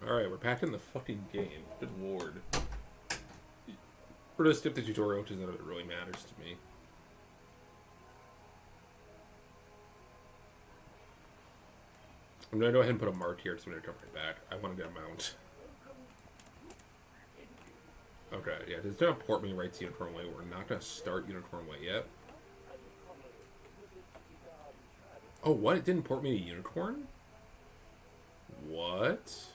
Alright, we're back in the fucking game. Good lord. We're gonna skip the tutorial, which is none of it really matters to me. I'm gonna go ahead and put a mark here, so I'm gonna come right back. I want to get a mount. Okay, yeah, it's gonna port me right to Unicorn Way. We're not gonna start Unicorn Way yet. Oh, what? It didn't port me to Unicorn? What?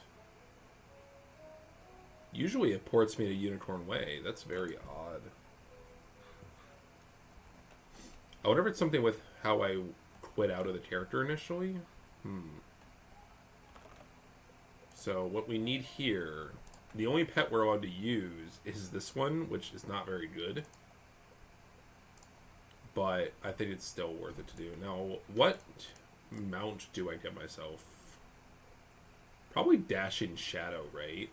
Usually it ports me to Unicorn Way. That's very odd. I wonder if it's something with how I quit out of the character initially. So what we need here, the only pet we're allowed to use is this one, which is not very good. But I think it's still worth it to do. Now, what mount do I get myself? Probably Dashing Shadow, right?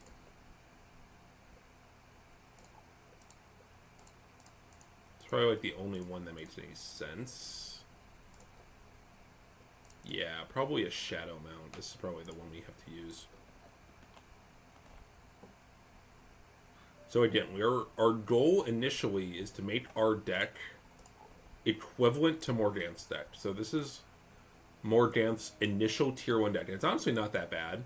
It's probably like the only one that makes any sense. Yeah, probably a Shadow mount. This is probably the one we have to use. So again, our goal initially is to make our deck equivalent to Morganthe's deck. So this is Morganthe's initial tier 1 deck. And it's honestly not that bad.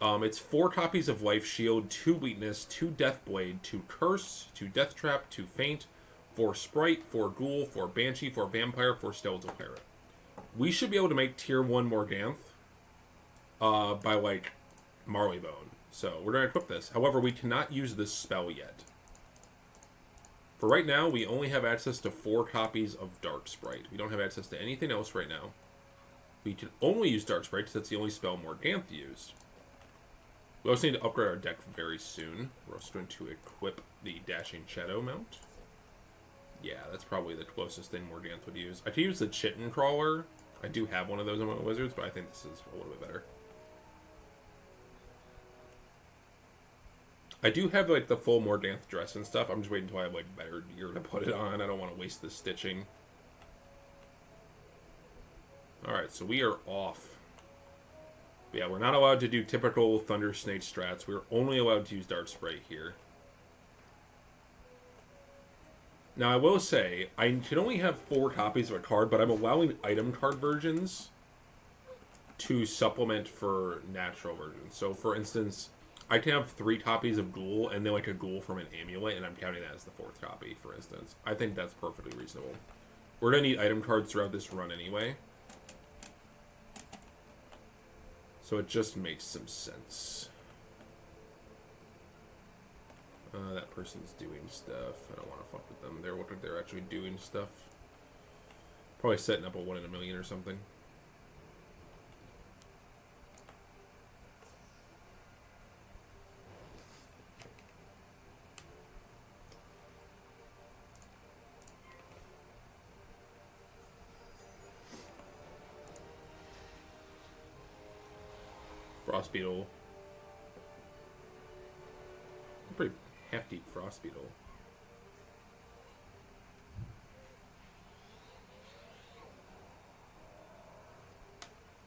It's 4 copies of Life Shield, 2 Weakness, 2 Deathblade, 2 Curse, 2 Death Trap, 2 Feint, 4 Sprite, 4 Ghoul, 4 Banshee, 4 Vampire, 4 Skeletal Pirate. We should be able to make tier 1 Morganthe by like Marleybone. So we're going to equip this. However, we cannot use this spell yet. For right now, we only have access to 4 copies of Dark Sprite. We don't have access to anything else right now. We can only use Dark Sprite because that's the only spell Morganthe used. We also need to upgrade our deck very soon. We're also going to equip the Dashing Shadow mount. Yeah, that's probably the closest thing Morganthe would use. I could use the Chitin Crawler. I do have one of those on my wizards, but I think this is a little bit better. I do have like the full Morganthe dress and stuff. I'm just waiting until I have like better gear to put it on. I don't want to waste the stitching. Alright, so we are off. But yeah, we're not allowed to do typical Thunder Snake strats. We're only allowed to use Dark Sprite here. Now, I will say, I can only have 4 copies of a card, but I'm allowing item card versions to supplement for natural versions. So, for instance, I can have 3 copies of Ghoul, and then like a Ghoul from an amulet, and I'm counting that as the 4th copy, for instance. I think that's perfectly reasonable. We're going to need item cards throughout this run anyway. So it just makes some sense. That person's doing stuff. I don't want to fuck with them. They look like they're actually doing stuff. Probably setting up a 1 in a million or something. Frost Beetle. Pretty hefty Frost Beetle.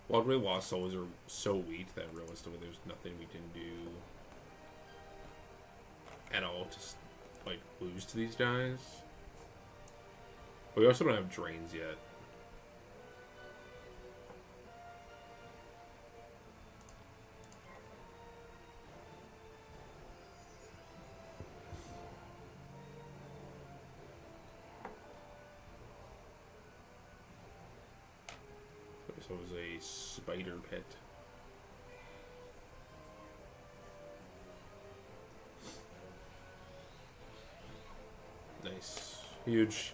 Wildway Lost Souls are so weak that realistically there's nothing we can do at all to like lose to these guys. But we also don't have drains yet. So it was a spider pit. Nice. Huge.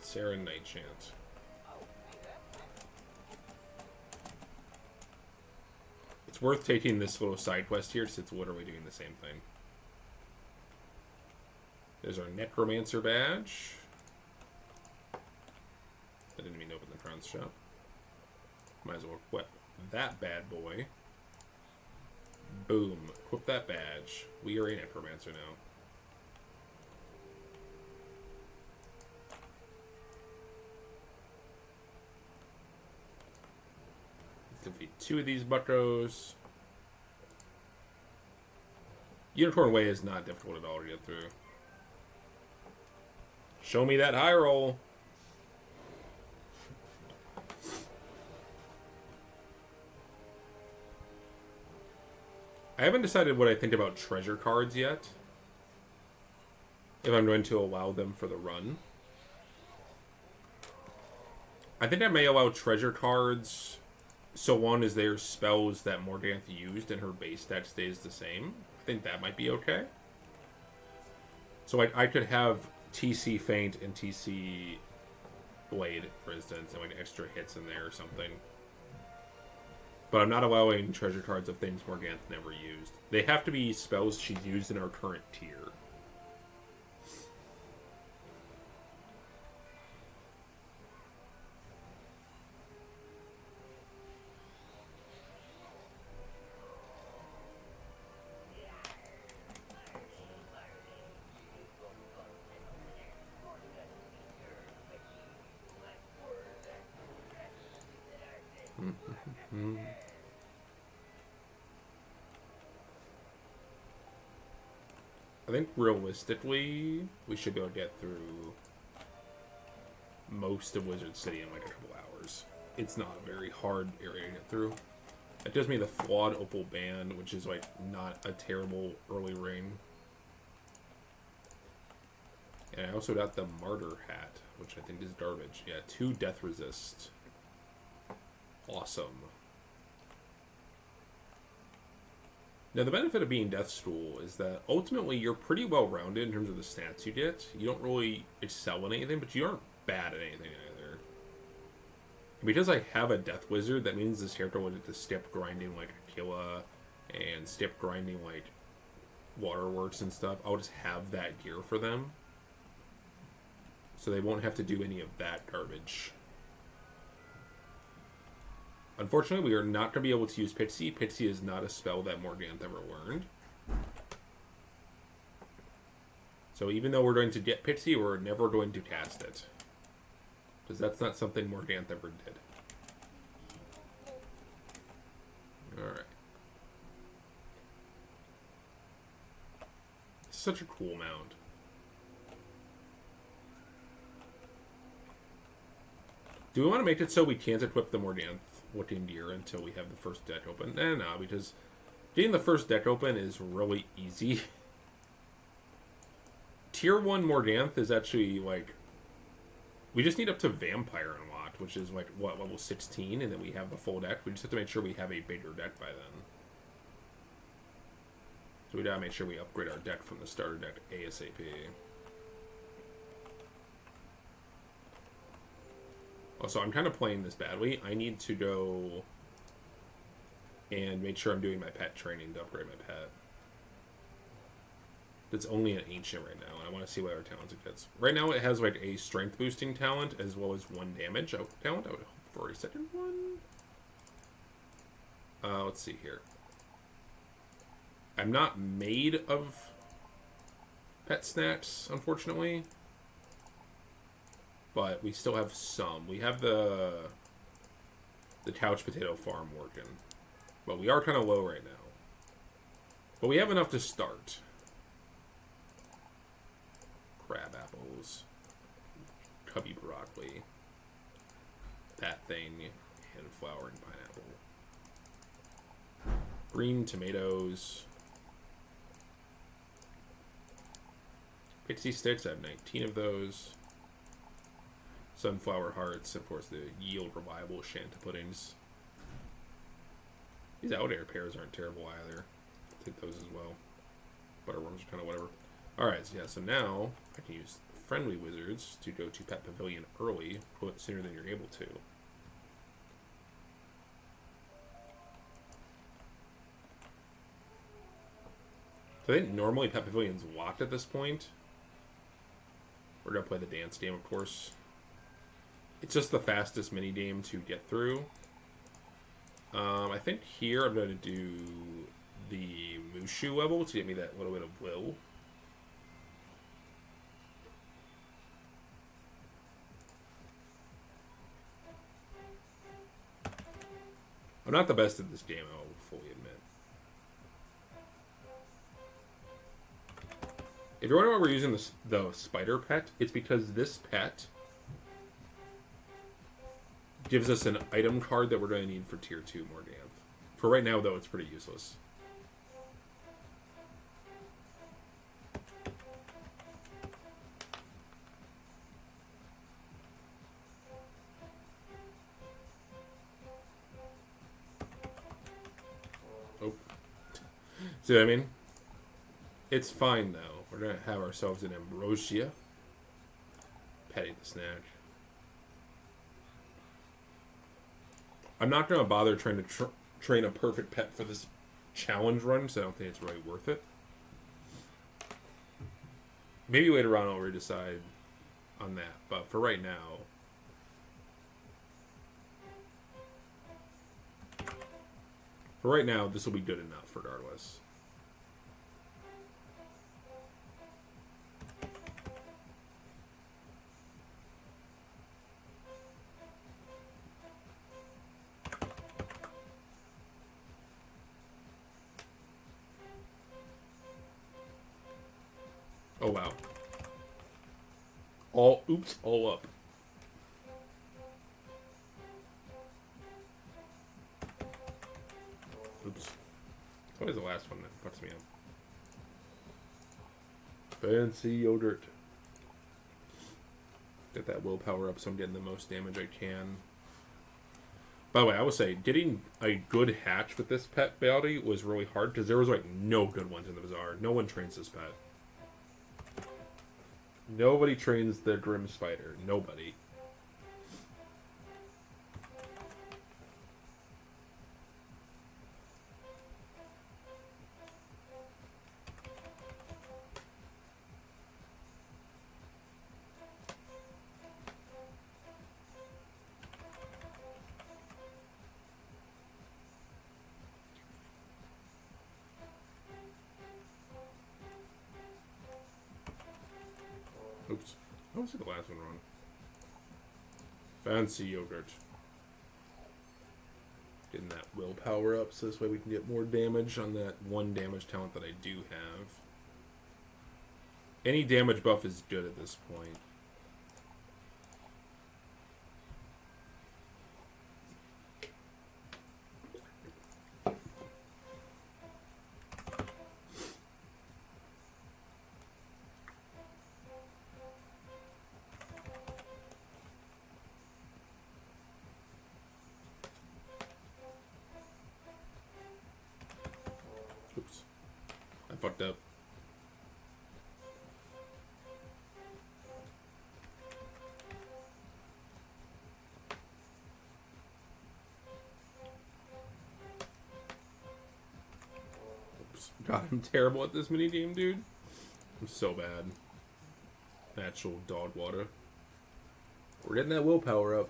Sarah Night Chant. It's worth taking this little side quest here, since it's literally doing the same thing. There's our Necromancer badge. I didn't mean to open the Crown's shop. Might as well equip that bad boy. Boom. Equip that badge. We are a necromancer now. Defeat 2 of these buckos. Unicorn Way is not difficult at all to get through. Show me that high roll. I haven't decided what I think about treasure cards yet. If I'm going to allow them for the run. I think I may allow treasure cards so long as they are spells that Morganthe used and her base stat stays the same. I think that might be okay. So I could have TC Feint and TC Blade, for instance, and like extra hits in there or something. But I'm not allowing treasure cards of things Morganthe never used. They have to be spells she's used in our current tier. I think realistically, we should be able to get through most of Wizard City in like a couple hours. It's not a very hard area to get through. It gives me the Flawed Opal Band, which is like not a terrible early ring. And I also got the Martyr Hat, which I think is garbage. Yeah, 2 death resist. Awesome. Now, the benefit of being Death Stool is that ultimately you're pretty well rounded in terms of the stats you get. You don't really excel in anything, but you aren't bad at anything either. And because I have a Death Wizard, that means this character will get to step grinding like Aquila and step grinding like Waterworks and stuff. I'll just have that gear for them. So they won't have to do any of that garbage. Unfortunately, we are not going to be able to use Pixie. Pixie is not a spell that Morganthe ever learned. So even though we're going to get Pixie, we're never going to cast it. Because that's not something Morganthe ever did. Alright. Such a cool mound. Do we want to make it so we can't equip the Morganthe looking gear until we have the first deck open? No, because getting the first deck open is really easy. Tier 1 Morganthe is actually like, we just need up to Vampire unlocked, which is like, what, level 16, and then we have the full deck. We just have to make sure we have a bigger deck by then. So we gotta make sure we upgrade our deck from the starter deck ASAP. Also, I'm kind of playing this badly. I need to go and make sure I'm doing my pet training to upgrade my pet. It's only an ancient right now, and I want to see what other talents it gets. Right now, it has like a strength boosting talent as well as 1 damage talent. I would hope for a second one. Let's see here. I'm not made of pet snacks, unfortunately. But we still have some. We have the couch potato farm working. But we are kind of low right now. But we have enough to start. Crab apples. Cubby broccoli. That thing. And flowering pineapple. Green tomatoes. Pixie sticks. I have 19 of those. Sunflower hearts, of course, the yield reliable Shanta puddings. These out air pears aren't terrible either. I'll take those as well. Butterworms are kind of whatever. Alright, so yeah, so now I can use friendly wizards to go to Pet Pavilion early, sooner than you're able to. So I think normally Pet Pavilion's locked at this point. We're going to play the dance game, of course. It's just the fastest mini game to get through. I think here I'm going to do the Mushu level to get me that little bit of will. I'm not the best at this game, I'll fully admit. If you're wondering why we're using the spider pet, it's because this pet gives us an item card that we're going to need for tier 2 Morganthe. For right now, though, it's pretty useless. Oh. See what I mean? It's fine, though. We're going to have ourselves an Ambrosia. Petty the snack. I'm not going to bother trying to train a perfect pet for this challenge run, so I don't think it's really worth it. Maybe later on I'll redecide on that, but for right now... this will be good enough regardless. Oh, wow. All up. Oops. It's always the last one that fucks me up. Fancy yogurt. Get that willpower up so I'm getting the most damage I can. By the way, I will say, getting a good hatch with this pet ability was really hard because there was like no good ones in the bazaar. No one trains this pet. Nobody trains the Grim Spider. Nobody. Oops. I was the last one wrong. Fancy yogurt. Getting that willpower up so this way we can get more damage on that one damage talent that I do have. Any damage buff is good at this point. Oops. I fucked up. Oops. God, I'm terrible at this minigame, dude. I'm so bad. Natural dog water. We're getting that willpower up,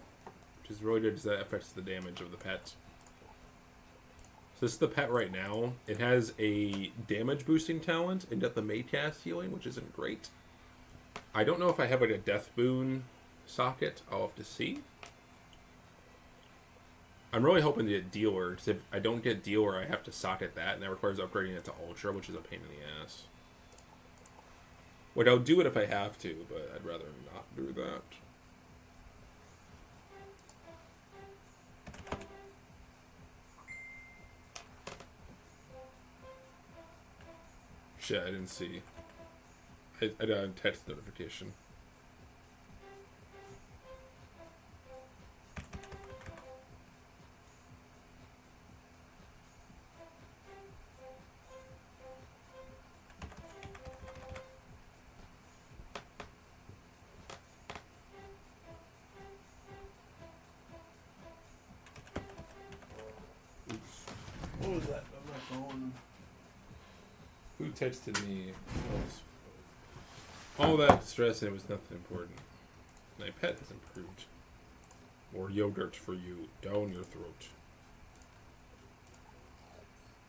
which is really good because that affects the damage of the pet. So this is the pet right now. It has a damage boosting talent and got the Maycast healing, which isn't great. I don't know if I have like a death boon socket. I'll have to see. I'm really hoping to get dealer, because if I don't get dealer, I have to socket that, and that requires upgrading it to ultra, which is a pain in the ass. Like, I'll do it if I have to, but I'd rather not do that. Shit, I didn't see. I got a text notification. What was that on my phone? Who texted me? All that stress and it was nothing important. My pet has improved. More yogurt for you down your throat.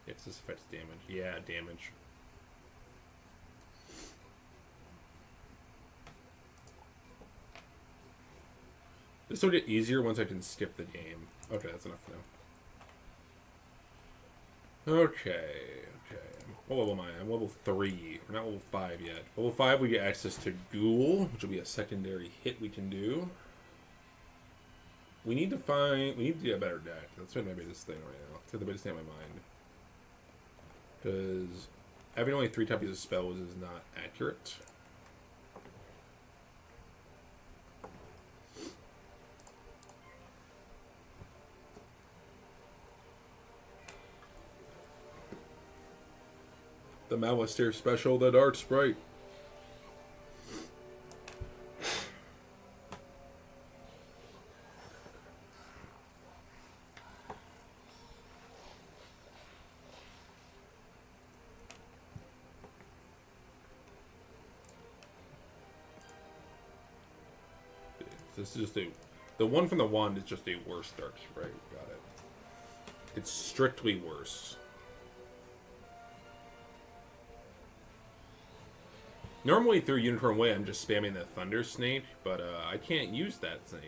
Yes, this affects damage. Yeah, damage. This will get easier once I can skip the game. Okay, that's enough now. Okay. What level am I? I'm level 3. We're not level 5 yet. Level 5, we get access to Ghoul, which will be a secondary hit we can do. We need to get a better deck. That's my biggest thing right now. That's the biggest thing on my mind. Because having only 3 copies of spells is not accurate. The Malistaire special, the Dark Sprite. This is just the one from the wand is just a worse Dark Sprite. Got it. It's strictly worse. Normally through Unicorn Way, I'm just spamming the Thunder Snake, but I can't use that snake.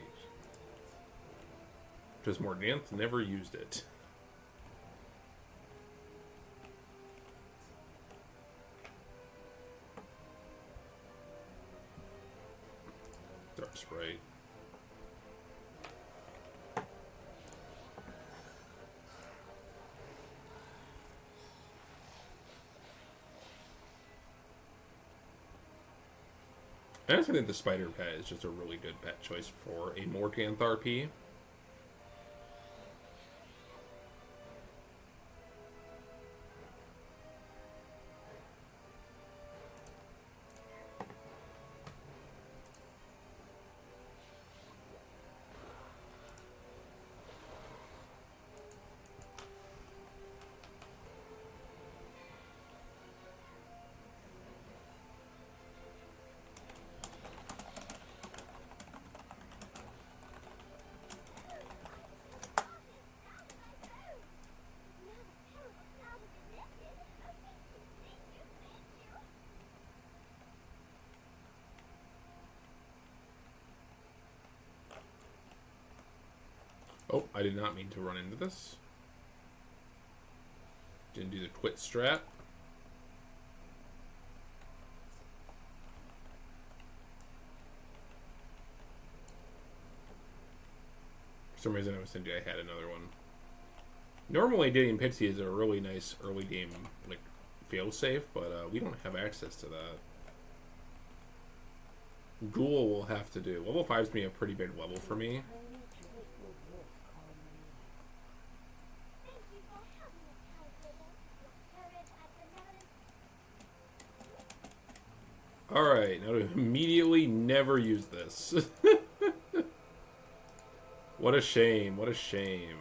Because Morganthe never used it. Dark Sprite. I honestly think the Spider Pet is just a really good pet choice for a Morganthe RP. Oh, I did not mean to run into this. Didn't do the quit strat. For some reason I was thinking I had another one. Normally Gideon Pixie is a really nice early game like failsafe, but we don't have access to that. Ghoul will have to do. Level 5 is going to be a pretty big level for me. Alright, now to immediately never use this. What a shame, what a shame.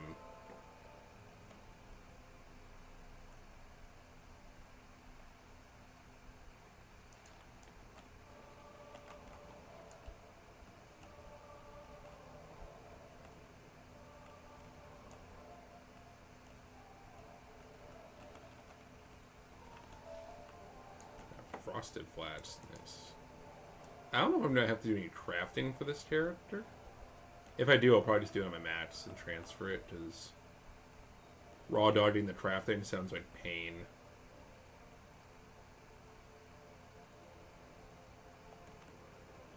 Frosted Flats, nice. I don't know if I'm going to have to do any crafting for this character. If I do, I'll probably just do it on my max and transfer it, because raw dogging the crafting sounds like pain.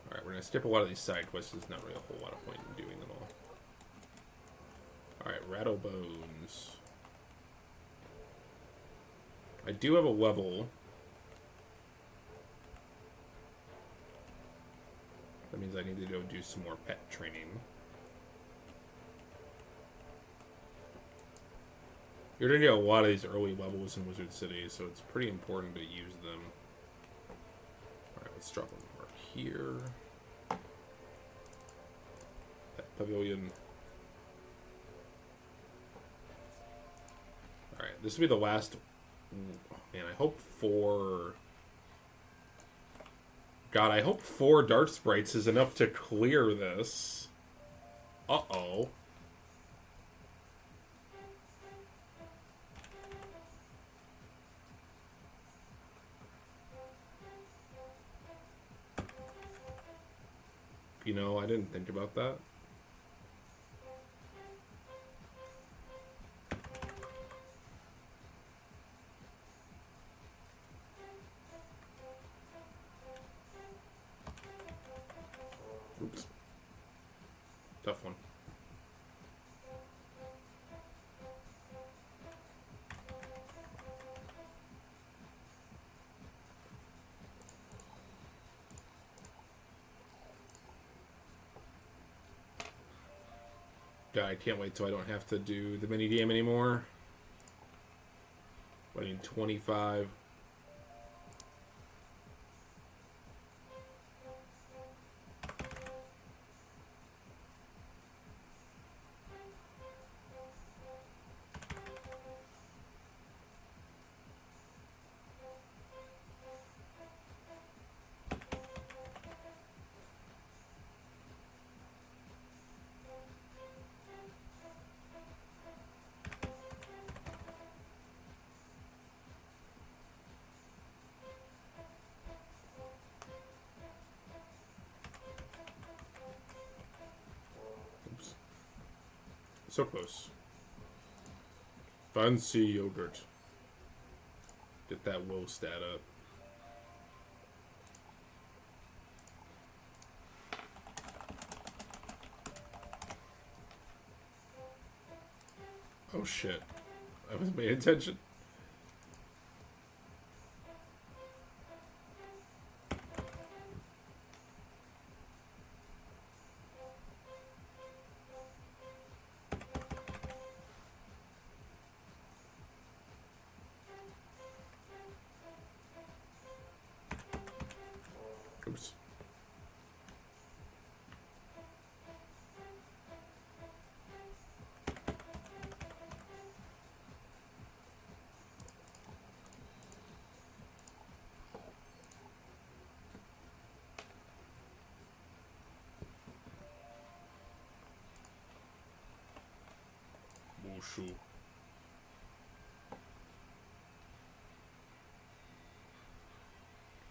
Alright, we're going to skip a lot of these side quests. There's not really a whole lot of point in doing them all. Alright, Rattle Bones. I do have a level. That means I need to go do some more pet training. You're going to get a lot of these early levels in Wizard City, so it's pretty important to use them. Alright, let's drop one more here. Pet Pavilion. Alright, this will be the last... Oh, man, I hope 4... God, I hope 4 Dark Sprites is enough to clear this. Uh-oh. know, I didn't think about that. Oops. Tough one. I can't wait till I don't have to do the mini game anymore. What, I need 25. Oops. So close. Fancy yogurt. Get that woe stat up. Oh shit. I wasn't paying attention. Oops. Wushu.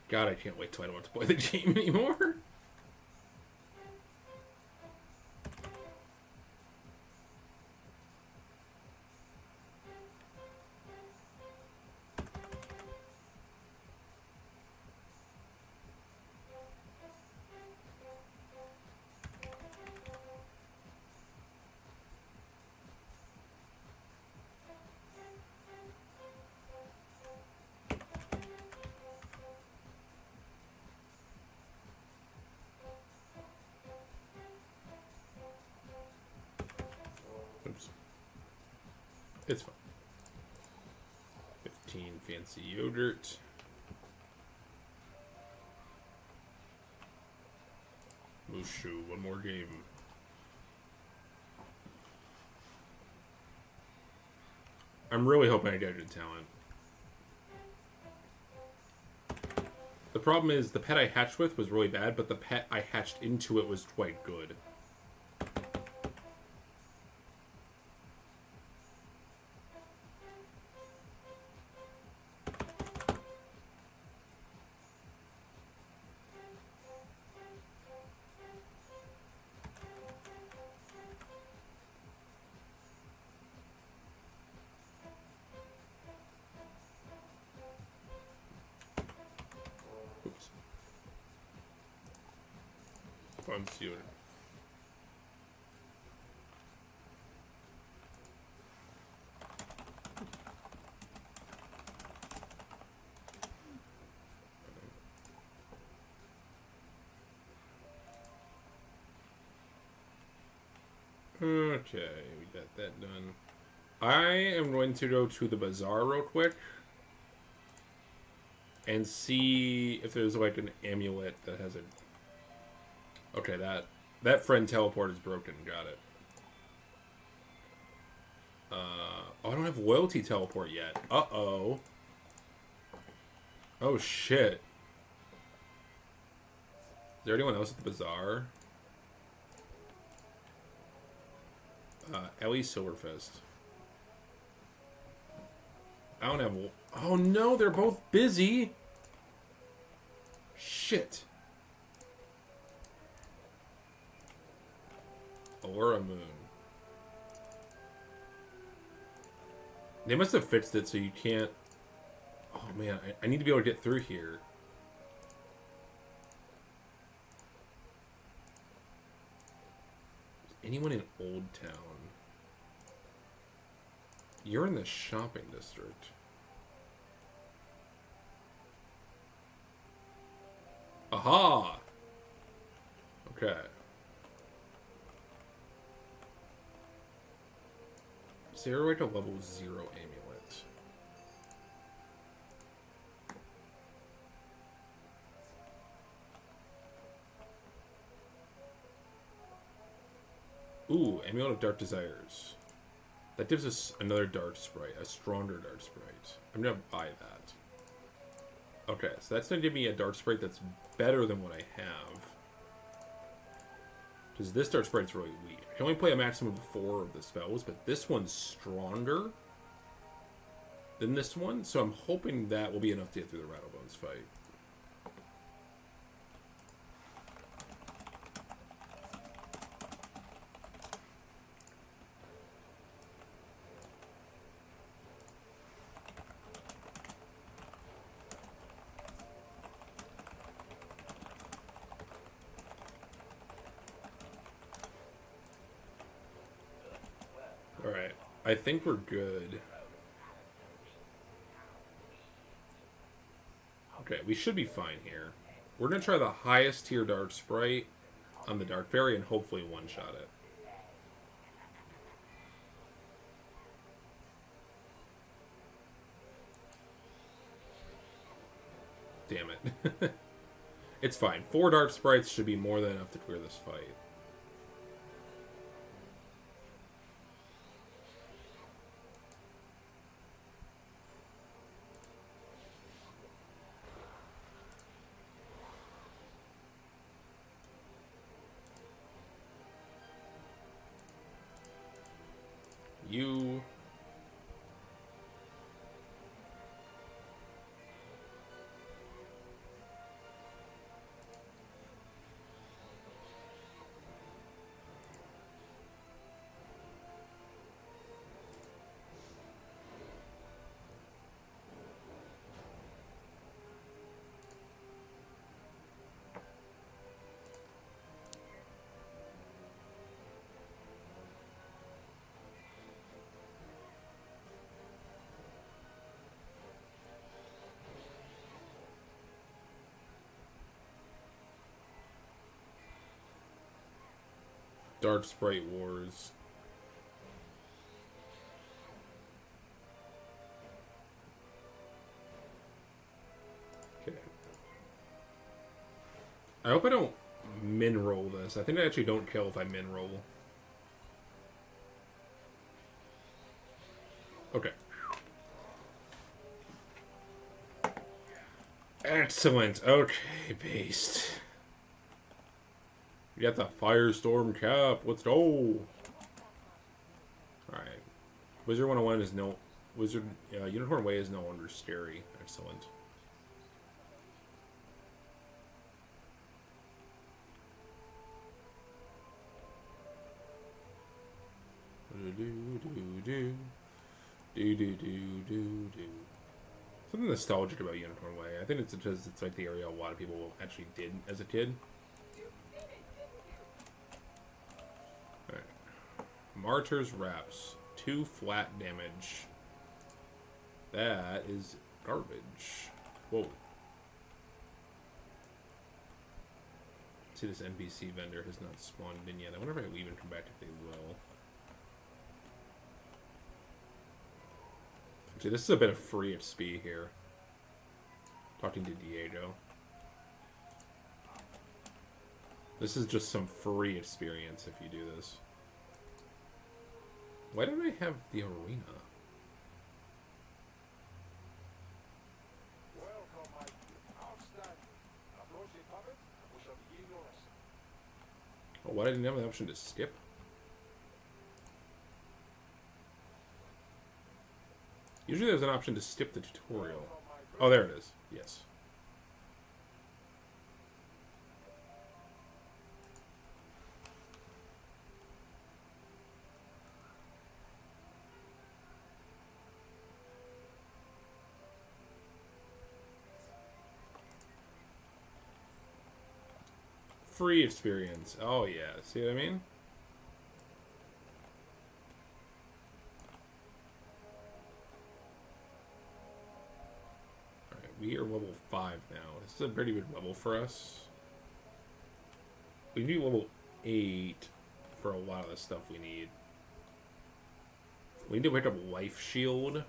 God, I can't wait till I don't have to play the game anymore. Oops. It's fine. 15 fancy yogurt. Mushu, one more game. I'm really hoping I get good talent. The problem is the pet I hatched with was really bad, but the pet I hatched into it was quite good. Oops. Fancy yogurt. Okay, we got that done. I am going to go to the bazaar real quick and see if there's like an amulet that has a... Okay, that friend teleport is broken. Got it. Oh, I don't have loyalty teleport yet. Uh-oh. Oh, shit. Is there anyone else at the bazaar? Ellie Silverfist. I don't have... Oh, no, they're both busy. Shit. Allura Moon. They must have fixed it so you can't... Oh man, I need to be able to get through here. Anyone in Old Town? You're in the shopping district. Aha! Okay. Zero to level 0 amulet. Ooh, Amulet of Dark Desires. That gives us another Dark Sprite, a stronger Dark Sprite. I'm gonna buy that. Okay, so that's gonna give me a Dark Sprite that's better than what I have. Because this Dark Sprite's really weak. I can only play a maximum of 4 of the spells, but this one's stronger than this one, so I'm hoping that will be enough to get through the Rattlebones fight. Alright, I think we're good. Okay, we should be fine here. We're going to try the highest tier Dark Sprite on the Dark Fairy and hopefully one-shot it. Damn it. It's fine. 4 Dark Sprites should be more than enough to clear this fight. You... Dark Sprite Wars. Okay. I hope I don't min-roll this. I think I actually don't kill if I min-roll. Okay. Excellent. Okay, based. You got the Firestorm cap. Let's go. Alright. Wizard 101 is no... Wizard... Unicorn Way is no longer scary. Excellent. Something nostalgic about Unicorn Way. I think it's because it's like the area a lot of people actually did as a kid. Martyr's Wraps. 2 flat damage. That is garbage. Whoa. See, this NPC vendor has not spawned in yet. I wonder if I will even come back if they will. Actually, this is a bit of free XP here. Talking to Diego. This is just some free experience if you do this. Why don't I have the arena? Oh, why didn't I have the option to skip? Usually there's an option to skip the tutorial. Oh, there it is. Yes. Free experience. Oh, yeah. See what I mean? Alright, we are level 5 now. This is a pretty good level for us. We need level 8 for a lot of the stuff we need. We need to pick up Life Shield.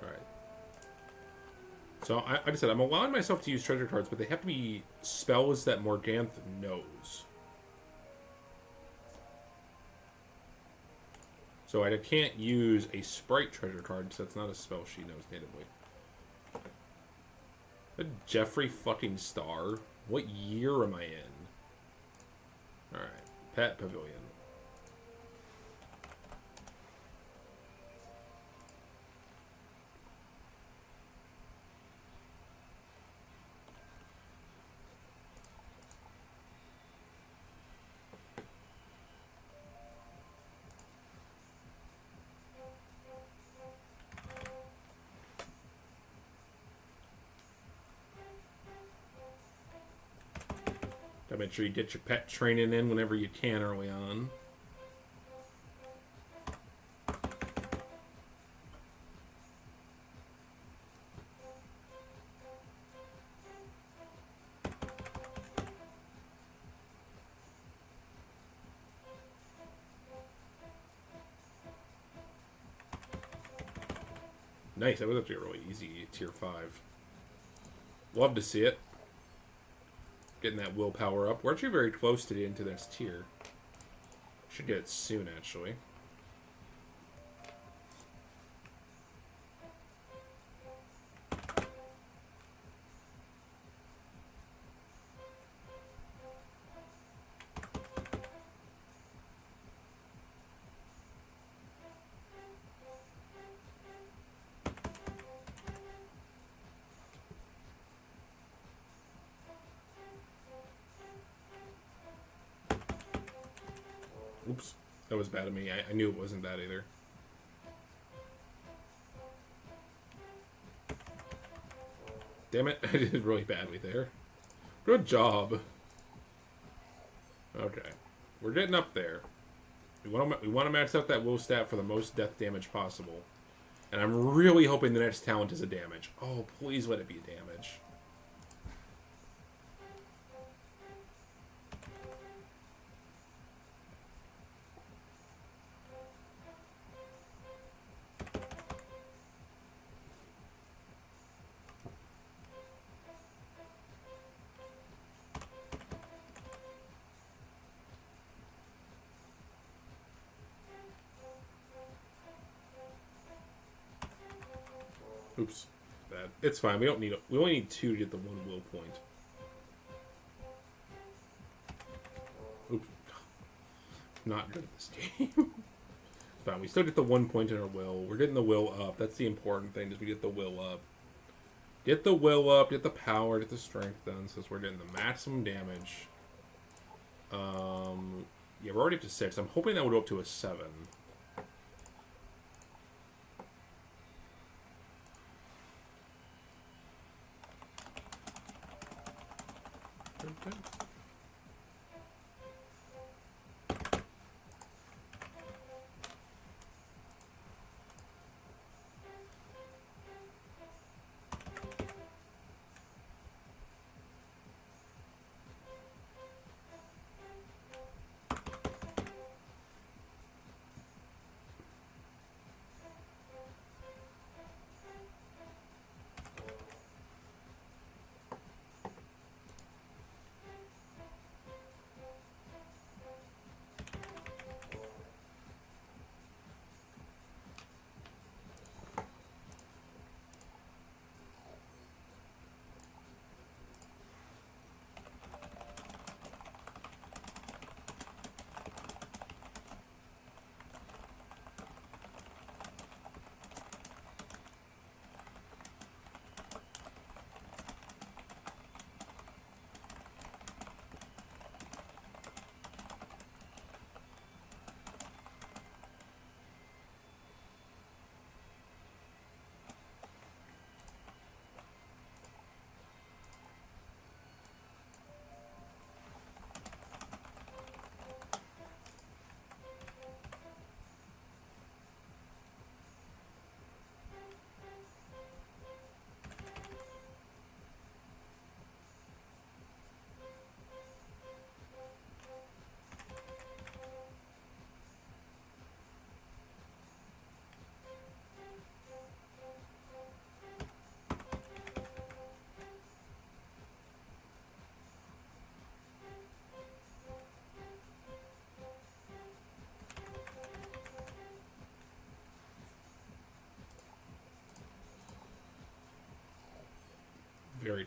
Alright. So, like I said, I'm allowing myself to use treasure cards, but they have to be spells that Morganthe knows. So I can't use a Sprite treasure card, because that's not a spell she knows natively. A Jeffrey fucking Star? What year am I in? Alright. Pet Pavilion. Gotta make sure you get your pet training in whenever you can early on. Nice, that was actually a really easy tier 5. Love to see it. Getting that willpower up. We're actually very close to the end to this tier. Should get it soon, actually. Oops. That was bad of me. I knew it wasn't that either. Damn it. I did really badly there. Good job. Okay. We're getting up there. We want to max out that will stat for the most death damage possible. And I'm really hoping the next talent is a damage. Oh, please let it be a damage. Oops. Bad. It's fine. We don't need we only need 2 to get the 1 will point. Oops. Not good at this game. Fine. We still get the 1 point in our will. We're getting the will up. That's the important thing, is we get the will up. Get the will up, get the power, get the strength done, since we're getting the maximum damage. Yeah, we're already up to 6. I'm hoping that would go up to a 7.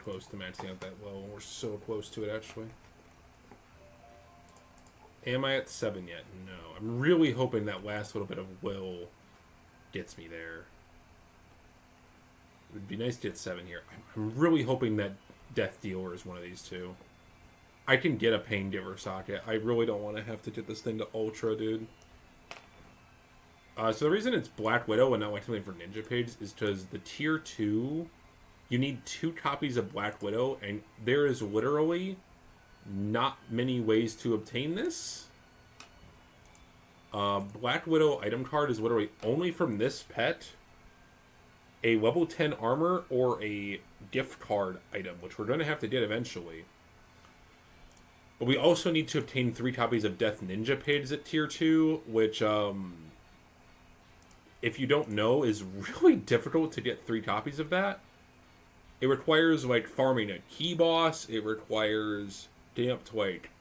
close to maxing out that low. We're so close to it, actually. Am I at 7 yet? No. I'm really hoping that last little bit of will gets me there. It would be nice to get 7 here. I'm really hoping that Death Dealer is one of these two. I can get a Pain Giver socket. I really don't want to have to get this thing to Ultra, dude. So the reason it's Black Widow and not like something for Ninja Pigs is because the tier 2, you need 2 copies of Black Widow, and there is literally not many ways to obtain this. Black Widow item card is literally only from this pet, a level 10 armor, or a gift card item, which we're going to have to get eventually. But we also need to obtain 3 copies of Death Ninja Pigs at tier 2, which, if you don't know, is really difficult to get 3 copies of that. It requires, like, farming a key boss. It requires getting up to, like,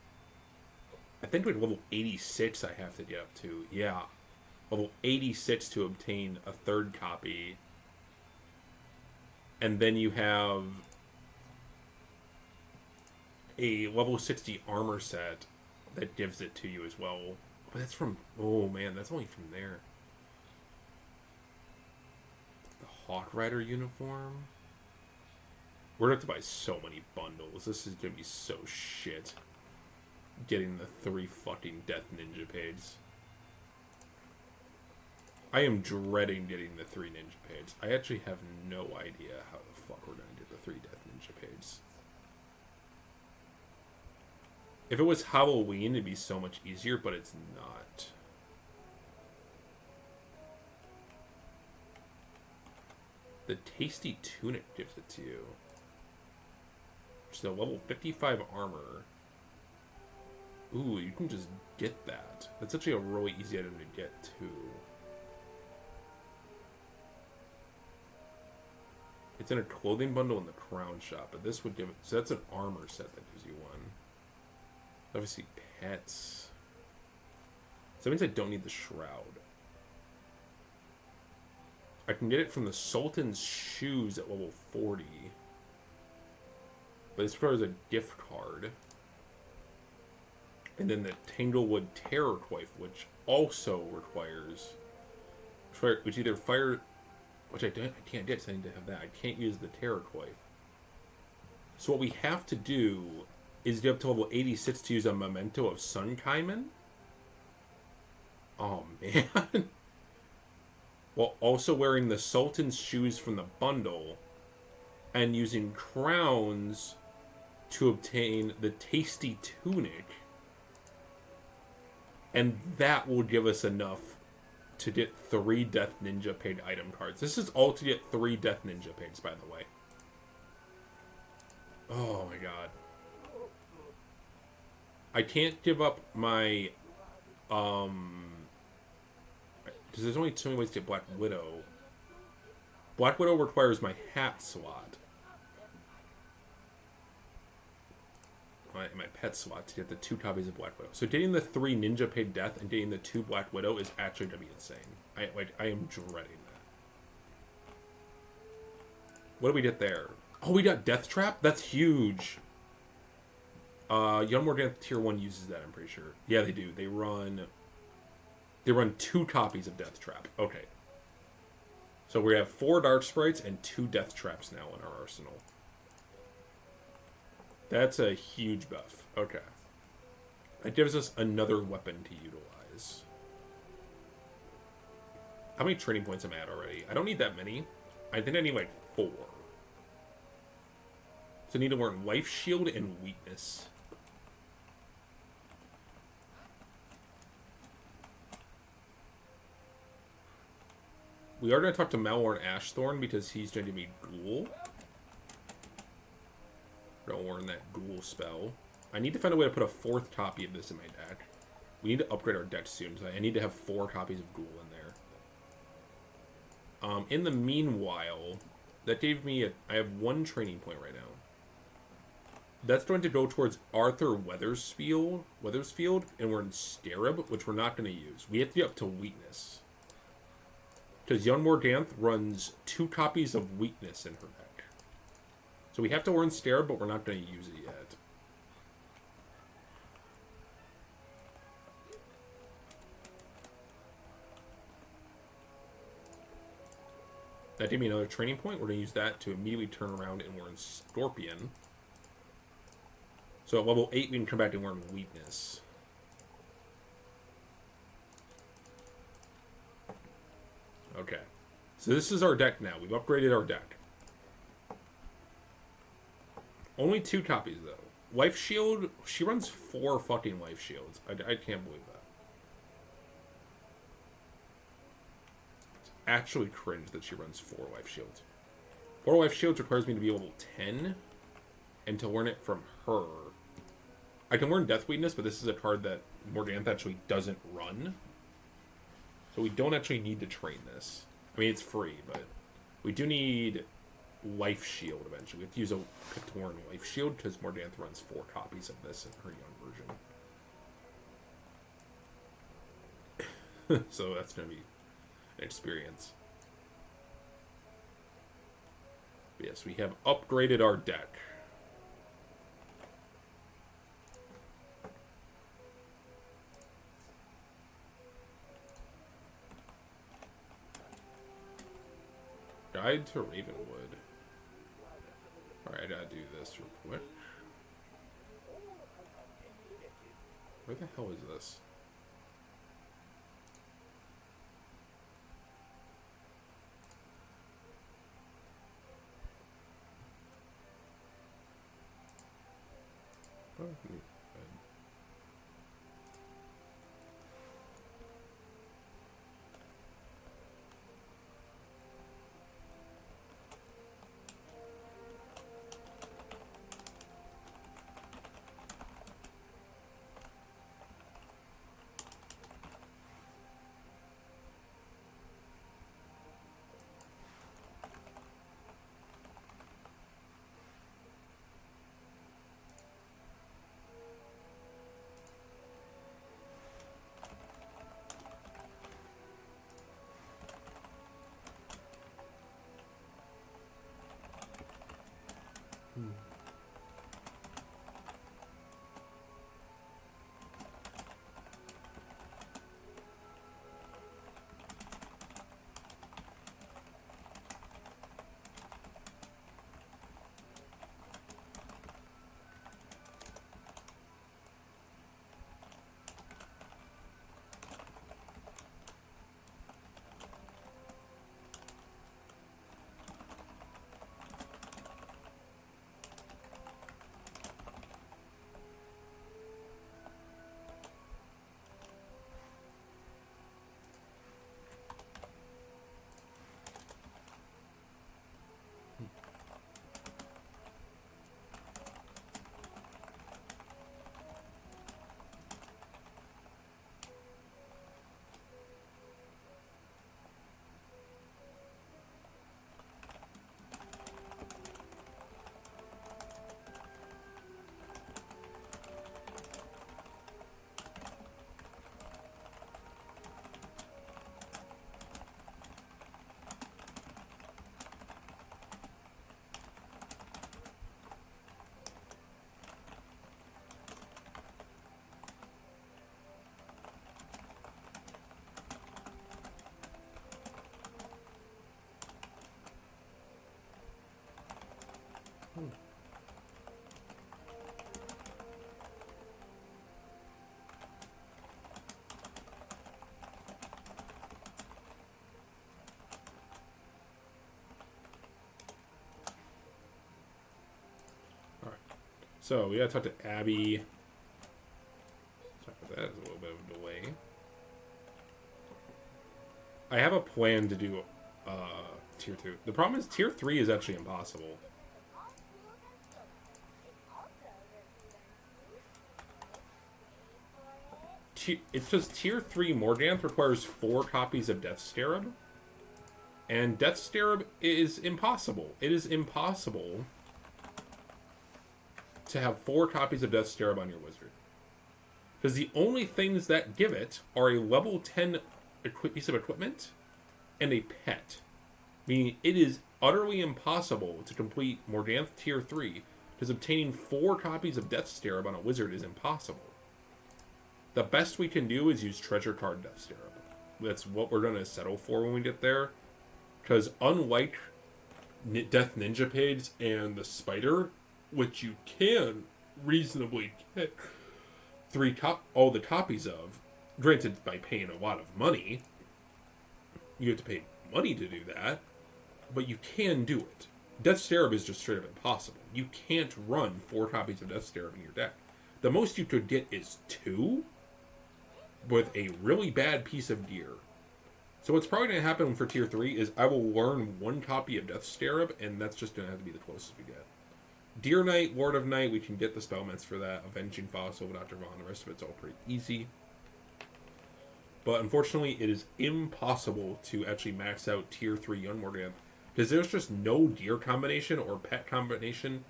I think like level 86 I have to get up to. Yeah. Level 86 to obtain a 3rd copy. And then you have a level 60 armor set that gives it to you as well. But that's from... Oh, man, that's only from there. The Hawk Rider uniform. We're going to have to buy so many bundles. This is going to be so shit. Getting the 3 fucking Death Ninja Pigs. I am dreading getting the 3 Ninja Pigs. I actually have no idea how the fuck we're going to get the 3 Death Ninja Pigs. If it was Halloween, it'd be so much easier, but it's not. The Tasty Tunic gives it to you. Which is a level 55 armor. Ooh, you can just get that. That's actually a really easy item to get, too. It's in a clothing bundle in the Crown Shop, but this would give it... So that's an armor set that gives you one. Obviously, pets. So that means I don't need the Shroud. I can get it from the Sultan's Shoes at level 40. But as far as a gift card... And then the Tanglewood Terror Coif, which also requires... Which either fire... Which I can't get, so I need to have that. I can't use the Terror Coif. So what we have to do is get up to level 86 to use a Memento of Sun Kaiman. Oh, man. While also wearing the Sultan's Shoes from the bundle. And using crowns to obtain the Tasty Tunic. And that will give us enough to get 3 Death Ninja Pig item cards. This is all to get 3 Death Ninja Pigs, by the way. Oh my god. I can't give up my... Because there's only so many ways to get Black Widow. Black Widow requires my hat slot. My pet slot to get the 2 copies of Black Widow. So getting the 3 Ninja Pig Death and getting the 2 Black Widow is actually going to be insane. I am dreading that. What do we get there? Oh, we got Death Trap? That's huge. Young Morganthe Tier 1 uses that, I'm pretty sure. Yeah, they do. They run 2 copies of Death Trap. Okay. So we have 4 Dark Sprites and 2 Death Traps now in our arsenal. That's a huge buff. Okay. That gives us another weapon to utilize. How many training points am I at already? I don't need that many. I think I need like 4. So I need to learn Life Shield and Weakness. We are going to talk to Malorn Ashthorn because he's going to be Ghoul. Don't learn that Ghoul spell. I need to find a way to put a 4th copy of this in my deck. We need to upgrade our deck soon, so I need to have 4 copies of Ghoul in there. In the meanwhile, that gave me I have 1 training point right now. That's going to go towards Arthur Weathersfield, and we're in Scarab, which we're not going to use. We have to get up to Weakness. Because Young Morganthe runs 2 copies of Weakness in her deck. So we have to learn Scarab, but we're not going to use it yet. That gave me another training point. We're going to use that to immediately turn around and learn Scorpion. So at level 8, we can come back and learn Weakness. Okay. So this is our deck now. We've upgraded our deck. Only 2 copies, though. Life Shield, she runs 4 fucking Life Shields. I can't believe that. It's actually cringe that she runs 4 Life Shields. 4 Life Shields requires me to be level 10, and to learn it from her. I can learn Death Weakness, but this is a card that Morganthe actually doesn't run. So we don't actually need to train this. I mean, it's free, but we do need Life Shield eventually. We have to use a Katorn Life Shield because Morganthe runs 4 copies of this in her young version. So that's going to be an experience. But yes, we have upgraded our deck. Guide to Ravenwood. Alright, I gotta do this real quick. Where the hell is this? Oh, So we gotta talk to Abby. Sorry for that, there's a little bit of a delay. I have a plan to do tier 2. The problem is tier 3 is actually impossible. It's just tier 3 Morganthe requires 4 copies of Death Scarab. And Death Scarab is impossible. It is impossible to have 4 copies of Death Scarab on your wizard. Because the only things that give it are a level 10 piece of equipment and a pet. Meaning it is utterly impossible to complete Morganthe Tier 3, because obtaining 4 copies of Death Scarab on a wizard is impossible. The best we can do is use Treasure Card Death Scarab. That's what we're going to settle for when we get there. Because unlike Death Ninja Pigs and the Spider, which you can reasonably get all the copies of, granted by paying a lot of money, you have to pay money to do that, but you can do it. Death Scarab is just straight up impossible. You can't run 4 copies of Death Scarab in your deck. The most you could get is 2, with a really bad piece of gear. So what's probably going to happen for Tier 3 is I will learn 1 copy of Death Scarab, and that's just going to have to be the closest we get. Deer Knight, Lord of Night, we can get the Spellments for that. Avenging Fossil, Dr. Vaughn, the rest of it's all pretty easy. But unfortunately, it is impossible to actually max out Tier 3 Young Morganthe, because there's just no deer combination or pet combination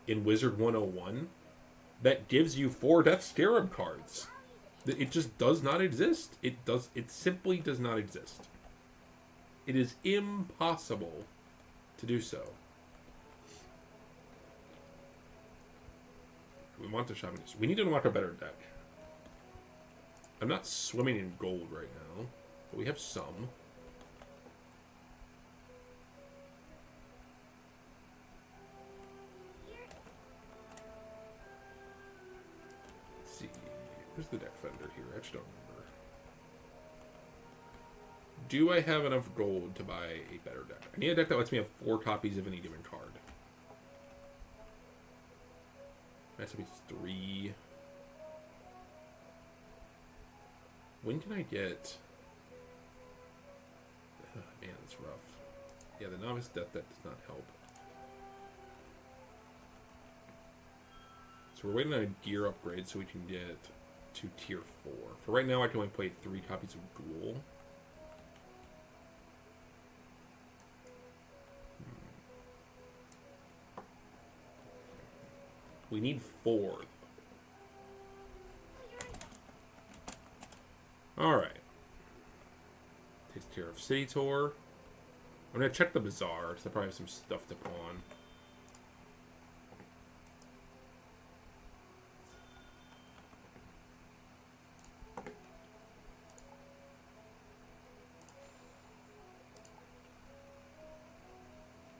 in Wizard 101 that gives you 4 Death Scarab cards. It just does not exist. It simply does not exist. It is impossible to do so. We want the Shaman. We need to unlock a better deck. I'm not swimming in gold right now, but we have some. Let's see. Where's the deck vendor here? I actually don't remember. Do I have enough gold to buy a better deck? I need a deck that lets me have 4 copies of any given card. That's to be 3. When can I get... Oh, man, that's rough. Yeah, the Novice Death Deck does not help. So we're waiting on a gear upgrade so we can get to Tier 4. For right now, I can only play 3 copies of Ghoul. We need 4. Alright. Takes care of City Tour. I'm going to check the Bazaar, because I probably have some stuff to pawn.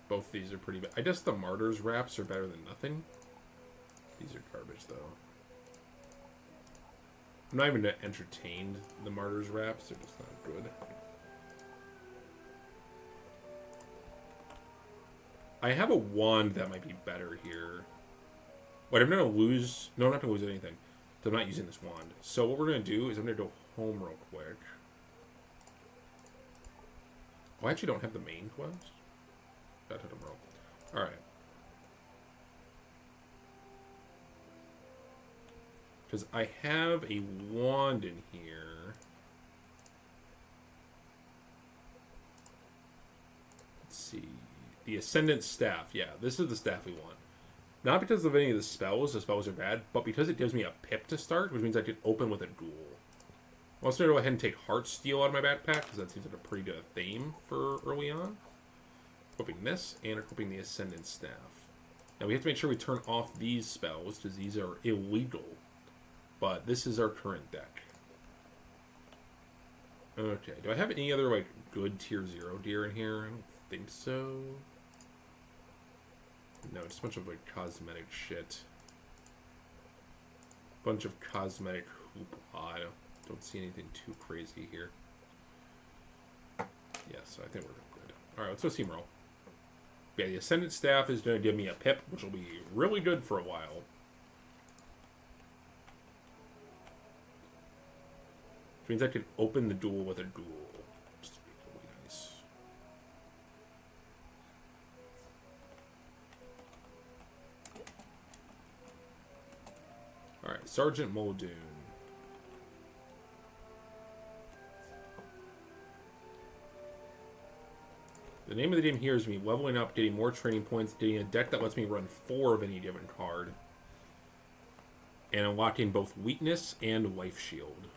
Both these are pretty bad. I guess the Martyr's Wraps are better than nothing. These are garbage, though. I'm not even going to entertain the Martyr's Wraps. They're just not good. I have a wand that might be better here. Wait, I'm going to lose... No, I'm not going to lose anything. I'm not using this wand. So what we're going to do is I'm going to go home real quick. Oh, I actually don't have the main quest. Got to roll. Alright. Because I have a wand in here. Let's see. The Ascendant Staff. Yeah, this is the staff we want. Not because of any of the spells are bad, but because it gives me a pip to start, which means I can open with a ghoul. I'm also going to go ahead and take Heartsteel out of my backpack, because that seems like a pretty good theme for early on. Equipping this, and equipping the Ascendant Staff. Now we have to make sure we turn off these spells, because these are illegal. But this is our current deck. Okay, do I have any other, like, good Tier 0 gear in here? I don't think so. No, just a bunch of, like, cosmetic shit. Bunch of cosmetic hoopla. I don't see anything too crazy here. Yes, I think we're good. Alright, let's go steamroll. Yeah, the Ascendant Staff is going to give me a pip, which will be really good for a while. Which means I could open the duel with a ghoul. Which would be really nice. Alright, Sergeant Muldoon. The name of the game here is me leveling up, getting more training points, getting a deck that lets me run 4 of any given card, and unlocking both Weakness and Life Shield.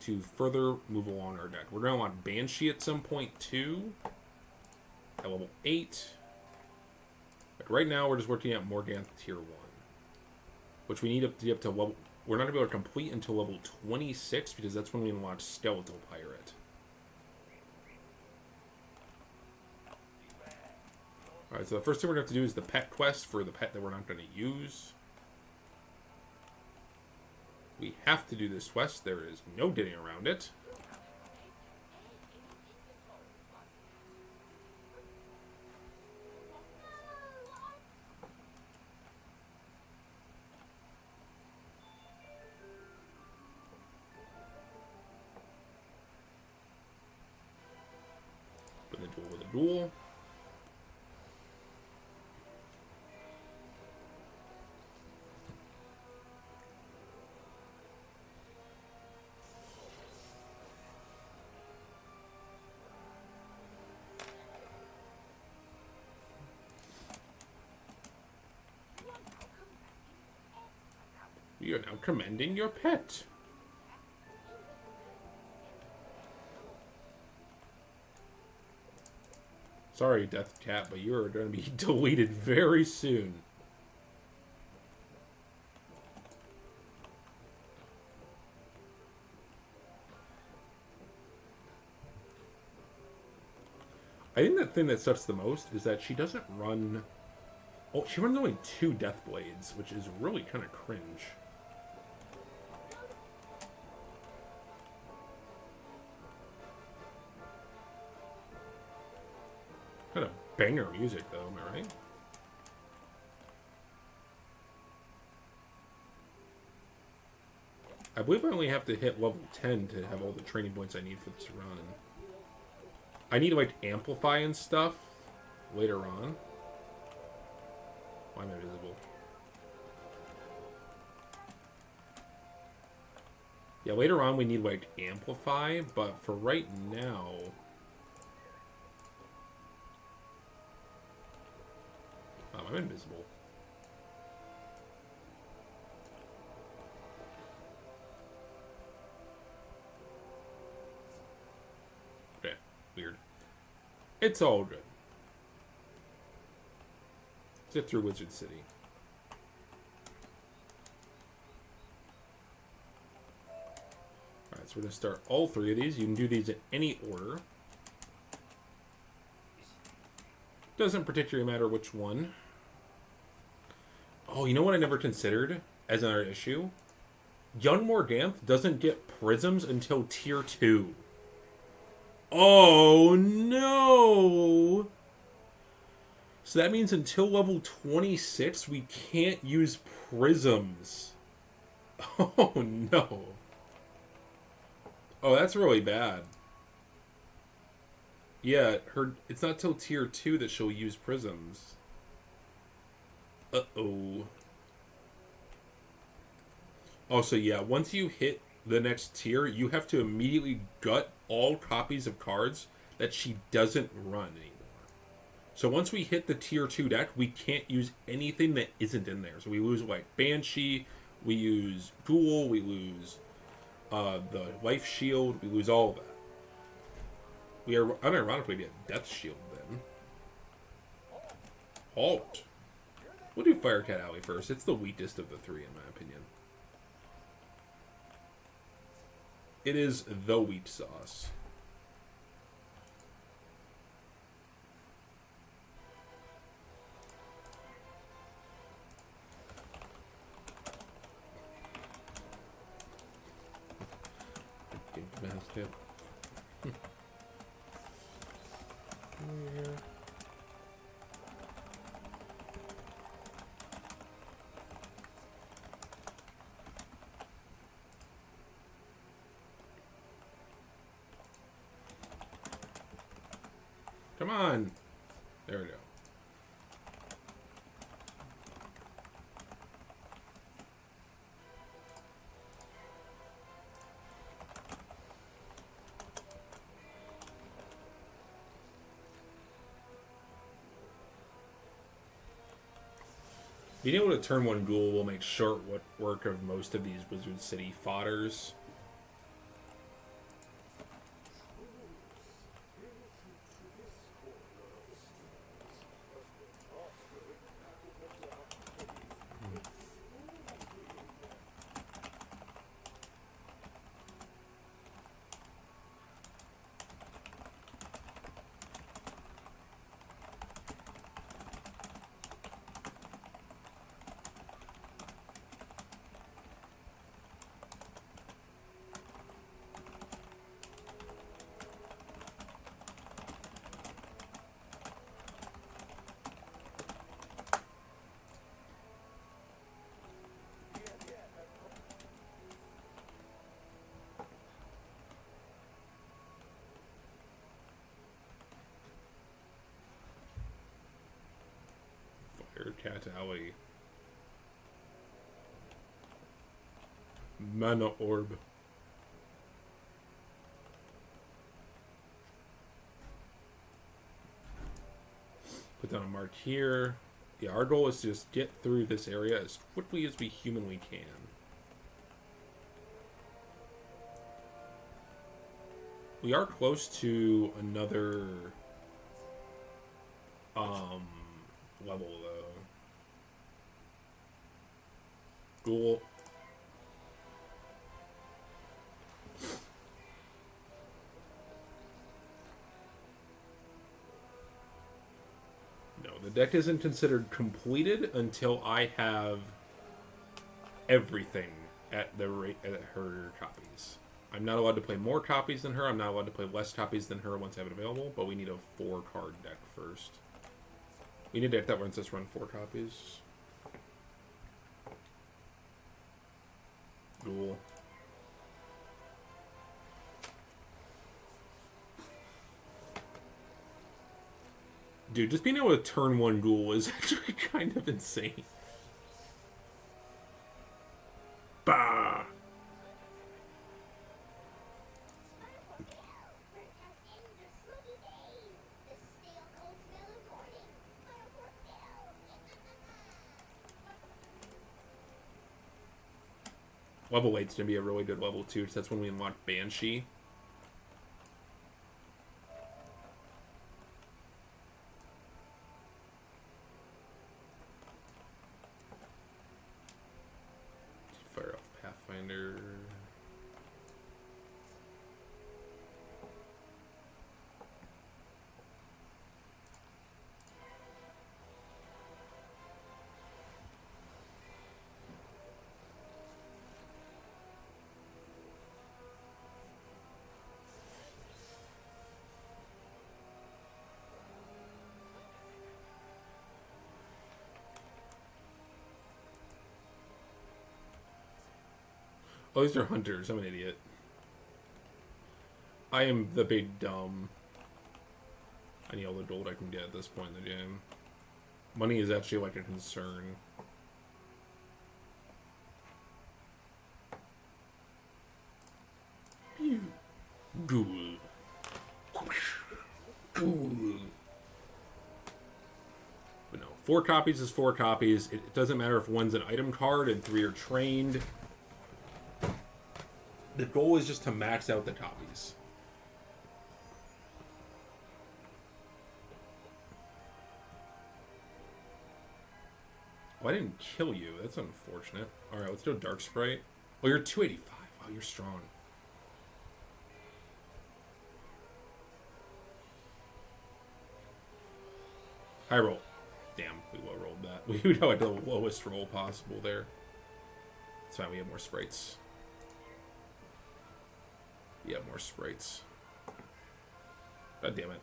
to further move along our deck. We're going to want Banshee at some point too, at level 8. But right now we're just working at Morganthe tier 1, which we need to be up to level... We're not going to be able to complete until level 26 because that's when we launch Skeletal Pirate. Alright, so the first thing we're going to have to do is the pet quest for the pet that we're not going to use. We have to do this quest. There is no getting around it. With a duel with a duel. We are now commending your pet. Sorry, Death Cat, but you are going to be deleted very soon. I think the thing that sucks the most is that she doesn't run... Oh, she runs only 2 Death Blades, which is really kind of cringe. Kind of banger music, though, am I right? I believe I only have to hit level 10 to have all the training points I need for this run. I need to, like, amplify and stuff later on. Why am I invisible? Yeah, later on we need, like, amplify, but for right now... Oh, I'm invisible. Okay, weird. It's all good. Get through Wizard City. Alright, so we're going to start all 3 of these. You can do these in any order. Doesn't particularly matter which one. Oh, you know what I never considered as another issue? Young Morganthe doesn't get prisms until tier 2. Oh, no! So that means until level 26, we can't use prisms. Oh, no. Oh, that's really bad. Yeah, it's not till tier 2 that she'll use prisms. Uh-oh. Also, yeah, once you hit the next tier, you have to immediately gut all copies of cards that she doesn't run anymore. So once we hit the tier 2 deck, we can't use anything that isn't in there. So we lose, like, Banshee, we use Ghoul, we lose the Life Shield, we lose all of that. We are unironically get Death Shield then. Halt. We'll do Firecat Alley first. It's the weakest of the 3 in my opinion. It is the wheat sauce. Basket. Here. Come on. There we go. Being able to turn 1 Ghoul will make short work of most of these Wizard City fodders. Cat Alley. Mana Orb. Put down a mark here. Yeah, our goal is to just get through this area as quickly as we humanly can. We are close to another level though. Ghoul. No, the deck isn't considered completed until I have everything at the rate at her copies. I'm not allowed to play more copies than her. I'm not allowed to play less copies than her once I have it available, but we need a 4-card deck first. We need a deck that lets us run 4 copies. Ghoul. Dude, just being able to turn 1 Ghoul is actually kind of insane. Bah! Level 8's gonna be a really good level too, because that's when we unlock Banshee. Fire off Pathfinder. Oh, these are hunters. I'm an idiot. I am the big dumb. I need all the gold I can get at this point in the game. Money is actually like a concern. Ghoul. Ghoul. But no, 4 copies is 4 copies. It doesn't matter if one's an item card and 3 are trained. The goal is just to max out the copies. Oh, I didn't kill you. That's unfortunate. Alright, let's do a Dark Sprite. Oh, you're 285. Wow, you're strong. High roll. Damn, we low rolled that. We know at the lowest roll possible there. That's fine, we have more sprites. Yeah, more sprites. God damn it.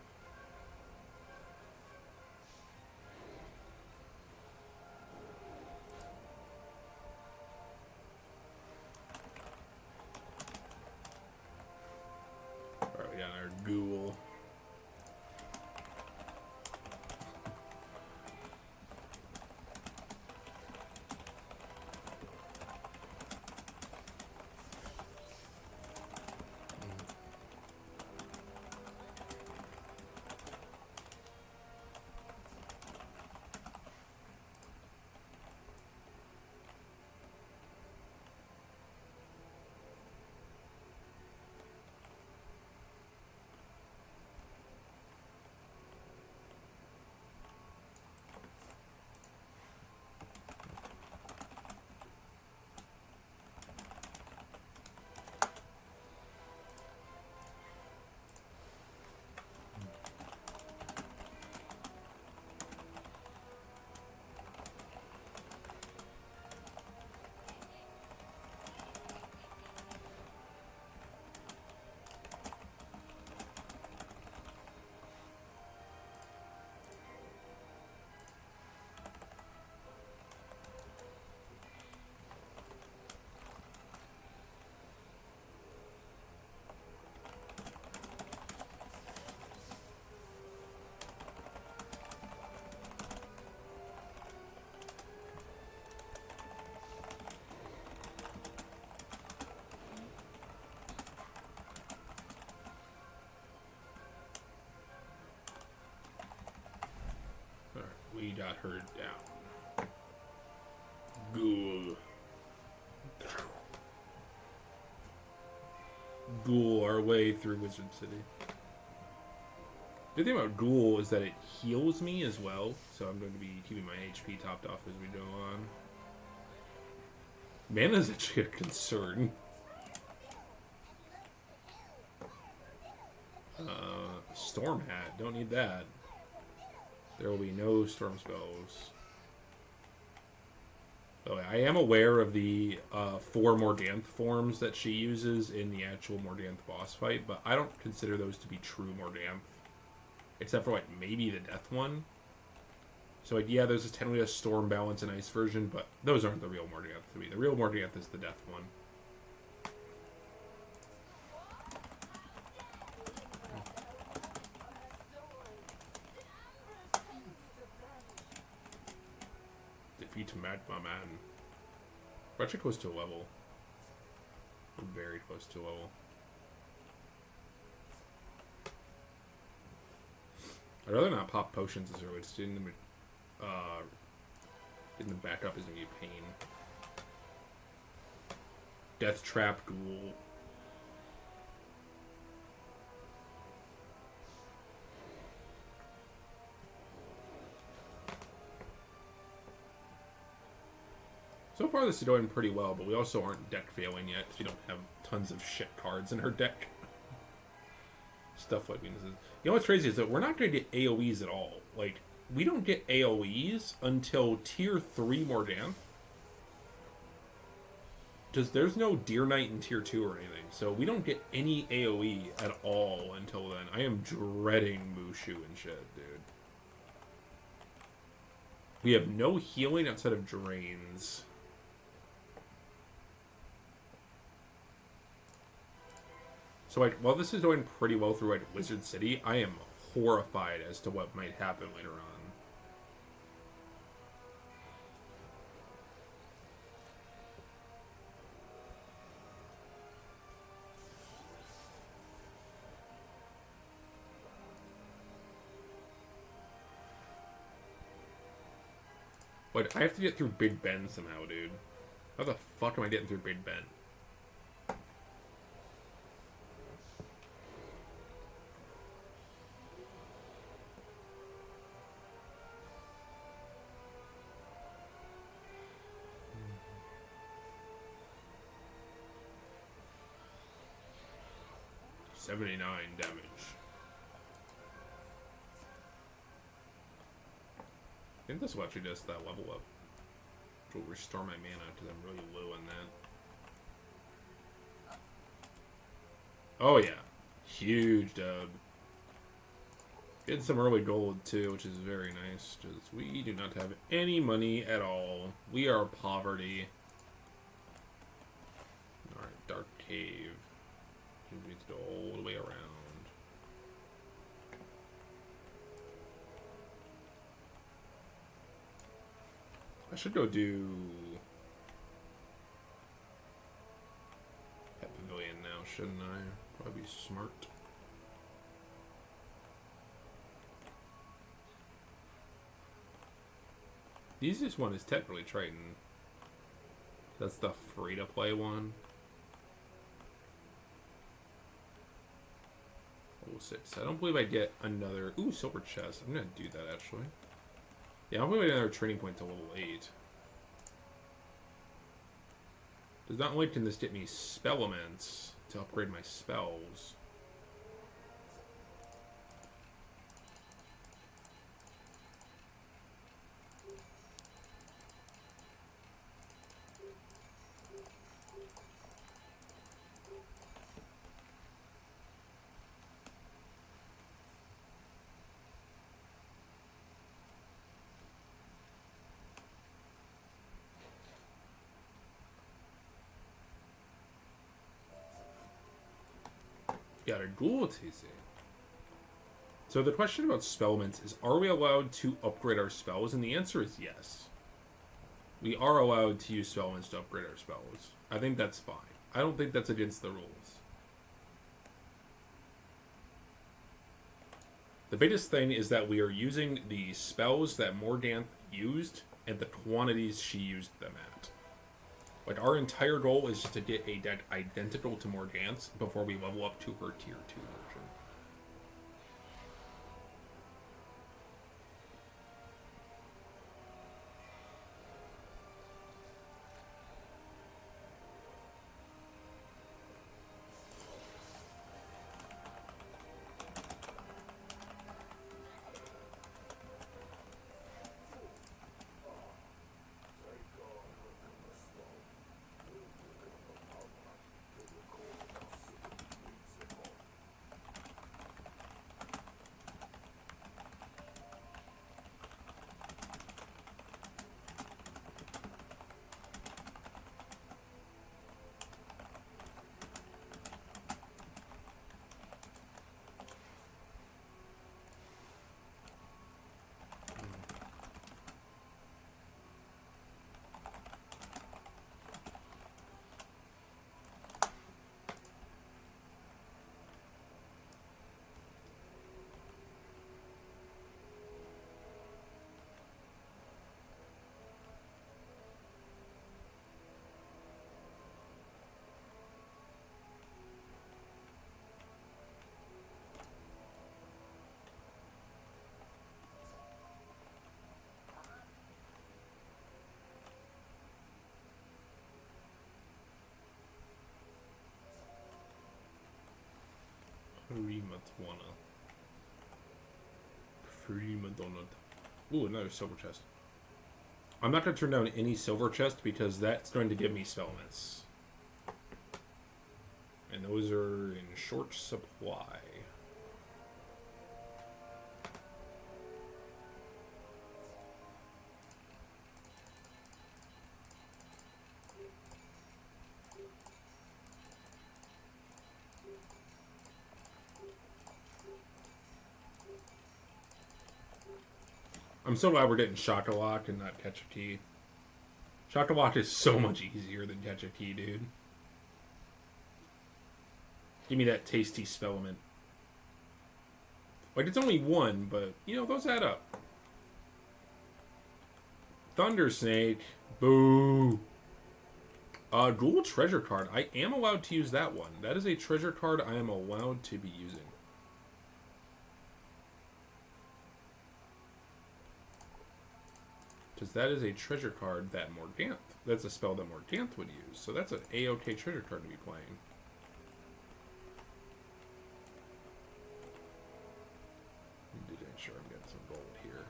Alright, we got our ghoul. her down. Ghoul. Ghoul our way through Wizard City. The thing about Ghoul is that it heals me as well, so I'm going to be keeping my HP topped off as we go on. Mana's actually a concern. Storm Hat, don't need that. There will be no storm spells. Oh, I am aware of the 4 Morganthe forms that she uses in the actual Morganthe boss fight, but I don't consider those to be true Morganthe. Except for, maybe the Death one. So, yeah, there's a technically a Storm Balance and Ice version, but those aren't the real Morganthe to me. The real Morganthe is the Death one. Defeat Magma Man. We're actually close to a level. We're very close to a level. I'd rather not pop potions as early. Just getting the backup is gonna be a pain. Death Trap Ghoul. So far this is going pretty well, but we also aren't deck failing yet because we don't have tons of shit cards in our deck. Stuff like Venus. You know what's crazy is that we're not going to get AoEs at all. We don't get AoEs until tier 3 Morganthe. Because there's no Deer Knight in tier 2 or anything. So we don't get any AoE at all until then. I am dreading Mushu and shit, dude. We have no healing outside of drains. So, while this is going pretty well through, Wizard City, I am horrified as to what might happen later on. I have to get through Big Ben somehow, dude. How the fuck am I getting through Big Ben? $79 damage. I think this will actually just that level up. Which will restore my mana because I'm really low on that. Oh yeah. Huge dub. Getting some early gold too, which is very nice. Because we do not have any money at all. We are poverty. Alright, Dark Cave. We need to go all the way around. I should go do Pet Pavilion now, shouldn't I? Probably be smart. The easiest one is technically Triton. That's the free-to-play one. 06. I don't believe I get another... Ooh, silver chest. I'm going to do that, actually. Yeah, I don't believe I get another training point to level 8. Because not only can this get me spell elements to upgrade my spells... Got a ghoul TC. So the question about spellments is, are we allowed to upgrade our spells? And the answer is yes. We are allowed to use spellments to upgrade our spells. I think that's fine. I don't think that's against the rules. The biggest thing is that we are using the spells that Morganthe used and the quantities she used them at. Like, our entire goal is just to get a deck identical to Morganthe's before we level up to her tier 2 version. Prima Donna. Ooh, another silver chest. I'm not going to turn down any silver chest because that's going to give me spellments. And those are in short supply. I'm so glad we're getting Shock-a-Lock and not Catch a Key. Shock-a-Lock is so much easier than Catch a Key, dude. Give me that tasty spellment. Like, it's only one, but, you know, those add up. Thunder Snake. Boo. Dual treasure card. I am allowed to use that one. That is a treasure card I am allowed to be using. Because that is a treasure card that Morganthe... That's a spell that Morganthe would use. So that's an A-OK treasure card to be playing. Need to make sure I'm getting some gold here.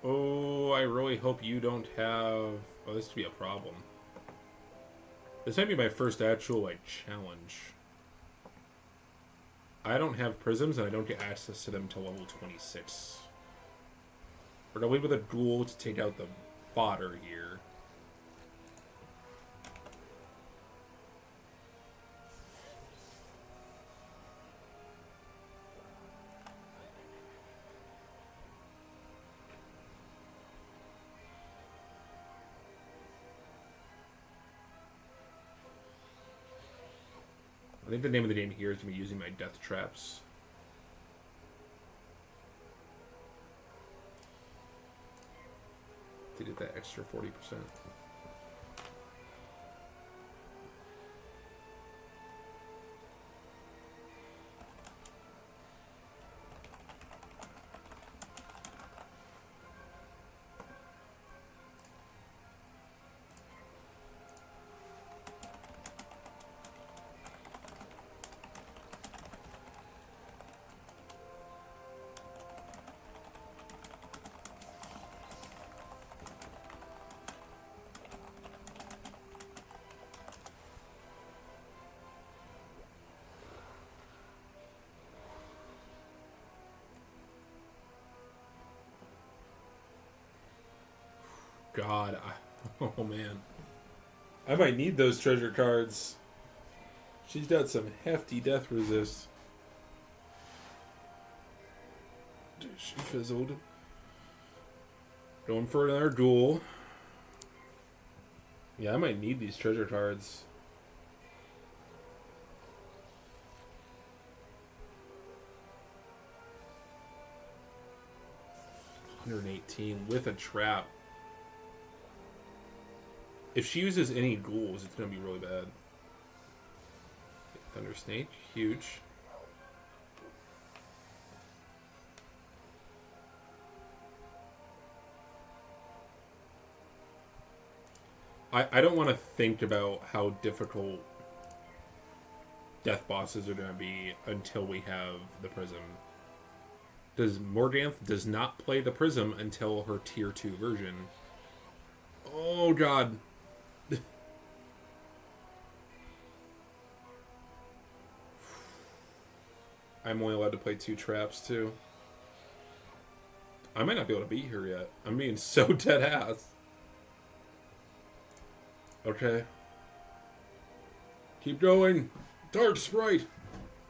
Oh, I really hope you don't have... Oh, this could be a problem. This might be my first actual, like, challenge. I don't have prisms, and I don't get access to them till level 26. We're gonna wait with a duel to take out the fodder here. I think the name of the game here is going to be using my death traps. To get that extra 40%. God. Oh, man. I might need those treasure cards. She's got some hefty death resist. She fizzled. Going for another duel. Yeah, I might need these treasure cards. $118 with a trap. If she uses any ghouls, it's going to be really bad. Thunder Snake, huge. I don't want to think about how difficult death bosses are going to be until we have the prism. Morganthe does not play the prism until her tier 2 version. Oh god. I'm only allowed to play 2 traps too. I might not be able to beat her yet. I'm being so dead ass. Okay. Keep going. Dark Sprite.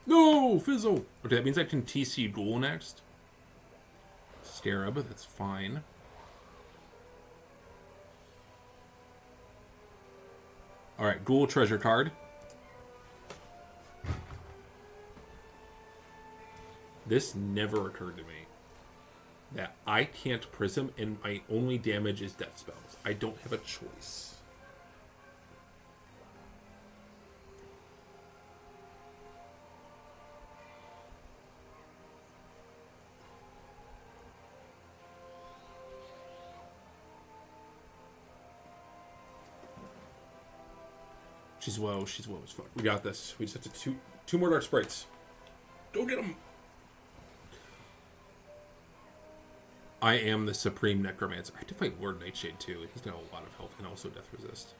No! Fizzle! Okay, that means I can TC Ghoul next. Scarab, that's fine. Alright, Ghoul treasure card. This never occurred to me. That I can't prism and my only damage is death spells. I don't have a choice. She's low as fuck. We got this. We just have to two more dark sprites. Go get them! I am the supreme necromancer. I have to fight Lord Nightshade too. He's got a lot of health and also death resist.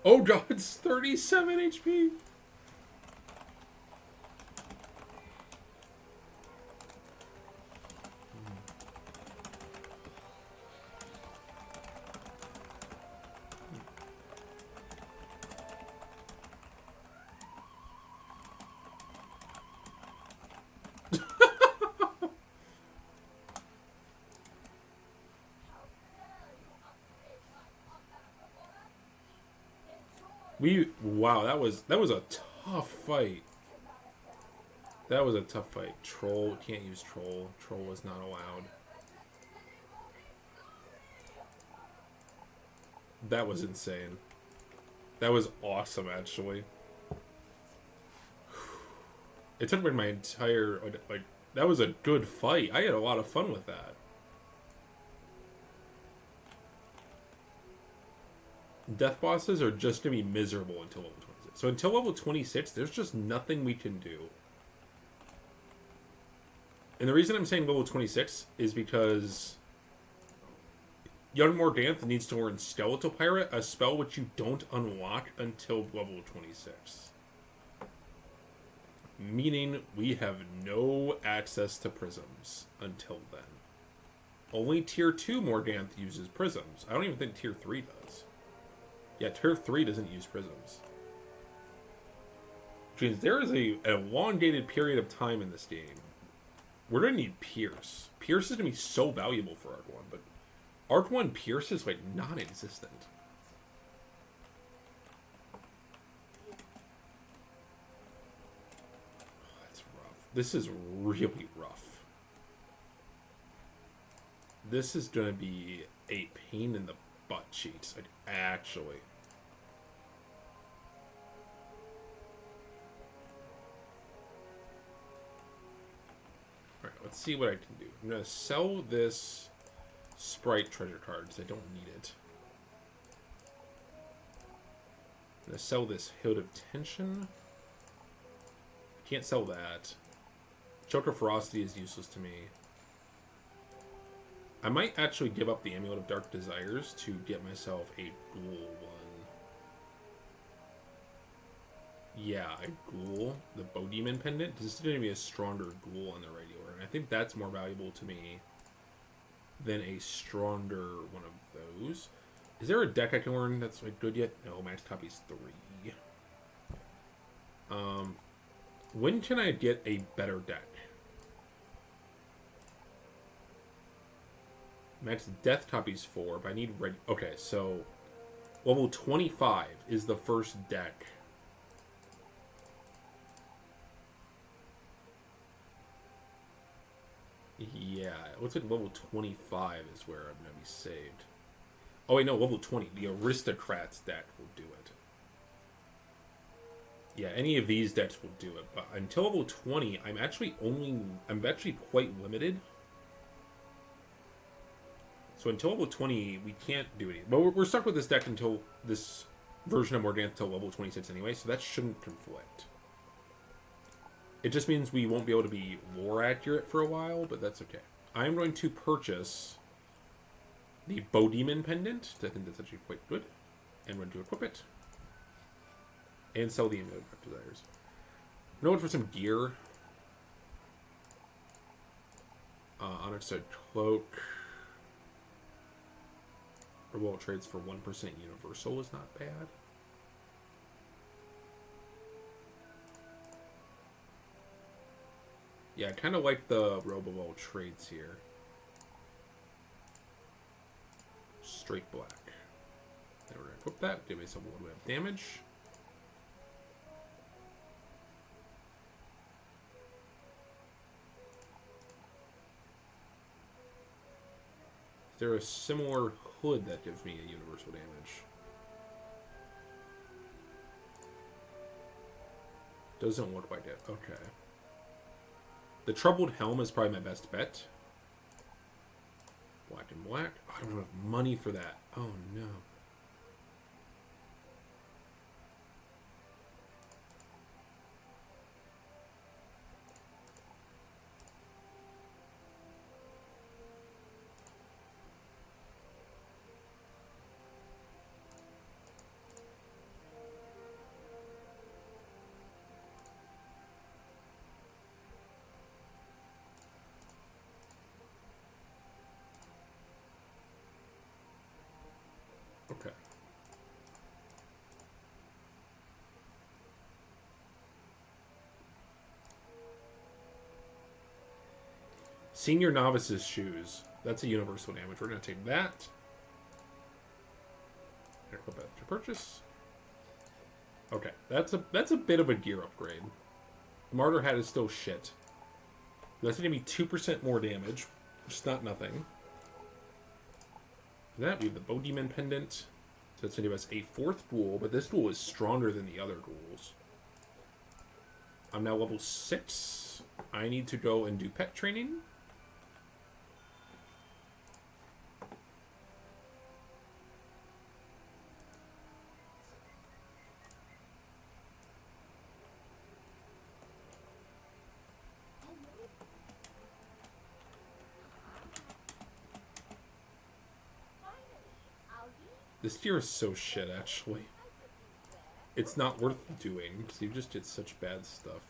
Oh god, it's 37 HP. Wow, that was a tough fight. That was a tough fight. Troll, can't use troll. Troll was not allowed. That was insane. That was awesome, actually. It took me my entire that was a good fight. I had a lot of fun with that. Death bosses are just going to be miserable until level 26. So until level 26, there's just nothing we can do. And the reason I'm saying level 26 is because young Morganthe needs to learn Skeletal Pirate, a spell which you don't unlock until level 26. Meaning we have no access to prisms until then. Only Tier 2 Morganthe uses prisms. I don't even think Tier 3 does. Yeah, Tier 3 doesn't use prisms. Which means there is an elongated period of time in this game. We're going to need Pierce. Pierce is going to be so valuable for Arc 1, but Arc 1 Pierce is like non-existent. Oh, that's rough. This is really rough. This is going to be a pain in the butt cheeks, like, actually. Alright, let's see what I can do. I'm going to sell this Sprite treasure card because I don't need it. I'm going to sell this Hilt of Tension. Can't sell that. Choke of Ferocity is useless to me. I might actually give up the Amulet of Dark Desires to get myself a ghoul one. Yeah, a ghoul. The Bow Demon Pendant. This is going to be a stronger ghoul on the regular. And I think that's more valuable to me than a stronger one of those. Is there a deck I can learn that's like good yet? No, max copies 3. When can I get a better deck? Max death copies 4, but I need red. Okay, so level 25 is the first deck. Yeah, it looks like level 25 is where I'm gonna be saved. Oh wait, no, level 20. The Aristocrats deck will do it. Yeah, any of these decks will do it, but until level 20, I'm actually quite limited. So until level 20, we can't do it. But we're stuck with this deck until this version of Morganthe until level 26 anyway, so that shouldn't conflict. It just means we won't be able to be lore accurate for a while, but that's okay. I'm going to purchase the Bow Demon Pendant. I think that's actually quite good. And we're going to equip it. And sell the Amulet of Desires. I'm going for some gear. Onyx Side Cloak. Revolt trades for 1% Universal is not bad. Yeah, I kind of like the Robe of All Trades here. Straight black. Then we're going to equip that. Give me some little bit of damage. Is there a similar hood that gives me a universal damage? Doesn't look like it. Okay. The Troubled Helm is probably my best bet. Black and black. Oh, I don't have enough money for that. Oh no. Okay. Senior Novice's Shoes. That's a universal damage. We're going to take that. Equip that to purchase. Okay, that's a bit of a gear upgrade. Martyr Hat is still shit. That's going to be 2% more damage, which is not nothing. That we have the Bow Demon Pendant. So that's going to give us a 4th ghoul, but this ghoul is stronger than the other ghouls. I'm now level 6. I need to go and do pet training. This gear is so shit, actually. It's not worth doing, because you just get such bad stuff.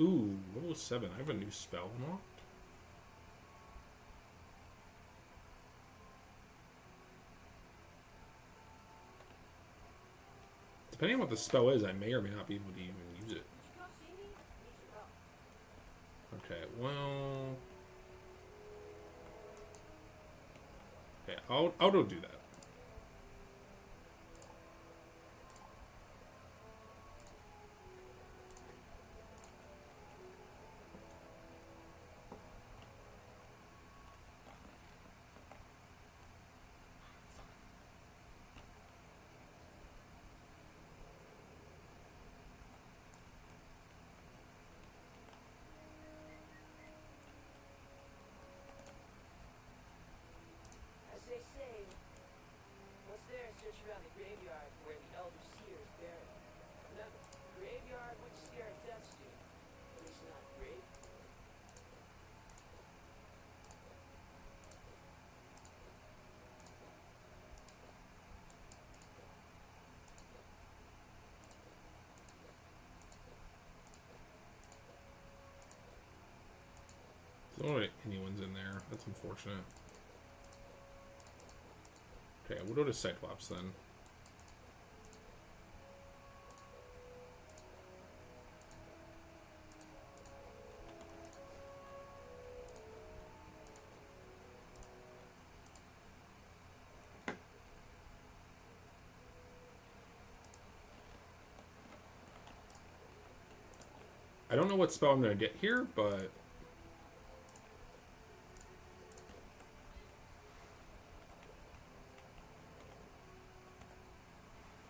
Ooh, level 7. I have a new spell unlocked. Depending on what the spell is, I may or may not be able to even use it. Okay, well... Okay, I'll go do that. As they say, what's there in search around the graveyard where the elder seer is buried? Remember, graveyard would scare a death steal. At least not grave. I don't know if anyone's in there. That's unfortunate. Okay, we'll go to Cyclops then. I don't know what spell I'm going to get here, but...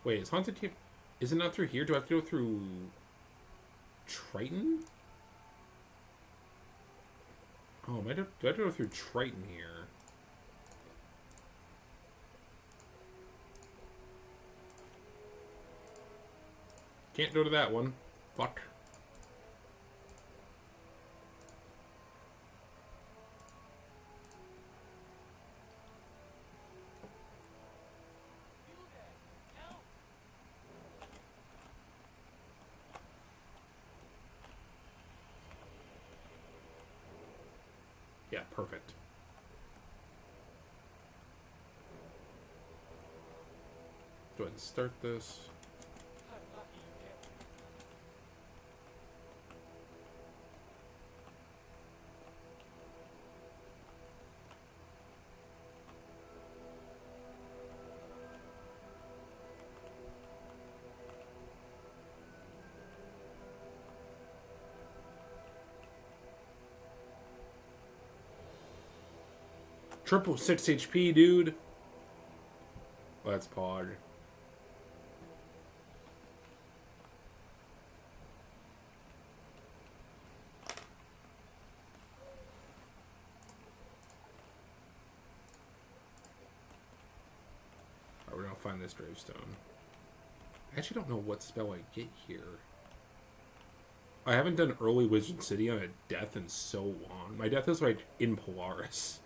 Wait, is Haunted Cave... Is it not through here? Do I have to go through... Triton? Oh, do I have to go through Triton here? Can't go to that one. Fuck. Yeah, perfect. Go ahead and start this. Triple 6 HP, dude. Let's pog. Alright, we're gonna find this gravestone. I actually don't know what spell I get here. I haven't done early Wizard City on a death in so long. My death is like in Polaris.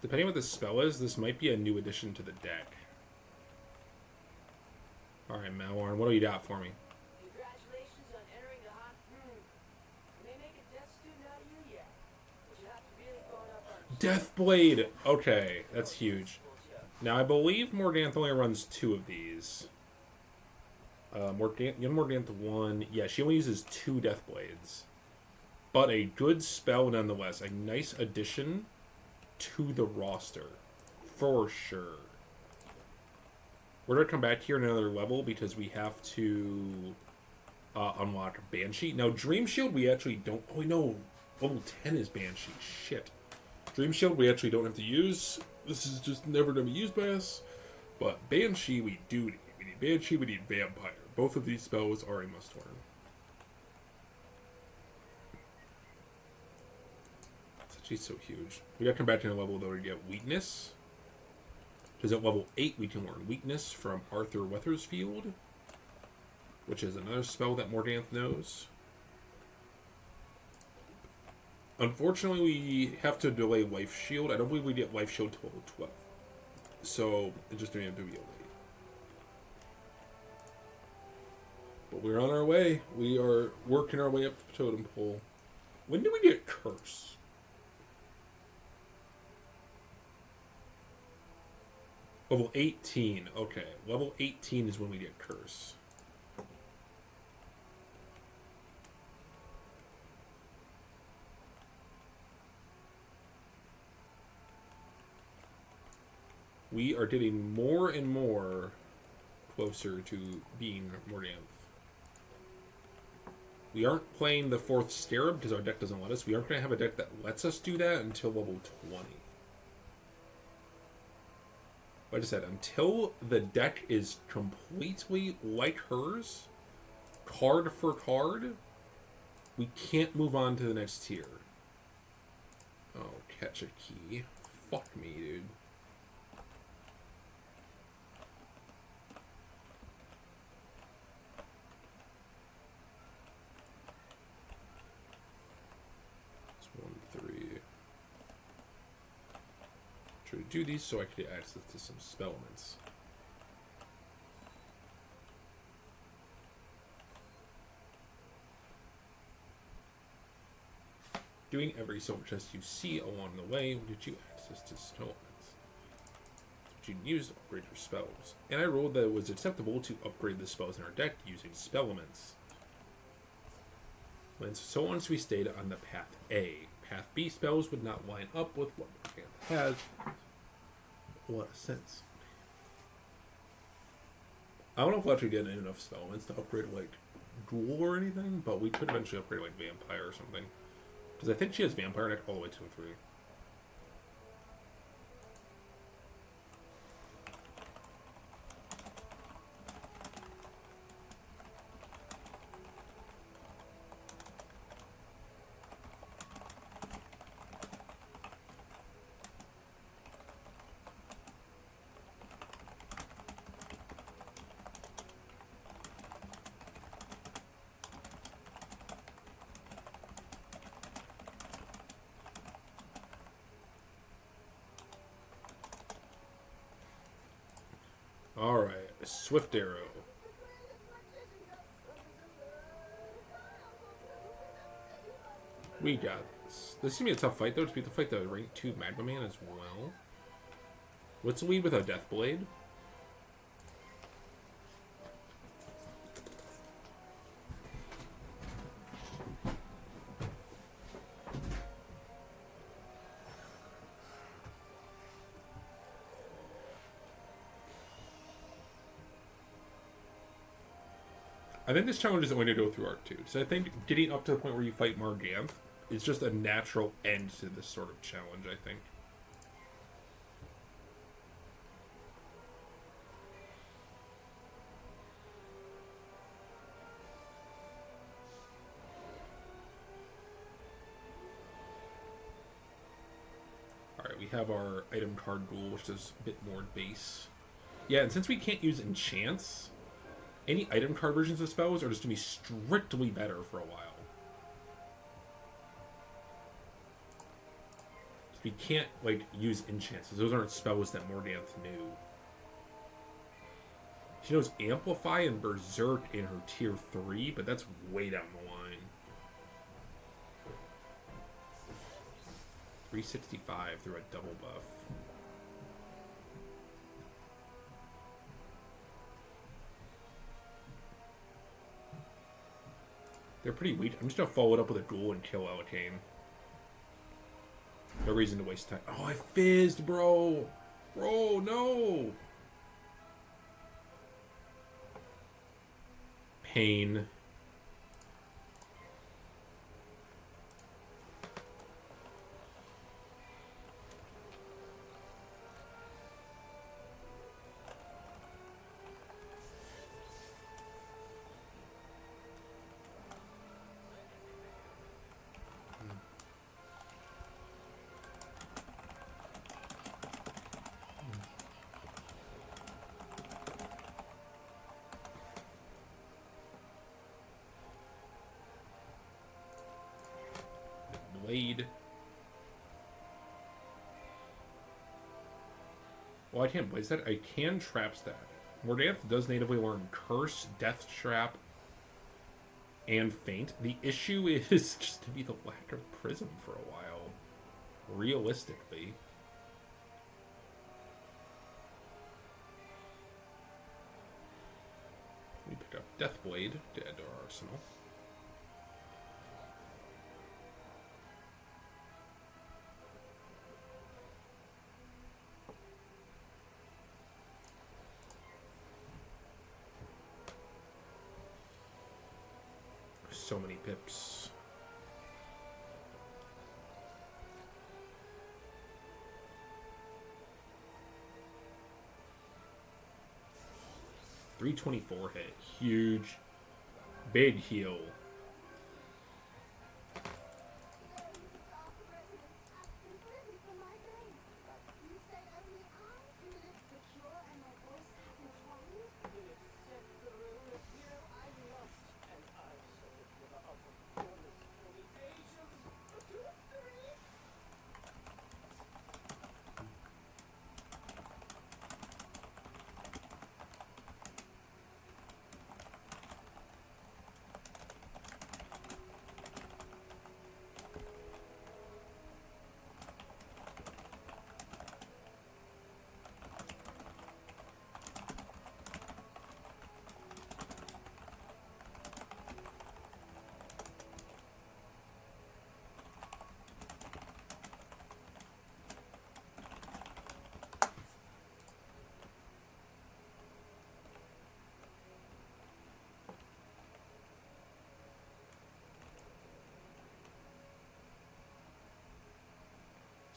Depending on what this spell is, this might be a new addition to the deck. Alright, Malwarn, what do you got for me? Congratulations on entering the hot. I may make a death student out of you yet, but you have to really bone up on Deathblade! Okay, that's huge. Now, I believe Morganthe only runs 2 of these. Morganthe 1. Yeah, she only uses 2 Deathblades. But a good spell nonetheless. A nice addition to the roster. For sure. We're going to come back here another level because we have to unlock Banshee. Now, Dream Shield we actually don't... Oh, no. Level 10 is Banshee. Shit. Dream Shield we actually don't have to use. This is just never going to be used by us. But Banshee we do need. We need Banshee, we need Vampire. Both of these spells are a must-learn. She's so huge. We gotta come back to a level though to get Weakness. Because at level 8 we can learn Weakness from Arthur Weathersfield, which is another spell that Morganthe knows. Unfortunately, we have to delay Life Shield. I don't believe we get Life Shield to level 12. So, it just didn't have to be a late. But we're on our way. We are working our way up the totem pole. When do we get Curse? Level 18. Okay. Level 18 is when we get Curse. We are getting more and more closer to being Morganthe. We aren't playing the 4th Scarab because our deck doesn't let us. We aren't going to have a deck that lets us do that until level 20. Like I said, until the deck is completely like hers, card for card, we can't move on to the next tier. Oh, catch a key. Fuck me, dude. Try to do these so I can get access to some spellments. Doing every silver chest you see along the way will get you access to spellments, which you can use to upgrade your spells. And I ruled that it was acceptable to upgrade the spells in our deck using spellments. And so long as we stayed on the path A. Path B spells would not line up with what Morganthe has. A lot of sense. I don't know if we'll actually get enough spellments to upgrade like Ghoul or anything, but we could eventually upgrade like Vampire or something. Because I think she has Vampire deck all the way 2 and 3. Alright, Swift Arrow. We got this. This is going to be a tough fight, though. It's going to be the fight the rank 2 Magma Man as well. What's the lead with a Deathblade? I think this challenge isn't going to go through Arc 2. So I think getting up to the point where you fight Morganthe is just a natural end to this sort of challenge, I think. Alright, we have our item card Ghoul, which is a bit more base. Yeah, and since we can't use enchants, any item card versions of spells are just going to be strictly better for a while. we can't like use enchants. Those aren't spells that Morganthe knew. She knows Amplify and Berserk in her tier 3, but that's way down the line. 365 through a double buff. They're pretty weak. I'm just gonna follow it up with a duel and kill Elikane. No reason to waste time. Oh, I fizzed, bro! Bro, no! Pain. Blade. Well, I can't blaze that. I can trap stat. Morganthe does natively learn Curse, Death Trap, and Faint. The issue is just to be the lack of Prism for a while. Realistically. We pick up Deathblade to add to our arsenal. So many pips. $324 hit. Huge. Big heal.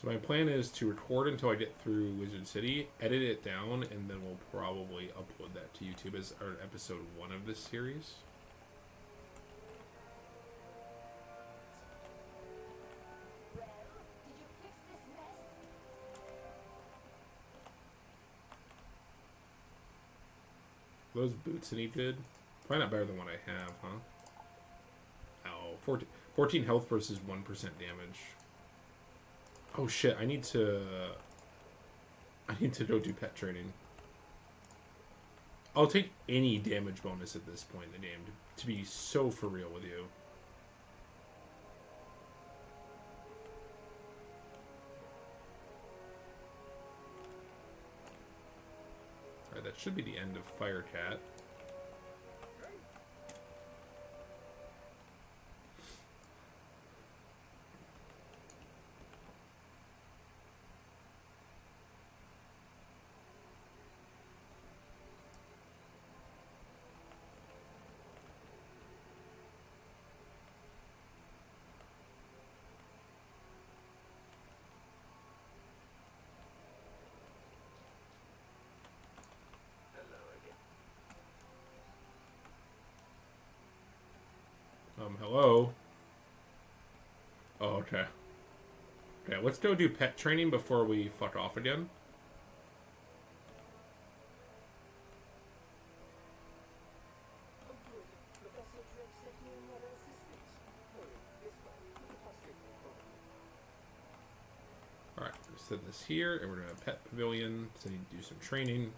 So my plan is to record until I get through Wizard City, edit it down, and then we'll probably upload that to YouTube as our episode 1 of this series. Well, did you fix this mess? Those boots any good? Probably not better than what I have, huh? Oh, 14 health versus 1% damage. Oh shit, I need to go do pet training. I'll take any damage bonus at this point in the game, to be so for real with you. Alright, that should be the end of Firecat. Hello? Oh, okay. Okay, let's go do pet training before we fuck off again. set this here, and we're going to have Pet Pavilion, so I need to do some training.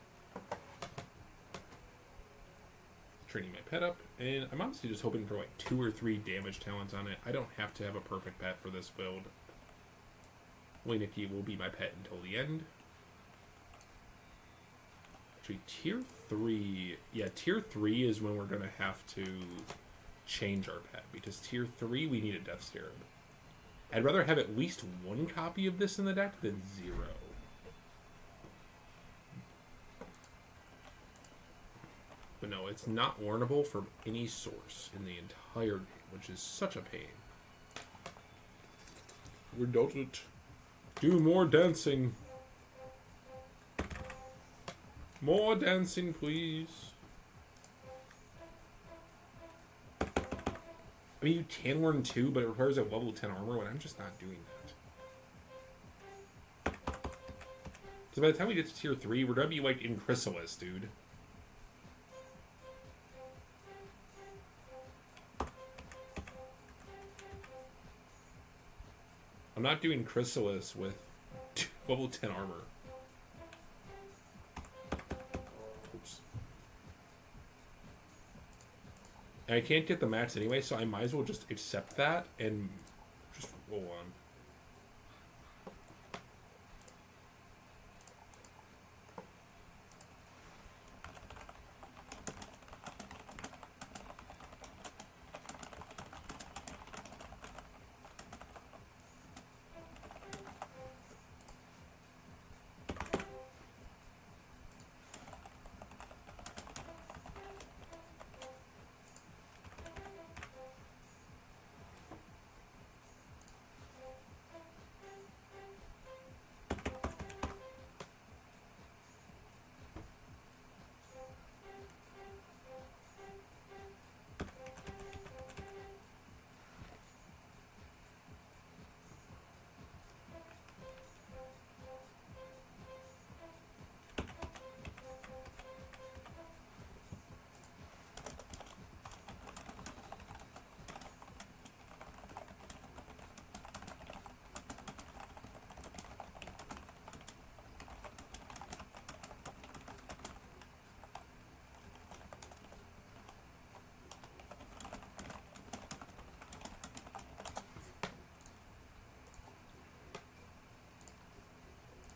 Training my pet up, and I'm honestly just hoping for like 2 or 3 damage talents on it. I don't have to have a perfect pet for this build. Nikki will be my pet until the end. Actually, tier 3... Yeah, tier 3 is when we're going to have to change our pet, because tier 3 we need a Death Scarab. I'd rather have at least 1 copy of this in the deck than 0. But no, it's not warnable from any source in the entire game, which is such a pain. Redundant. Do more dancing. More dancing, please. I mean, you can learn 2, but it requires a level 10 armor, and I'm just not doing that. So by the time we get to tier 3, we're gonna be like in Khrysalis, dude. I'm not doing Khrysalis with level 10 armor. Oops. And I can't get the max anyway, so I might as well just accept that and just roll on.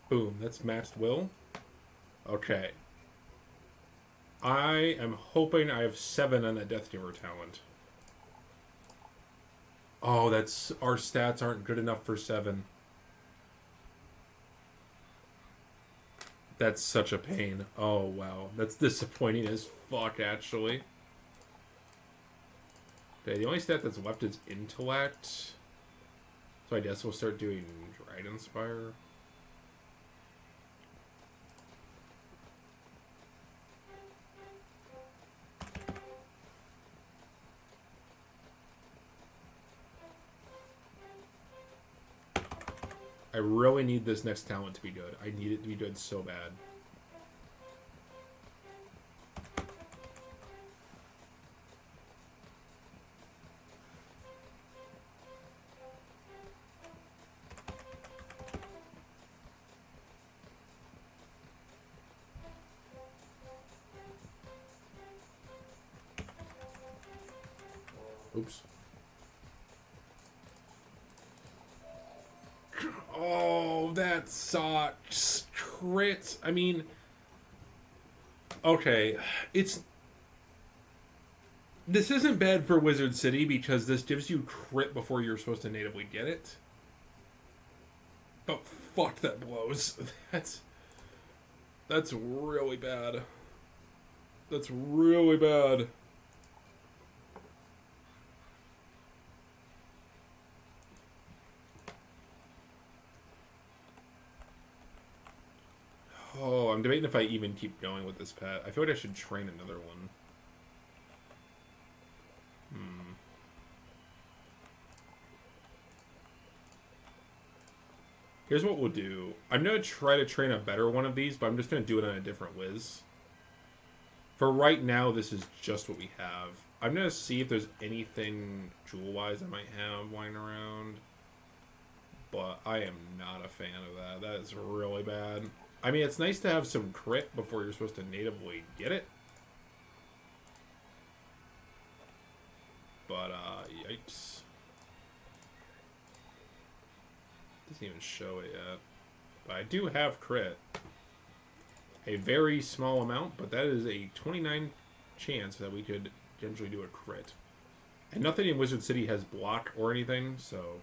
Boom, that's maxed will. Okay. I am hoping I have 7 on that Death Giver talent. Oh, that's... Our stats aren't good enough for 7. That's such a pain. Oh, wow. That's disappointing as fuck, actually. Okay, the only stat that's left is Intellect. So I guess we'll start doing Dragonspire. I really need this next talent to be good. I need it to be good so bad. Oops. Oh, that sucks. Crit. I mean, okay, it's... This isn't bad for Wizard City because this gives you crit before you're supposed to natively get it. But fuck, that blows. That's really bad. That's really bad. Oh, I'm debating if I even keep going with this pet. I feel like I should train another one. Here's what we'll do. I'm going to try to train a better one of these, but I'm just going to do it on a different Wiz. For right now, this is just what we have. I'm going to see if there's anything jewel-wise I might have lying around. but I am not a fan of that. That is really bad. I mean, it's nice to have some crit before you're supposed to natively get it. But, yikes. Doesn't even show it yet. But I do have crit. A very small amount, but that is a 29 chance that we could potentially do a crit. And nothing in Wizard City has block or anything, so...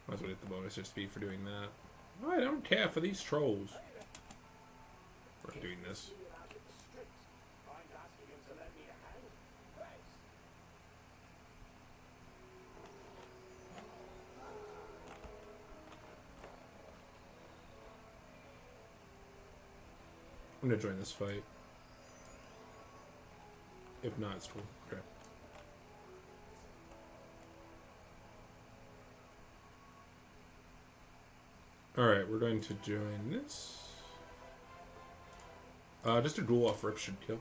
Might as well get the bonus XP for doing that. I don't care for these trolls. We're doing this. I'm gonna join this fight. If not, it's cool. Okay. Alright, we're going to join this. Just a duel off rip should kill.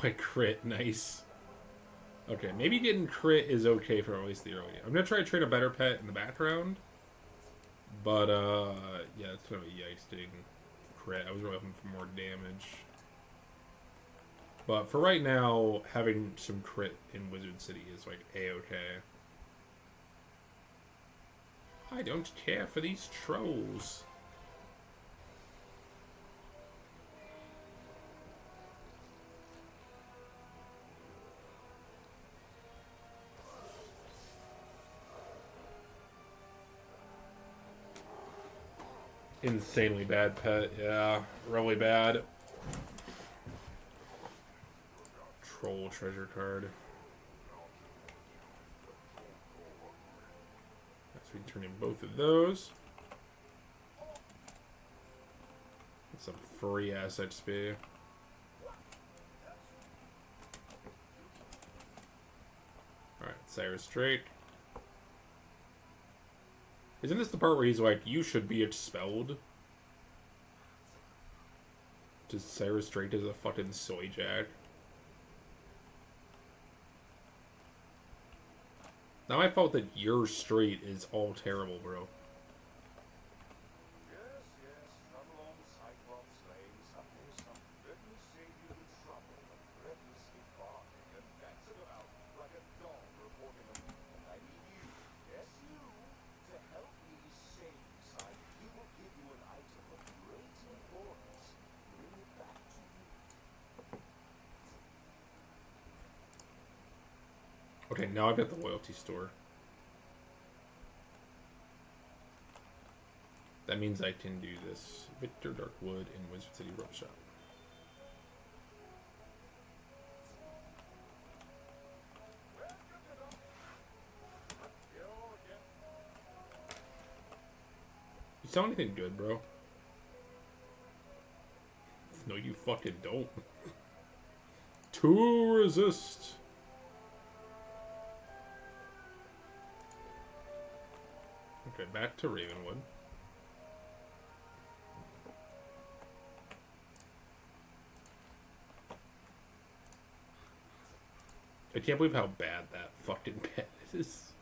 Oh, I crit. Nice. Okay, maybe getting crit is okay for at least the early game. I'm gonna try to train a better pet in the background. But, yeah, it's kind of a yikes getting crit. I was really hoping for more damage. But for right now, having some crit in Wizard City is, like, A-okay. I don't care for these trolls. Insanely bad pet, yeah. Really bad. Troll treasure card. So we turn in both of those. Get some free ass XP. Alright, Cyrus Drake. Isn't this the part where he's like, you should be expelled? Just Cyrus Drake is a fucking soy jack. Not my fault that your straight is all terrible, bro. Okay, now I've got the loyalty store. That means I can do this. Victor Darkwood and Wizard City Rope Shop. You sell anything good, bro? No, you fucking don't. To resist. Okay, back to Ravenwood. I can't believe how bad that fucking pet is.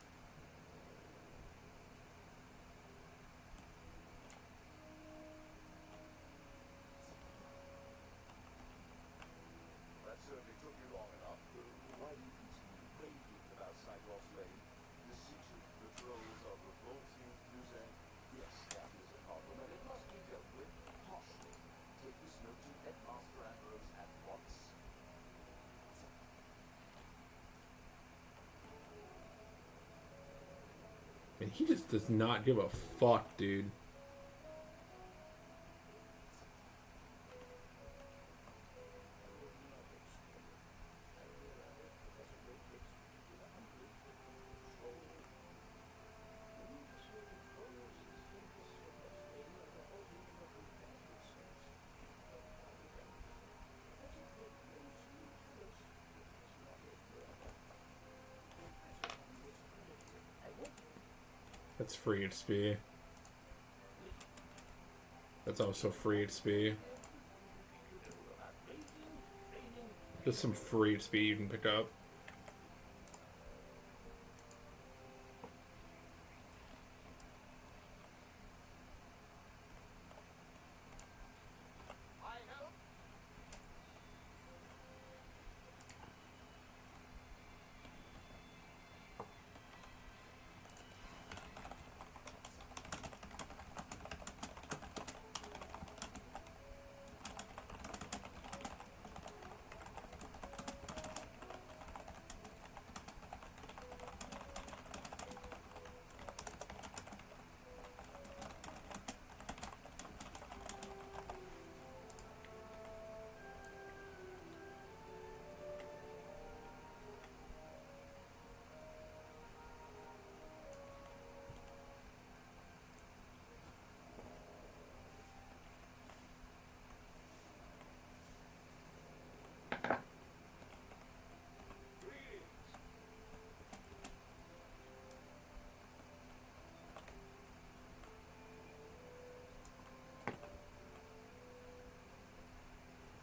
And he just does not give a fuck, dude. That's free XP. That's also free XP. Just some free XP you can pick up.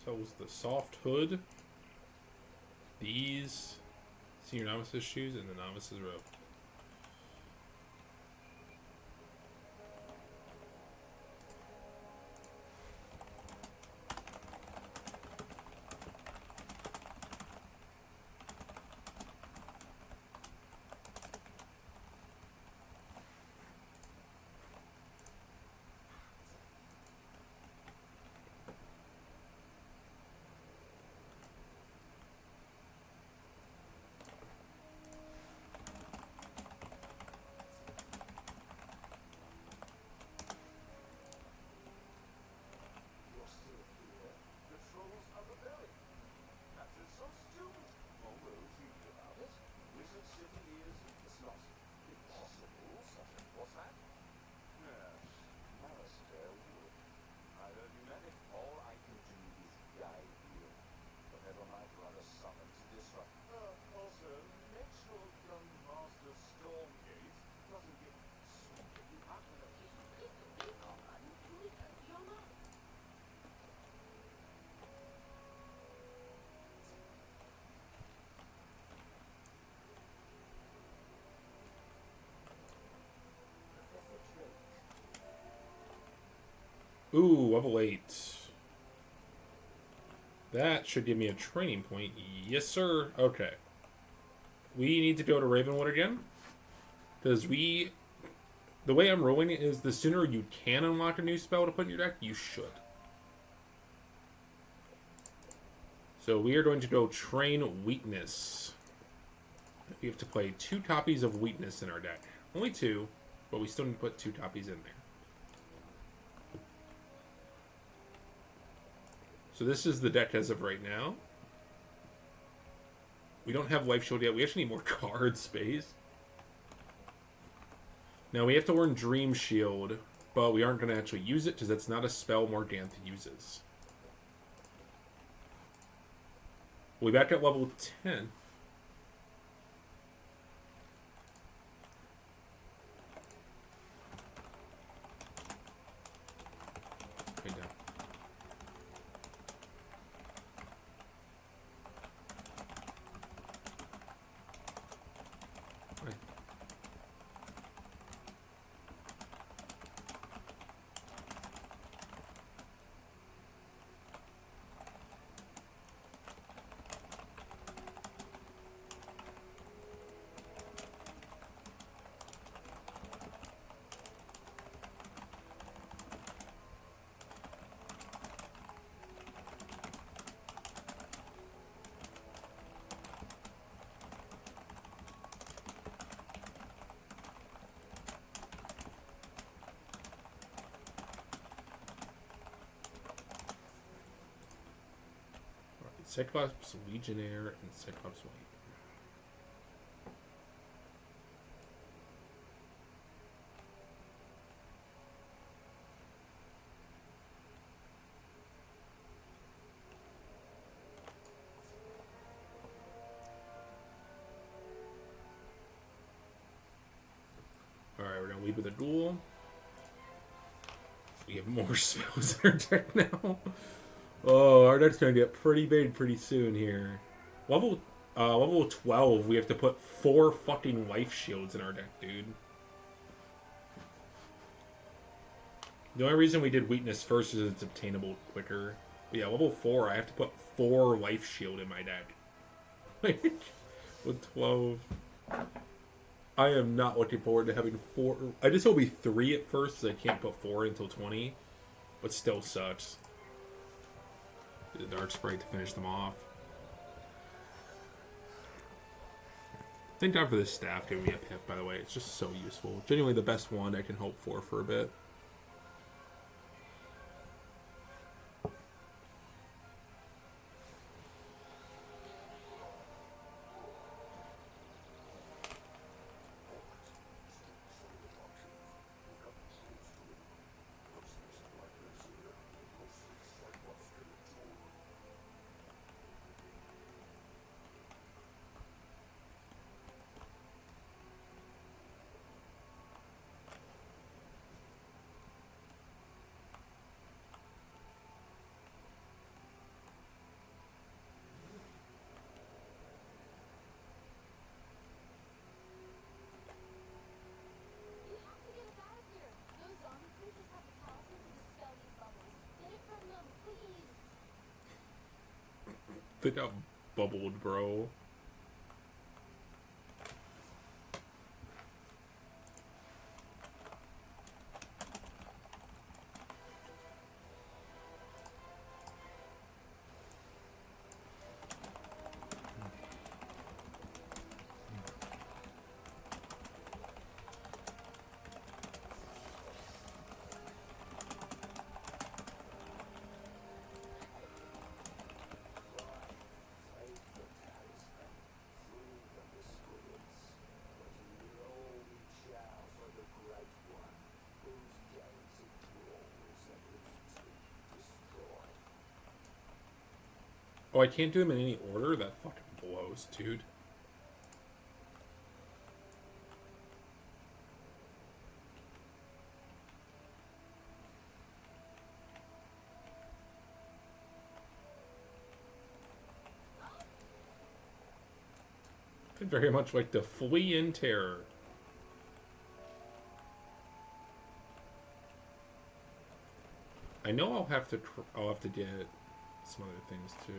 So it was the soft hood, these senior novice's shoes, and the novice's robe. Ooh, level 8. That should give me a training point. Yes, sir. Okay. We need to go to Ravenwood again. Because the way I'm rolling it is the sooner you can unlock a new spell to put in your deck, you should. So we are going to go train Weakness. We have to play 2 copies of Weakness in our deck. Only 2, but we still need to put 2 copies in there. So this is the deck as of right now. We don't have Life Shield yet. We actually need more card space. Now we have to learn Dream Shield, but we aren't going to actually use it because that's not a spell Morganthe uses. We'll be back at level 10. Cyclops Legionnaire and Cyclops White. Alright, we're gonna lead with a duel. We have more spells in our deck now. Oh, our deck's gonna get pretty big pretty soon here. Level 12, we have to put 4 fucking life shields in our deck, dude. The only reason we did weakness first is it's obtainable quicker. But yeah, level 4, I have to put 4 life shield in my deck. With 12. I am not looking forward to having 4. I just hope it'll be 3 at first, because I can't put 4 until 20. But still sucks. The Dark Sprite to finish them off. Thank God for this staff giving me a pip, by the way. It's just so useful. Genuinely the best one I can hope for a bit. They got bubbled, bro. Oh, I can't do them in any order? That fucking blows, dude. I'd very much like to flee in terror. I know I'll have to get some other things too.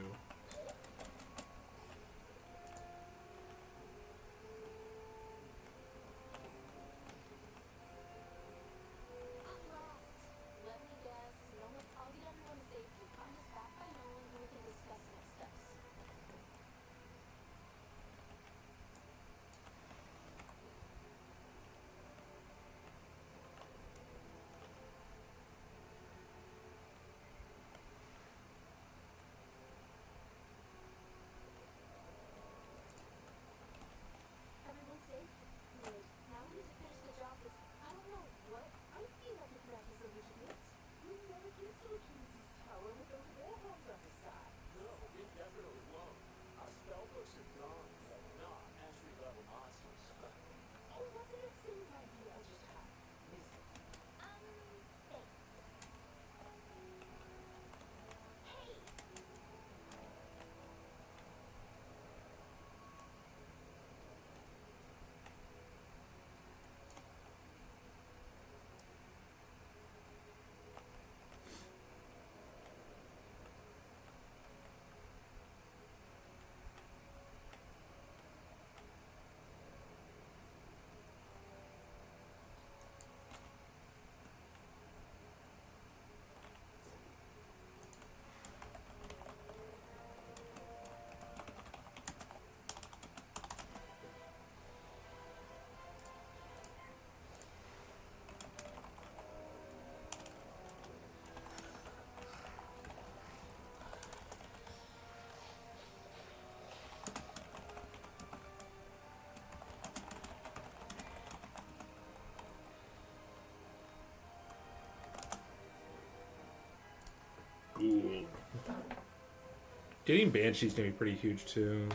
Getting Banshee's gonna be pretty huge too.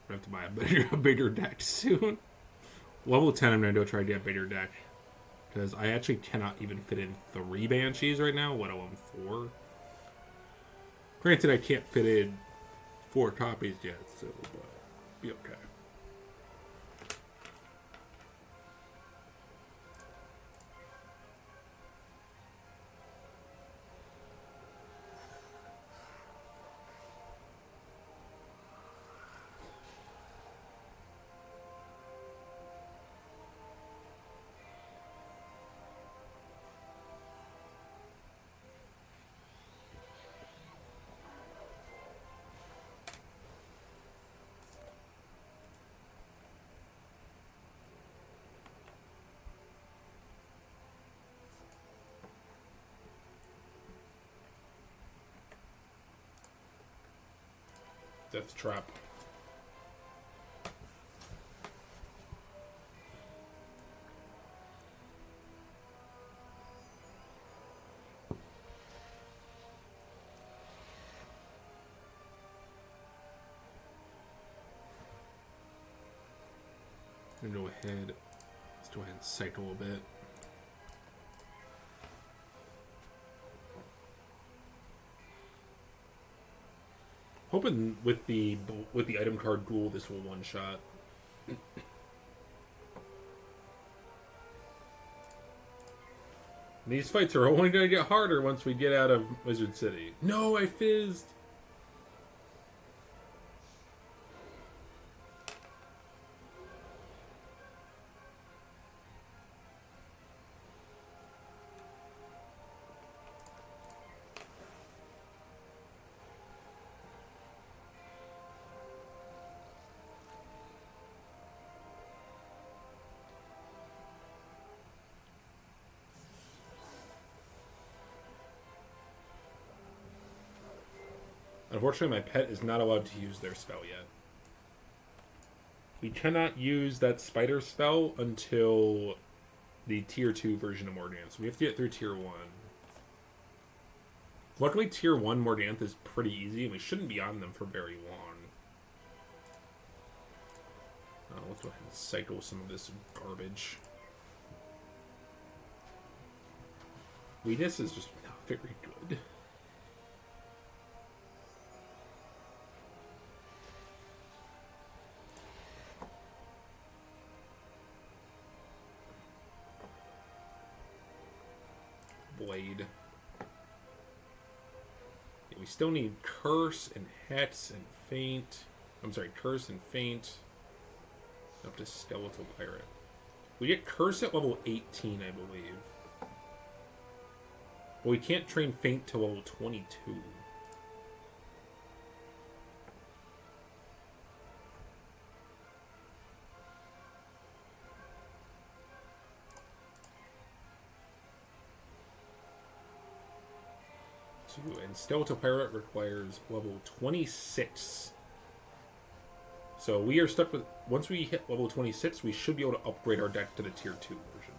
I have to buy a bigger deck soon. Level 10, I'm gonna go try to get a bigger deck. Because I actually cannot even fit in 3 Banshees right now, let alone 4. Granted, I can't fit in 4 copies yet, so but be okay. Death Trap. I'm gonna go ahead. Let's go ahead and cycle a bit. Hoping with the item card duel, this will one shot. These fights are only gonna get harder once we get out of Wizard City. No, I fizzed. Unfortunately, my pet is not allowed to use their spell yet. We cannot use that spider spell until the tier 2 version of Morganthe. So we have to get through tier 1. Luckily, tier 1 Morganthe is pretty easy, and we shouldn't be on them for very long. Let's go ahead and cycle some of this garbage. Weakness is just not very good. Blade. Yeah, we still need Curse and Hex and Faint. I'm sorry, Curse and Faint. Up to Skeletal Pirate. We get Curse at level 18, I believe. But we can't train Faint till level 22. And Skeletal Pirate requires level 26. So we are stuck with... Once we hit level 26, we should be able to upgrade our deck to the tier 2 version.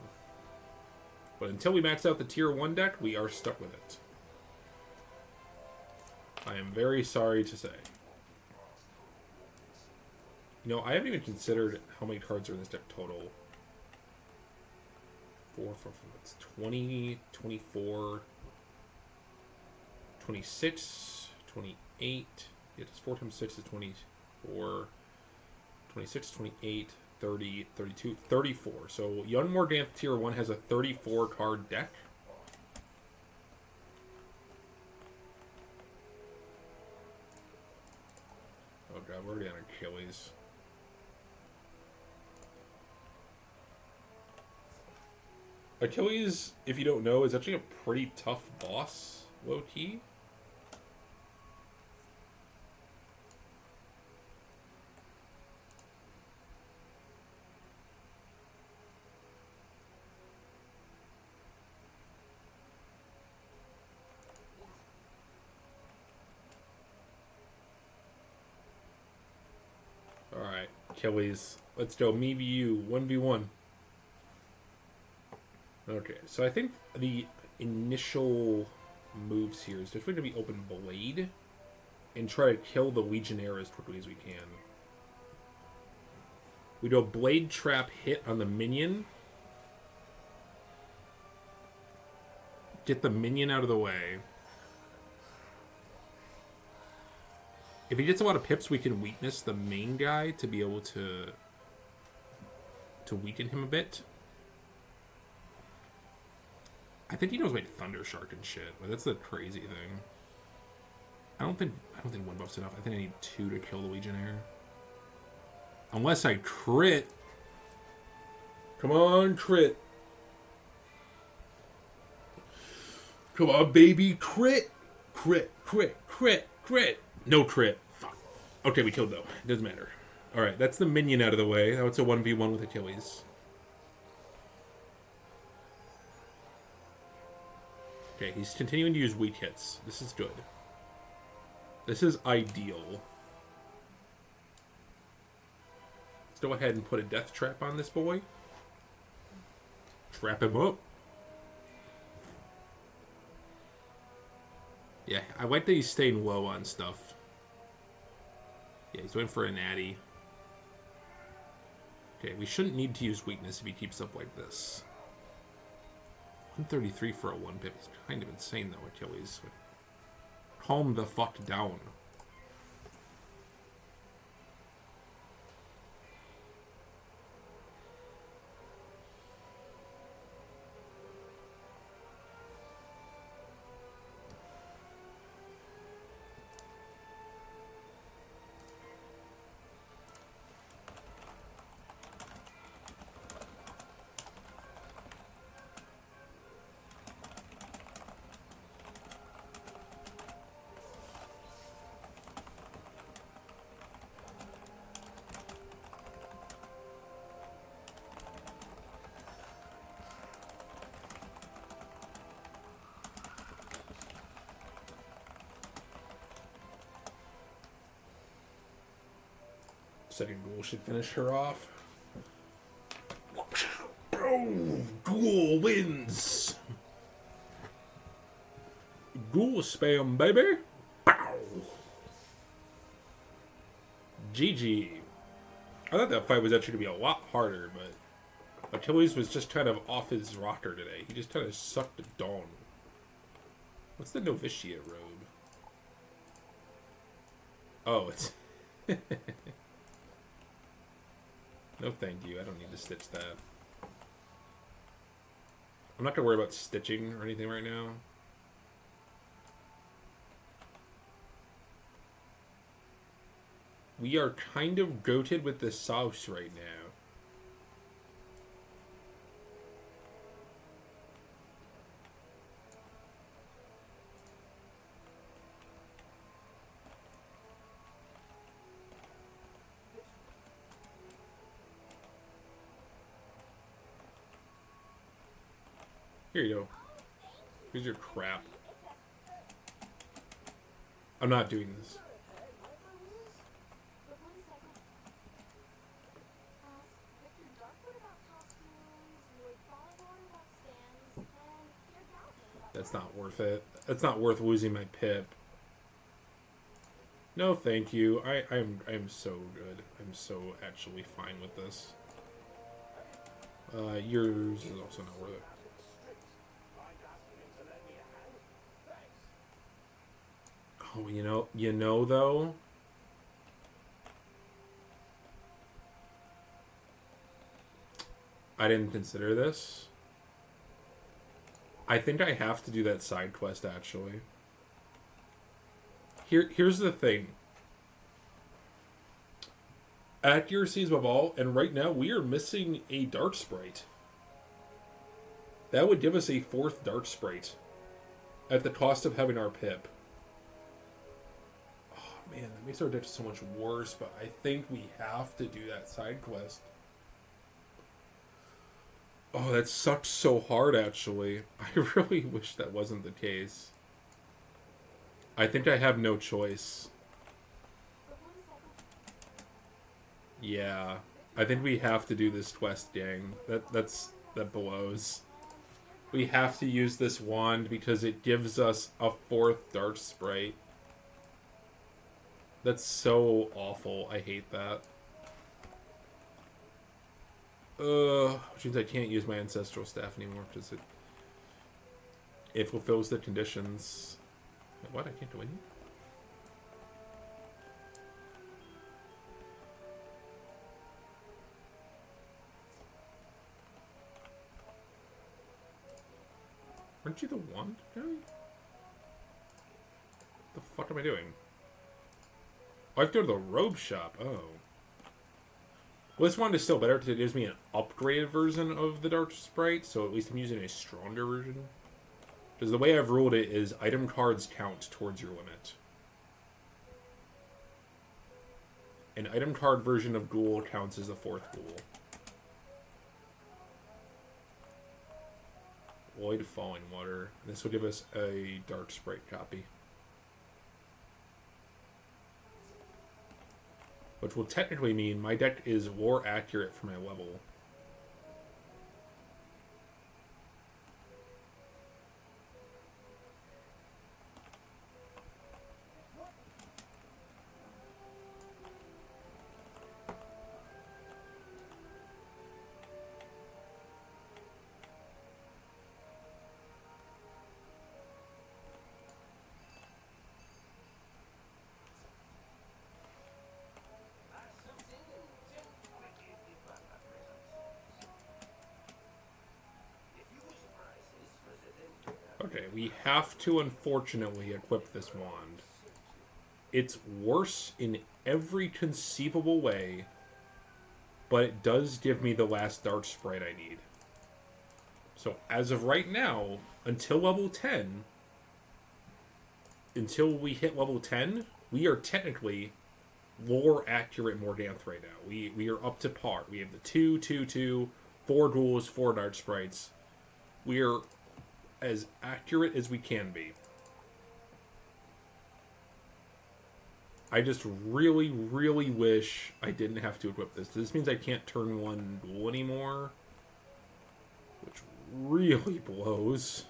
But until we max out the tier 1 deck, we are stuck with it. I am very sorry to say. You know, I haven't even considered how many cards are in this deck total. it's 20, 24... 26, 28, it's 4 times 6 is 24, 26, 28, 30, 32, 34. So Young Morganthe Tier 1 has a 34 card deck. Oh god, we're already on Achilles. Achilles, if you don't know, is actually a pretty tough boss, low-key. Alright, Achilles. Let's go. Me v you. 1v1. Okay, so I think the initial moves here is definitely going to be open Blade. and try to kill the Legionnaire as quickly as we can. We do a Blade Trap hit on the minion. Get the minion out of the way. If he gets a lot of pips, we can weakness the main guy to be able to weaken him a bit. I think he knows like Thunder Shark and shit, but that's the crazy thing. I don't think one buff's enough. I think I need 2 to kill the Legionnaire. Unless I crit. Come on, crit. Come on, baby, crit. Crit, crit, crit, crit. No crit. Fuck. Okay, we killed though. It doesn't matter. Alright, that's the minion out of the way. Now it's a 1v1 with Achilles. Okay, he's continuing to use weak hits. This is good. This is ideal. Let's go ahead and put a death trap on this boy. Trap him up. Yeah, I like that he's staying low on stuff. Yeah, he's going for a natty. Okay, we shouldn't need to use weakness if he keeps up like this. 133 for a 1 pip. He's kind of insane though, Achilles. Calm the fuck down. Second ghoul should finish her off. Oh, ghoul wins. Ghoul spam, baby. Bow. GG. I thought that fight was actually going to be a lot harder, but Achilles was just kind of off his rocker today. He just kind of sucked a dawn. What's the novitiate robe? Oh, it's... No thank you, I don't need to stitch that. I'm not going to worry about stitching or anything right now. We are kind of goated with the sauce right now. Here you go. Here's your crap. I'm not doing this. That's not worth it. That's not worth losing my pip. No, thank you. I'm so good. I'm so actually fine with this. Yours is also not worth it. Oh, you know though. I didn't consider this. I think I have to do that side quest actually. Here's the thing. Accuracy is above all, and right now we are missing a Dark Sprite. That would give us a 4th Dark Sprite at the cost of having our pip. Man, that makes our deck so much worse, but I think we have to do that side quest. Oh, that sucked so hard, actually. I really wish that wasn't the case. I think I have no choice. Yeah, I think we have to do this quest, gang. That blows. We have to use this wand because it gives us a 4th Dark Sprite. That's so awful. I hate that. Which means I can't use my ancestral staff anymore because it fulfills the conditions. Wait, what? I can't do anything? Aren't you the wand guy? The fuck am I doing? Oh, I have to go to the robe shop. Oh. Well, this wand is still better because it gives me an upgraded version of the Dark Sprite, so at least I'm using a stronger version. Because the way I've ruled it is item cards count towards your limit. An item card version of Ghoul counts as the 4th Ghoul. Void Falling Water. This will give us a Dark Sprite copy. Which will technically mean my deck is more accurate for my level. Okay, we have to unfortunately equip this wand. It's worse in every conceivable way, but it does give me the last Dark Sprite I need. So as of right now, until level 10, until we hit level 10, we are technically lore accurate Morganthe right now. We are up to par. We have the 2, 2, 2, 4 ghouls, 4 Dark Sprites. We are as accurate as we can be. I just really, really wish I didn't have to equip this. This means I can't turn 1 ghoul anymore, which really blows.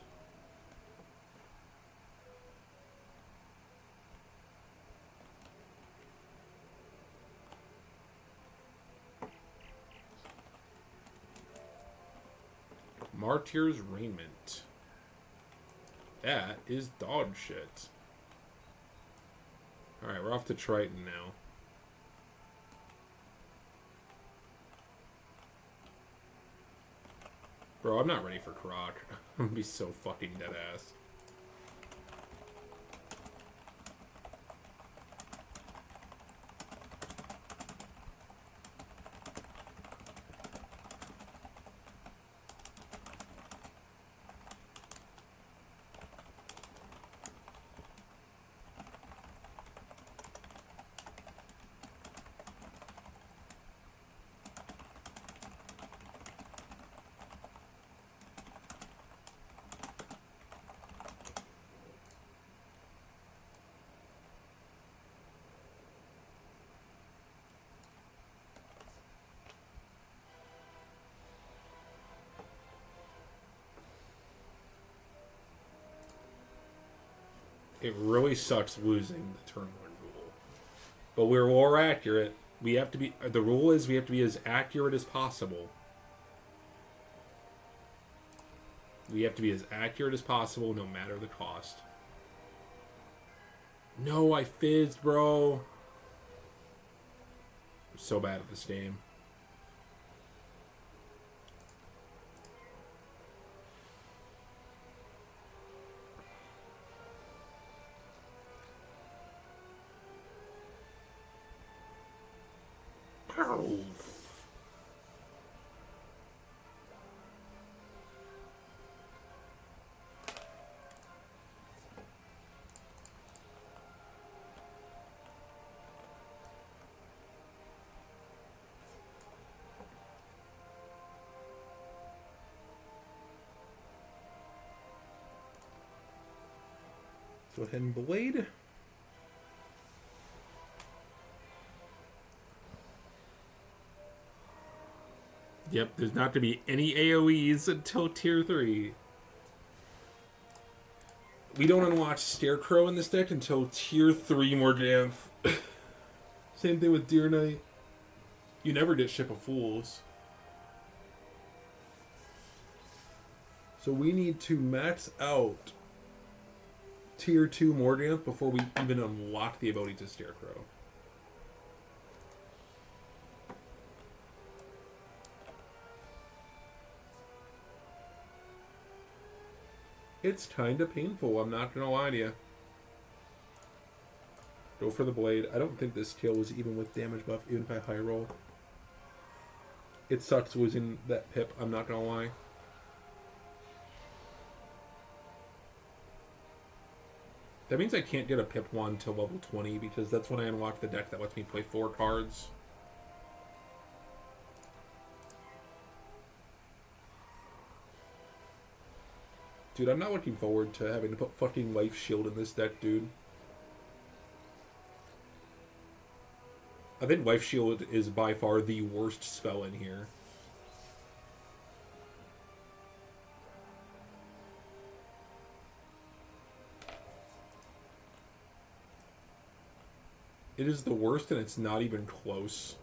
Martyr's Raiment. That is dog shit. Alright, we're off to Triton now. Bro, I'm not ready for Croc. I'm gonna be so fucking dead ass. It really sucks losing the turn 1 rule. But we're more accurate. We have to be. The rule is we have to be as accurate as possible. We have to be as accurate as possible no matter the cost. No, I fizzed, bro. I'm so bad at this game. Go ahead and blade. Yep, there's not going to be any AoEs until tier 3. We don't unwatch Scarecrow in this deck until tier 3 Morganthe. Same thing with Deer Knight. You never get Ship of Fools. So we need to max out Tier 2 Morganthe before we even unlock the ability to Scarecrow. It's kind of painful, I'm not going to lie to you. Go for the blade. I don't think this kill was even with damage buff, even if I high roll. It sucks losing that pip, I'm not going to lie. That means I can't get a pip 1 to level 20 because that's when I unlock the deck that lets me play 4 cards. Dude, I'm not looking forward to having to put fucking Life Shield in this deck, dude. I think Life Shield is by far the worst spell in here. It is the worst and it's not even close.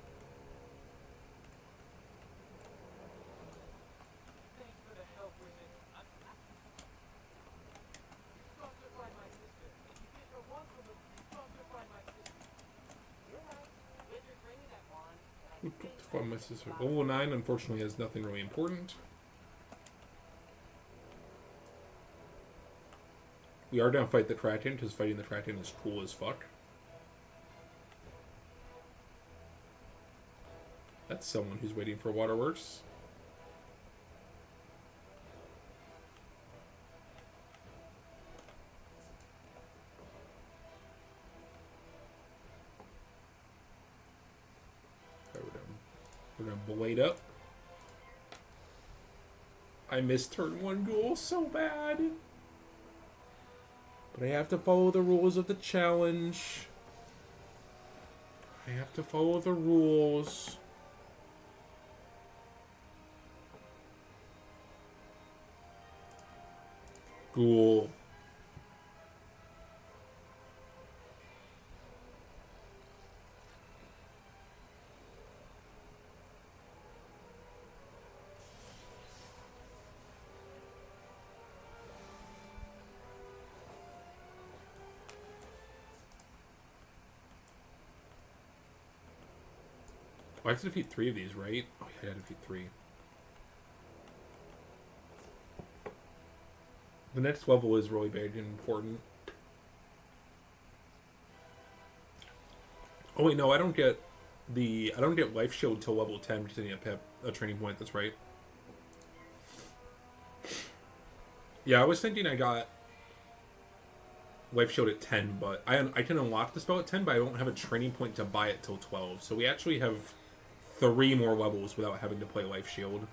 Find my sister. Level 9 unfortunately has nothing really important. We are going to fight the Kraken because fighting the Kraken is cool as fuck. That's someone who's waiting for Waterworks. We're gonna blade up. I missed turn 1 goal so bad. But I have to follow the rules of the challenge. I have to follow the rules. Ghoul. I have to defeat 3 of these, right? Oh, yeah, I had to defeat 3. The next level is really big and important. Oh wait, no, I don't get Life Shield till level 10 because I need a training point. That's right. Yeah, I was thinking I got Life Shield at 10, but I can unlock the spell at 10, but I don't have a training point to buy it till 12. So we actually have 3 more levels without having to play Life Shield.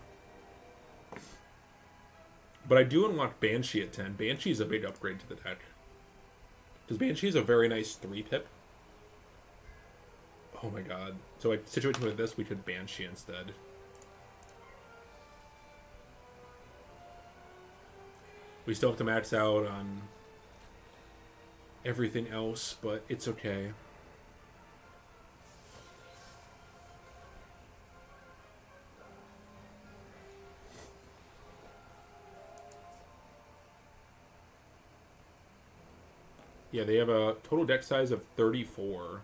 But I do unlock Banshee at 10. Banshee is a big upgrade to the deck. Because Banshee is a very nice 3-pip. Oh my god. So a situation with this, we could Banshee instead. We still have to max out on everything else, but it's okay. Yeah, they have a total deck size of 34.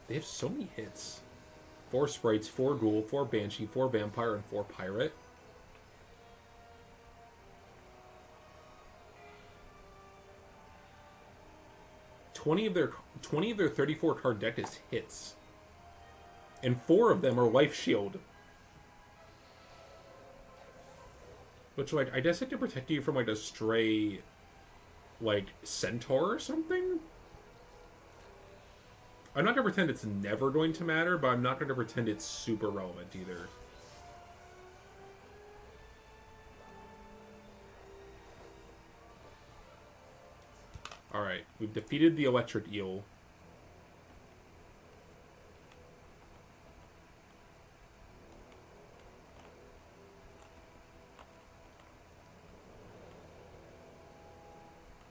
They have so many hits. 4 Sprites, 4 Ghoul, 4 Banshee, 4 Vampire, and 4 Pirate. Twenty of their 34 card deck is hits. And 4 of them are Life Shield. Which, like, I guess it could protect you from, like, a stray, like, centaur or something? I'm not going to pretend it's never going to matter, but I'm not going to pretend it's super relevant either. Alright, we've defeated the electric eel.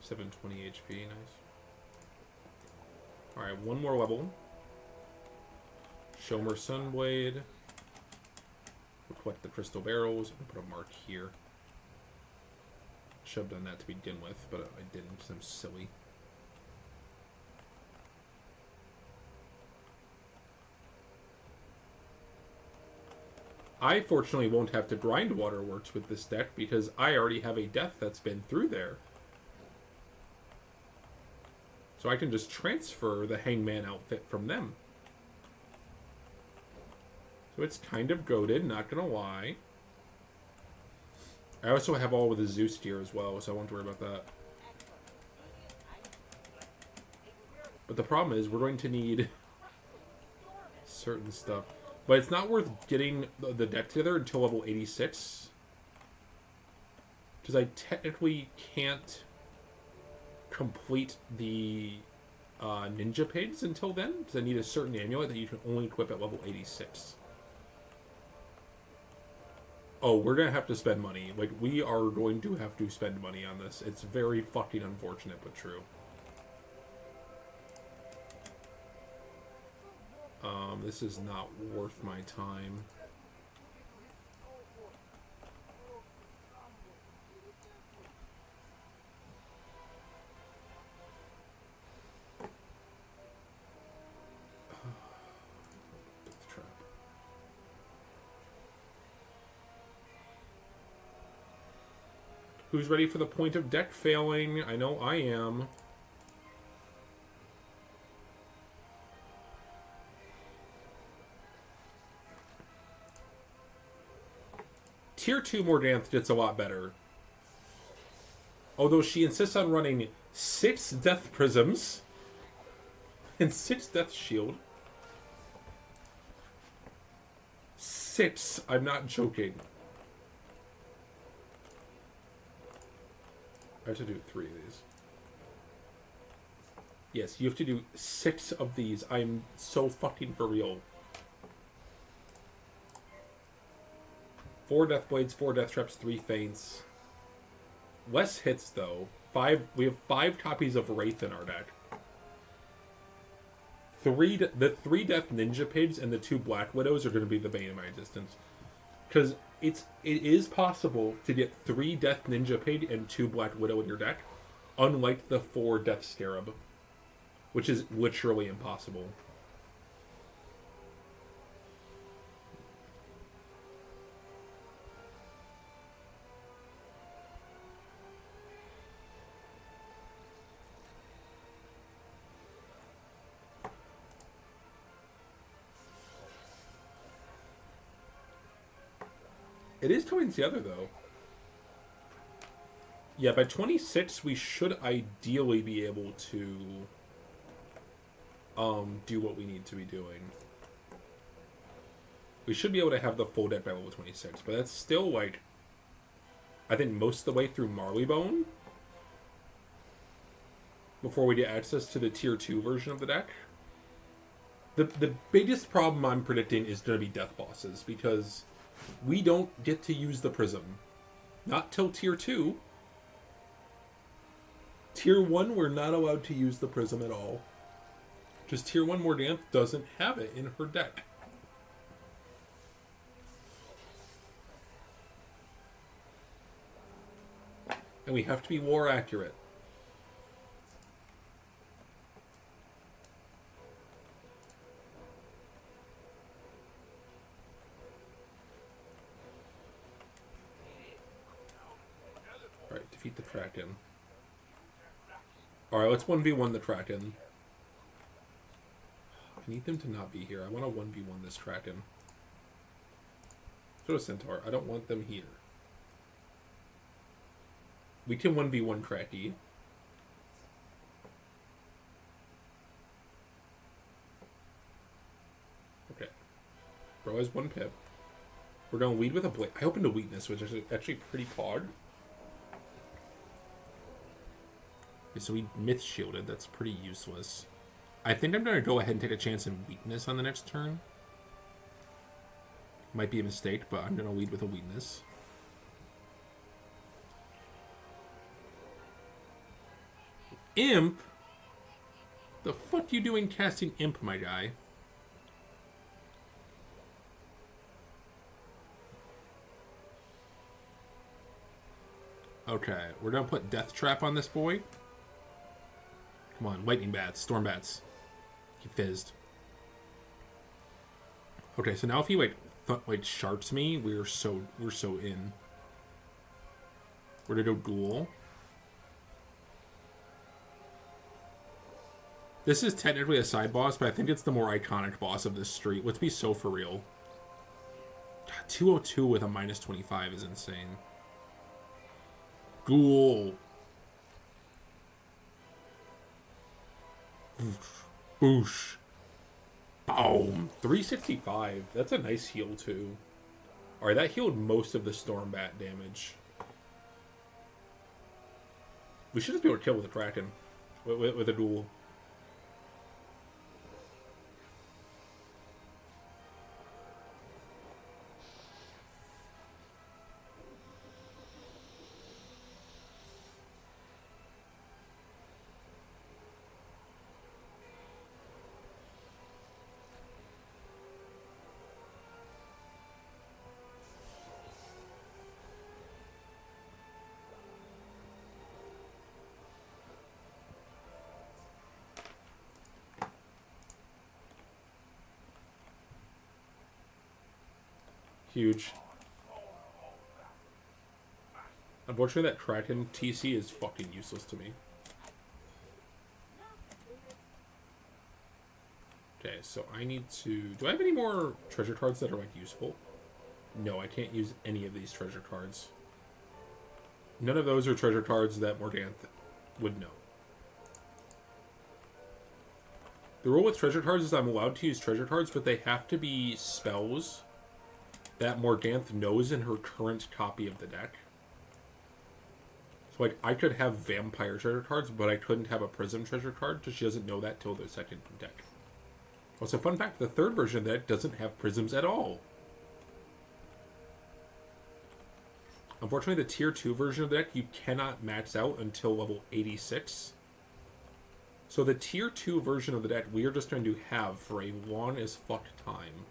720 HP, nice. Alright, one more level. Shomer Sunblade. We'll collect the crystal barrels. I'm gonna put a mark here. Should have done that to begin with, but I didn't because I'm silly. I fortunately won't have to grind Waterworks with this deck because I already have a death that's been through there. So I can just transfer the Hangman outfit from them. So it's kind of goated, not gonna lie. I also have all of the Zeus gear as well, so I won't worry about that. But the problem is we're going to need certain stuff. But it's not worth getting the deck together until level 86. Because I technically can't complete the ninja pigs until then. Because I need a certain amulet that you can only equip at level 86. Oh, we're going to have to spend money. Like, we are going to have to spend money on this. It's very fucking unfortunate, but true. This is not worth my time. Death trap. Who's ready for the point of deck failing? I know I am. Tier 2 Morganthe gets a lot better. Although she insists on running 6 Death Prisms and 6 Death Shield. 6. I'm not joking. I have to do 3 of these. Yes, you have to do 6 of these. I'm so fucking for real. 4 Death Blades, 4 Death Traps, 3 Feints. Less hits, though. 5. We have 5 copies of Wraith in our deck. The 3 Death Ninja Pigs and the 2 Black Widows are going to be the bane of my existence. Because it is possible to get 3 Death Ninja Pig and 2 Black Widow in your deck, unlike the 4 Death Scarab, which is literally impossible. It is coming together, though. Yeah, by 26, we should ideally be able to do what we need to be doing. We should be able to have the full deck by level 26, but that's still, like, I think most of the way through Marleybone before we get access to the Tier 2 version of the deck. The biggest problem I'm predicting is going to be death bosses, because we don't get to use the prism. Not till Tier 2. Tier 1, we're not allowed to use the prism at all. Just Tier 1 Morganthe doesn't have it in her deck. And we have to be lore accurate. Alright, defeat the Kraken. Alright, let's 1v1 the Kraken. I need them to not be here. I want to 1v1 this Kraken. So a Centaur. I don't want them here. We can 1v1 Cracky. Okay. Bro has 1 pip. We're going to lead with a blade. I opened a weakness, which is actually pretty pog. Okay, so we myth shielded. That's pretty useless. I think I'm going to go ahead and take a chance in weakness on the next turn. Might be a mistake, but I'm going to lead with a weakness. Imp? The fuck you doing casting Imp, my guy? Okay, we're gonna put Death Trap on this boy. Come on, Lightning Bats, Storm Bats. He fizzed. Okay, so now if he sharps me, we're so in. We're gonna go Ghoul. This is technically a side boss, but I think it's the more iconic boss of this street. Let's be so for real. God, 202 with a minus 25 is insane. Ghoul. Boosh. Boom. 365. That's a nice heal, too. Alright, that healed most of the Storm Bat damage. We should just be able to kill with a Kraken. With a Ghoul. Huge. Unfortunately, that Kraken TC is fucking useless to me. Okay, so I need to... Do I have any more treasure cards that are, like, useful? No, I can't use any of these treasure cards. None of those are treasure cards that Morganthe would know. The rule with treasure cards is I'm allowed to use treasure cards, but they have to be spells that Morganthe knows in her current copy of the deck. So, like, I could have vampire treasure cards, but I couldn't have a prism treasure card because she doesn't know that till the second deck. Also, fun fact, the third version of the deck doesn't have prisms at all. Unfortunately, the tier 2 version of the deck, you cannot max out until level 86. So the tier 2 version of the deck, we are just going to have for a long as fuck time.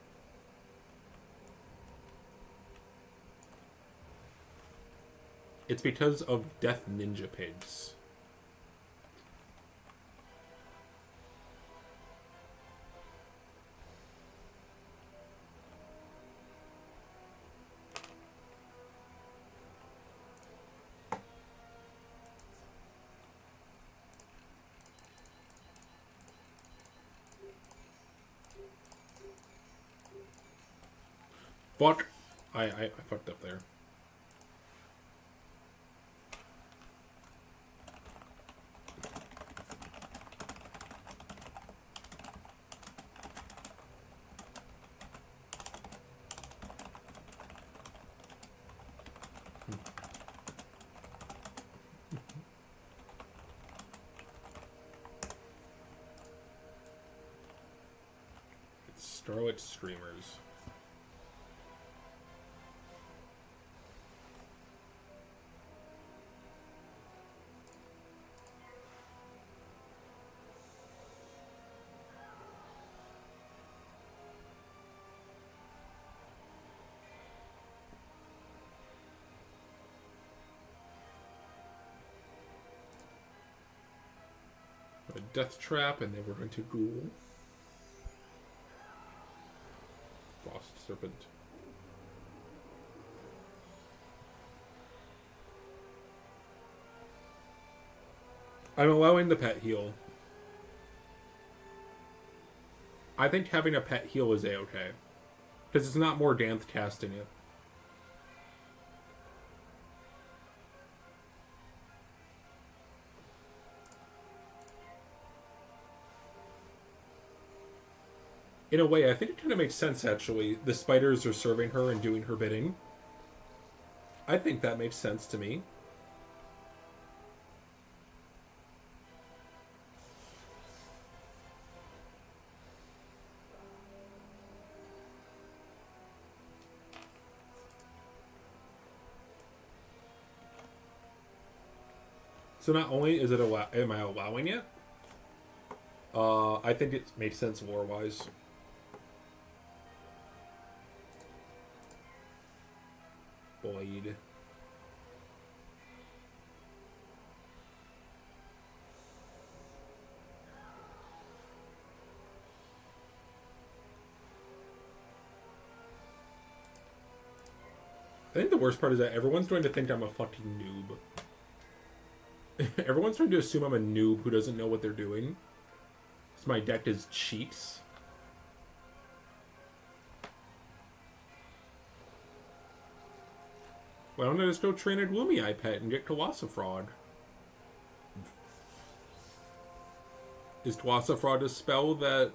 It's because of Death Ninja Pigs. Fuck. I fucked up there. Starlit Streamers. A Death Trap, and then we're going to Ghoul. Frost Serpent. I'm allowing the pet heal. I think having a pet heal is a-okay. Because it's not Morganthe casting it. In a way, I think it kind of makes sense, actually. The spiders are serving her and doing her bidding. I think that makes sense to me. So not only is it am I allowing it, I think it makes sense lore-wise. Blade. I think the worst part is that everyone's going to think I'm a fucking noob. Everyone's trying to assume I'm a noob who doesn't know what they're doing. So my deck is cheats. Why don't I just go train a Gloomy Eye pet and get Colossifrog? Is Colossifrog a spell that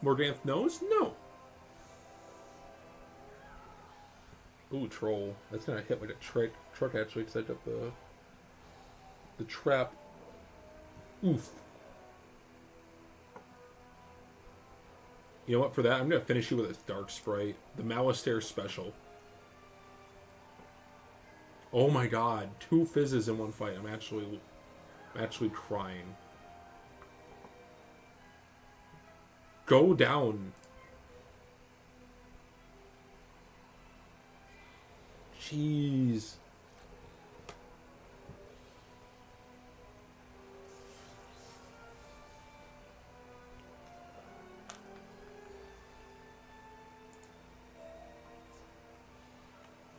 Morganthe knows? No. Ooh, Troll. That's gonna hit like a truck actually, because I got the trap. Oof. You know what? For that, I'm gonna finish you with a Dark Sprite, the Malistaire special. Oh my god, 2 fizzes in one fight. I'm actually crying. Go down. Jeez.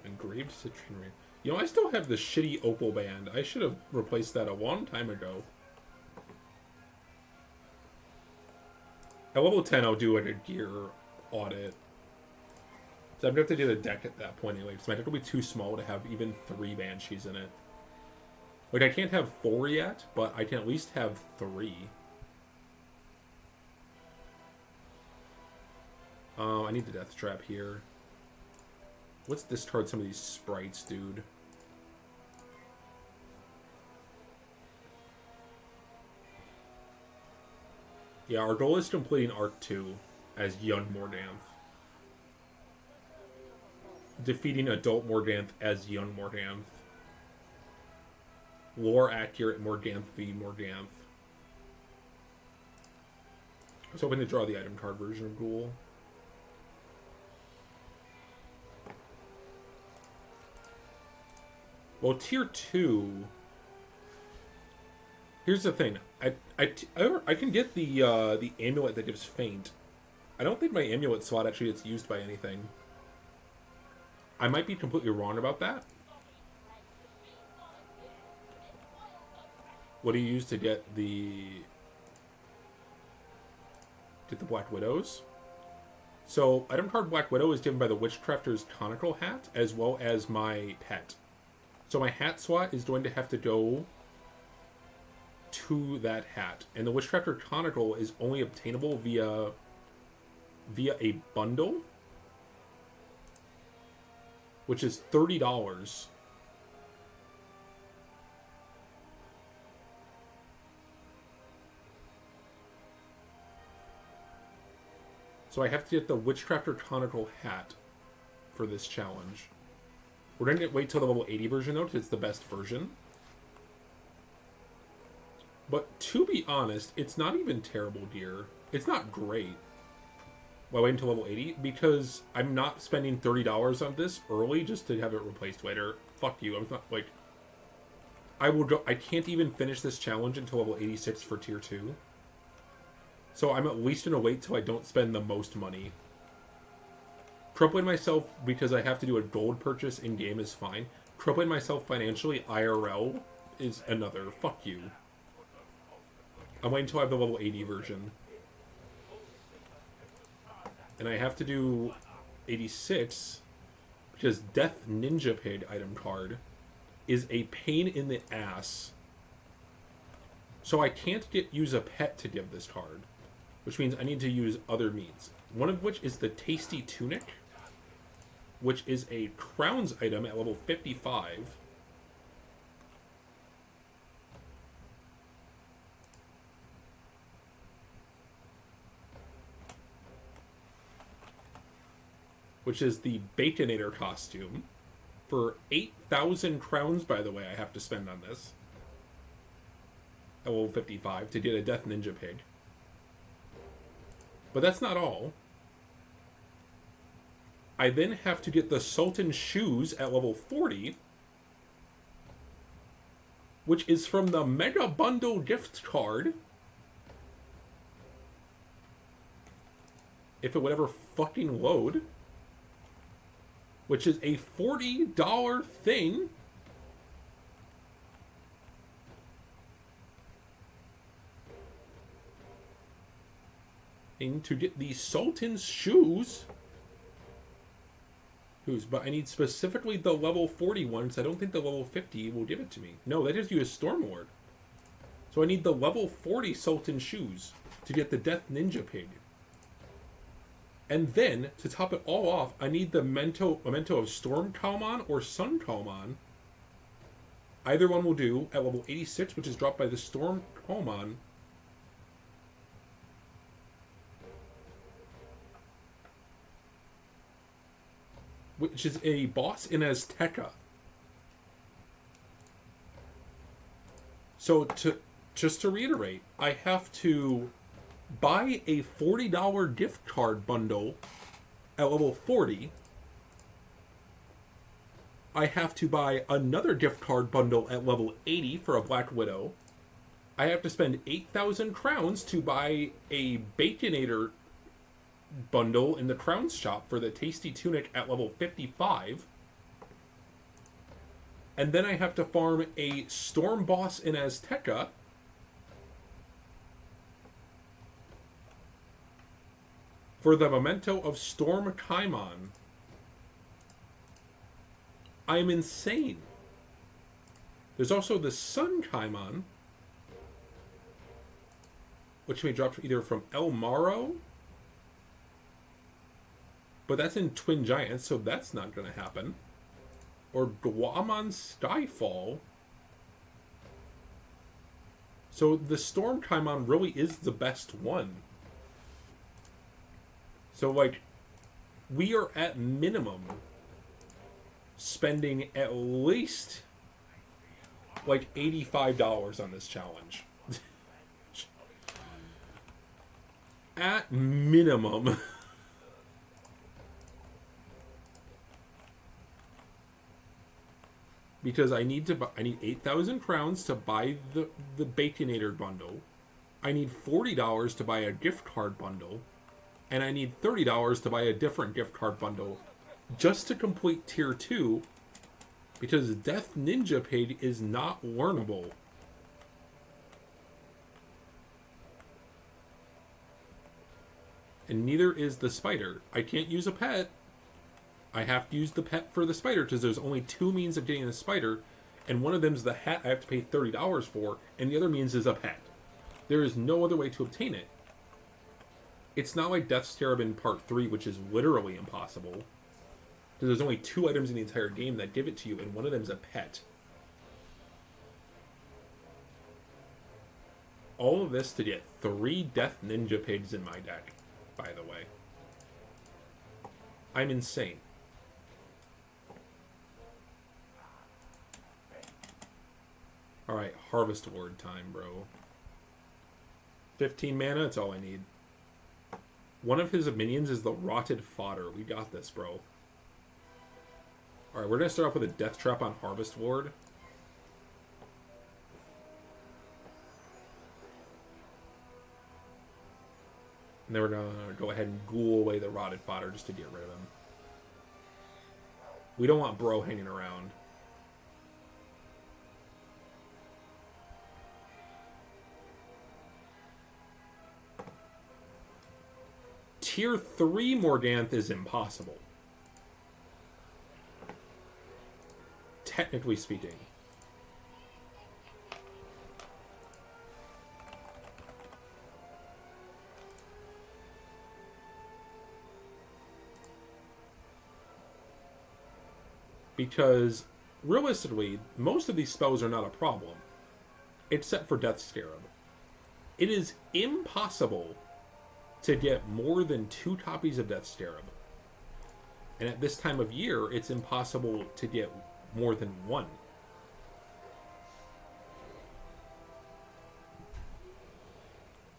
Engraved citrine ring. You know, I still have the shitty opal band. I should have replaced that a long time ago. At level 10, I'll do like a gear audit. So I'm going to have to do the deck at that point anyway, because my deck will be too small to have even 3 Banshees in it. Like, I can't have 4 yet, but I can at least have 3. I need the Death Trap here. Let's discard some of these sprites, dude. Yeah, our goal is completing Arc 2 as young Morganthe. Defeating adult Morganthe as young Morganthe. Lore accurate Morganthe v. Morganthe. I was hoping to draw the item card version of Ghoul. Well, tier 2. Here's the thing. I can get the amulet that gives faint. I don't think my amulet slot actually gets used by anything. I might be completely wrong about that. What do you use to get the Black Widows? So, item card Black Widow is given by the Witchcrafter's Conical Hat, as well as my pet. So my hat slot is going to have to go to that hat. And the Witchcrafter Conical is only obtainable via a bundle, which is $30. So I have to get the Witchcrafter Conical hat for this challenge. We're going to wait till the level 80 version, though, because it's the best version. But to be honest, it's not even terrible gear. It's not great. Why wait until level 80? Because I'm not spending $30 on this early just to have it replaced later. Fuck you. I'm not, like... I can't even finish this challenge until level 86 for tier 2. So I'm at least going to wait till I don't spend the most money. Crippling myself because I have to do a gold purchase in-game is fine. Crippling myself financially IRL is another. Fuck you. I'm waiting until I have the level 80 version. And I have to do 86 because Death Ninja Pig item card is a pain in the ass. So I can't use a pet to give this card, which means I need to use other means. One of which is the Tasty Tunic, which is a Crowns item at level 55. Which is the Baconator costume. For 8,000 crowns, by the way, I have to spend on this. at level 55 to get a Death Ninja Pig. But that's not all. I then have to get the Sultan Shoes at level 40, which is from the Mega Bundle gift card. If it would ever fucking load. Which is a $40 thing. And to get the Sultan's Shoes. But I need specifically the level 40 one, because I don't think the level 50 will give it to me. No, that gives you a Stormlord. So I need the level 40 Sultan Shoes to get the Death Ninja Pig. And then, to top it all off, I need the memento of Storm Kalman or Sun Kalman. Either one will do at level 86, which is dropped by the Storm Kalman. Which is a boss in Azteca. So, just to reiterate, I have to buy a $40 gift card bundle at level 40. I have to buy another gift card bundle at level 80 for a Black Widow. I have to spend 8,000 crowns to buy a Baconator bundle in the Crowns shop for the Tasty Tunic at level 55. And then I have to farm a Storm Boss in Azteca. For the memento of Storm Kaimon. I'm insane. There's also the Sun Kaimon, which may drop either from El Maro, but that's in Twin Giants, so that's not going to happen. Or Guamon Skyfall. So the Storm Kaimon really is the best one. So, like, we are at minimum spending at least, like, $85 on this challenge. At minimum. Because I need 8,000 crowns to buy the Baconator bundle. I need $40 to buy a gift card bundle. And I need $30 to buy a different gift card bundle just to complete tier 2, because Death Ninja Pig is not learnable. And neither is the spider. I can't use a pet. I have to use the pet for the spider, because there's only 2 means of getting the spider, and one of them is the hat I have to pay $30 for, and the other means is a pet. There is no other way to obtain it. It's not like Death Scarab in Part 3, which is literally impossible. Because there's only 2 items in the entire game that give it to you, and one of them is a pet. All of this to get 3 Death Ninja Pigs in my deck, by the way. I'm insane. Alright, Harvest Ward time, bro. 15 mana, that's all I need. One of his minions is the Rotted Fodder. We got this, bro. Alright, we're going to start off with a Death Trap on Harvest Ward. And then we're going to go ahead and ghoul away the Rotted Fodder just to get rid of him. We don't want bro hanging around. Tier 3 Morganthe is impossible. Technically speaking. Because, realistically, most of these spells are not a problem. Except for Death Scarab. It is impossible to get more than 2 copies of Death Scarab. And at this time of year, it's impossible to get more than 1.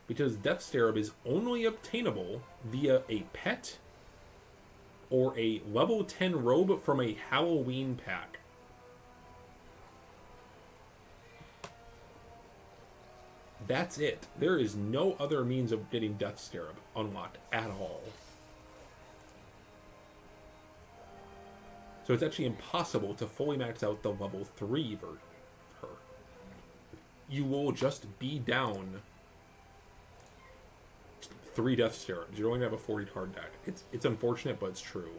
because Death Scarab is only obtainable via a pet or a level 10 robe from a Halloween pack. That's it. There is no other means of getting Death Scarab unlocked at all. So it's actually impossible to fully max out the level 3 version of her. You will just be down 3 Death Scarabs. You're only going to have a 40 card deck. It's unfortunate, but it's true.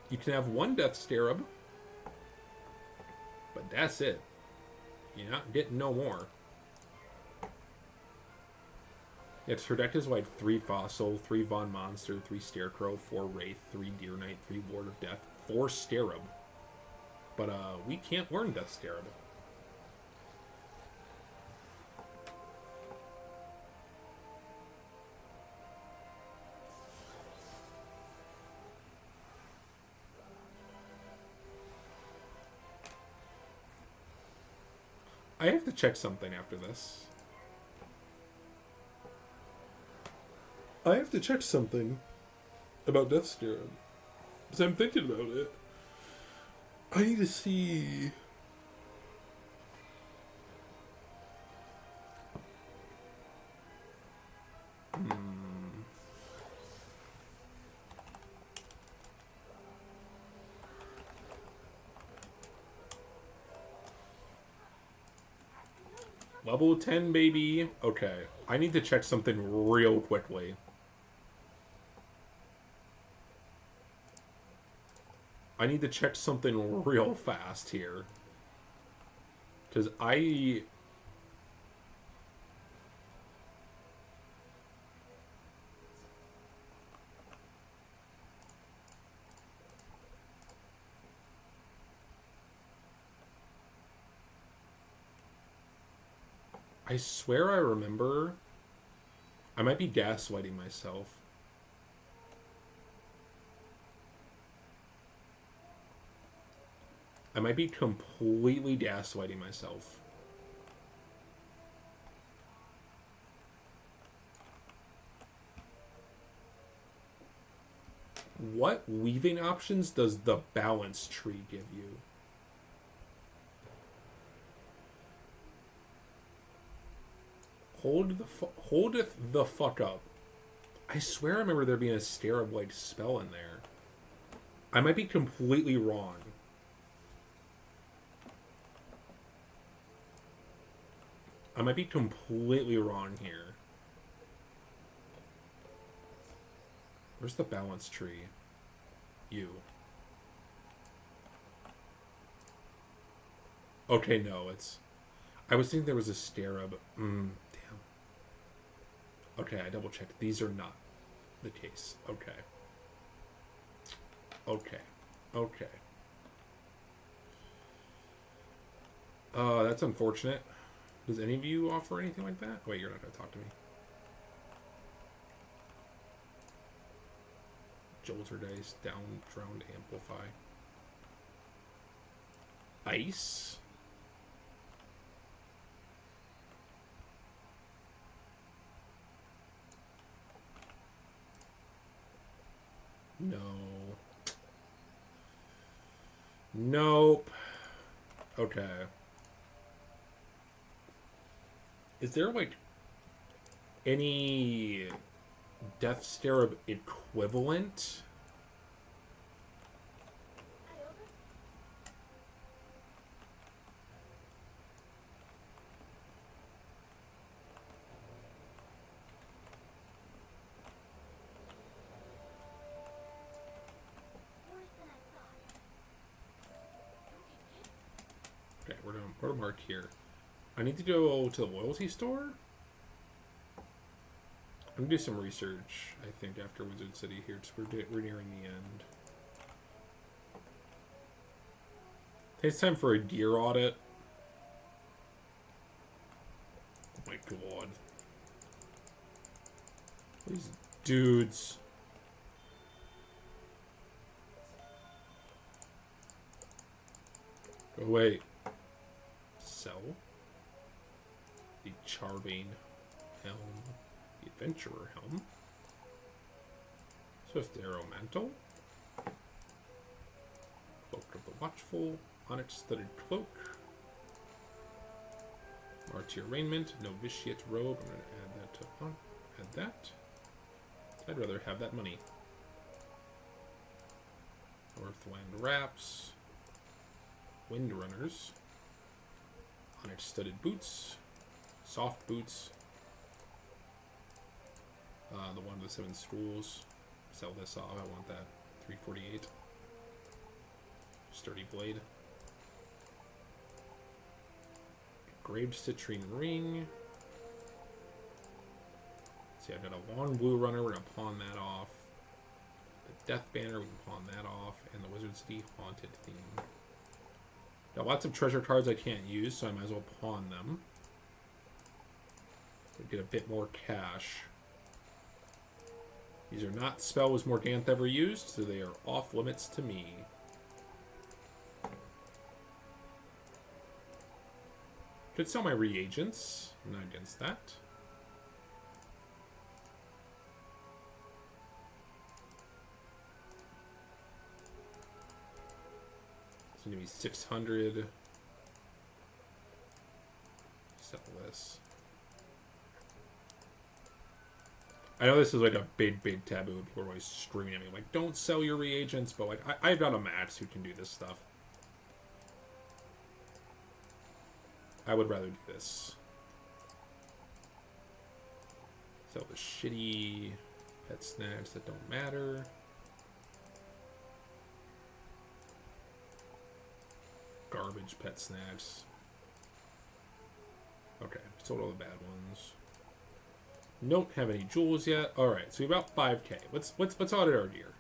You can have 1 Death Scarab, but that's it. You're not getting no more. Yes, her deck is like 3 Fossil, 3 Von Monster, 3 Scarecrow, 4 Wraith, 3 Deer Knight, 3 Ward of Death, 4 Scarab. But we can't learn Death Scarab. I have to check something after this. I have to check something about Death Scarab. Because I'm thinking about it. I need to see... Level 10, baby. Okay. I need to check something real quickly. I need to check something real fast here. Because I swear I remember. I might be gaslighting myself. I might be completely gaslighting myself. What weaving options does the balance tree give you? Holdeth the fuck up. I swear I remember there being a Scarab-like spell in there. I might be completely wrong. I might be completely wrong here. Where's the balance tree? You. Okay, no, it's... I was thinking there was a Scarab. Damn. Okay, I double checked. These are not the case. Okay. Okay. Okay. That's unfortunate. Does any of you offer anything like that? Wait, you're not going to talk to me. Jolter Dice, Down, Drowned, Amplify. Ice? No. Nope. Okay. Is there, like, any Death Scarab equivalent? Okay, we're gonna put a mark here. I need to go to the loyalty store. I'm gonna do some research, I think, after Wizard City here, because we're nearing the end. I think it's time for a gear audit. Oh my god. These dudes. Oh, wait. Sell? Charbane Helm, the Adventurer Helm, Swift Arrow Mantle, Cloak of the Watchful, Onyx Studded Cloak, Martyr Raiment, Novitiate Robe. I'm going to add that to add that. I'd rather have that money. Northland Wraps, Windrunners, Onyx Studded Boots, Soft Boots, the one of the 7 schools. Sell this off. I want that. 348. Sturdy Blade. Engraved Citrine Ring. See, I've got a long blue runner. We're going to pawn that off. The Death Banner, we can pawn that off. And the Wizard City Haunted theme. Got lots of treasure cards I can't use, so I might as well pawn them. Get a bit more cash. These are not spells Morganthe ever used, so they are off limits to me. Could sell my reagents. I'm not against that. It's going to be 600. Sell this. I know this is like a big taboo. People are always screaming at me like, "Don't sell your reagents." But like, I've got a max who can do this stuff. I would rather do this. Sell the shitty pet snacks that don't matter. Garbage pet snacks. Okay, sold all the bad ones. Don't have any jewels yet. All right, so about 5K. Let's audit our gear.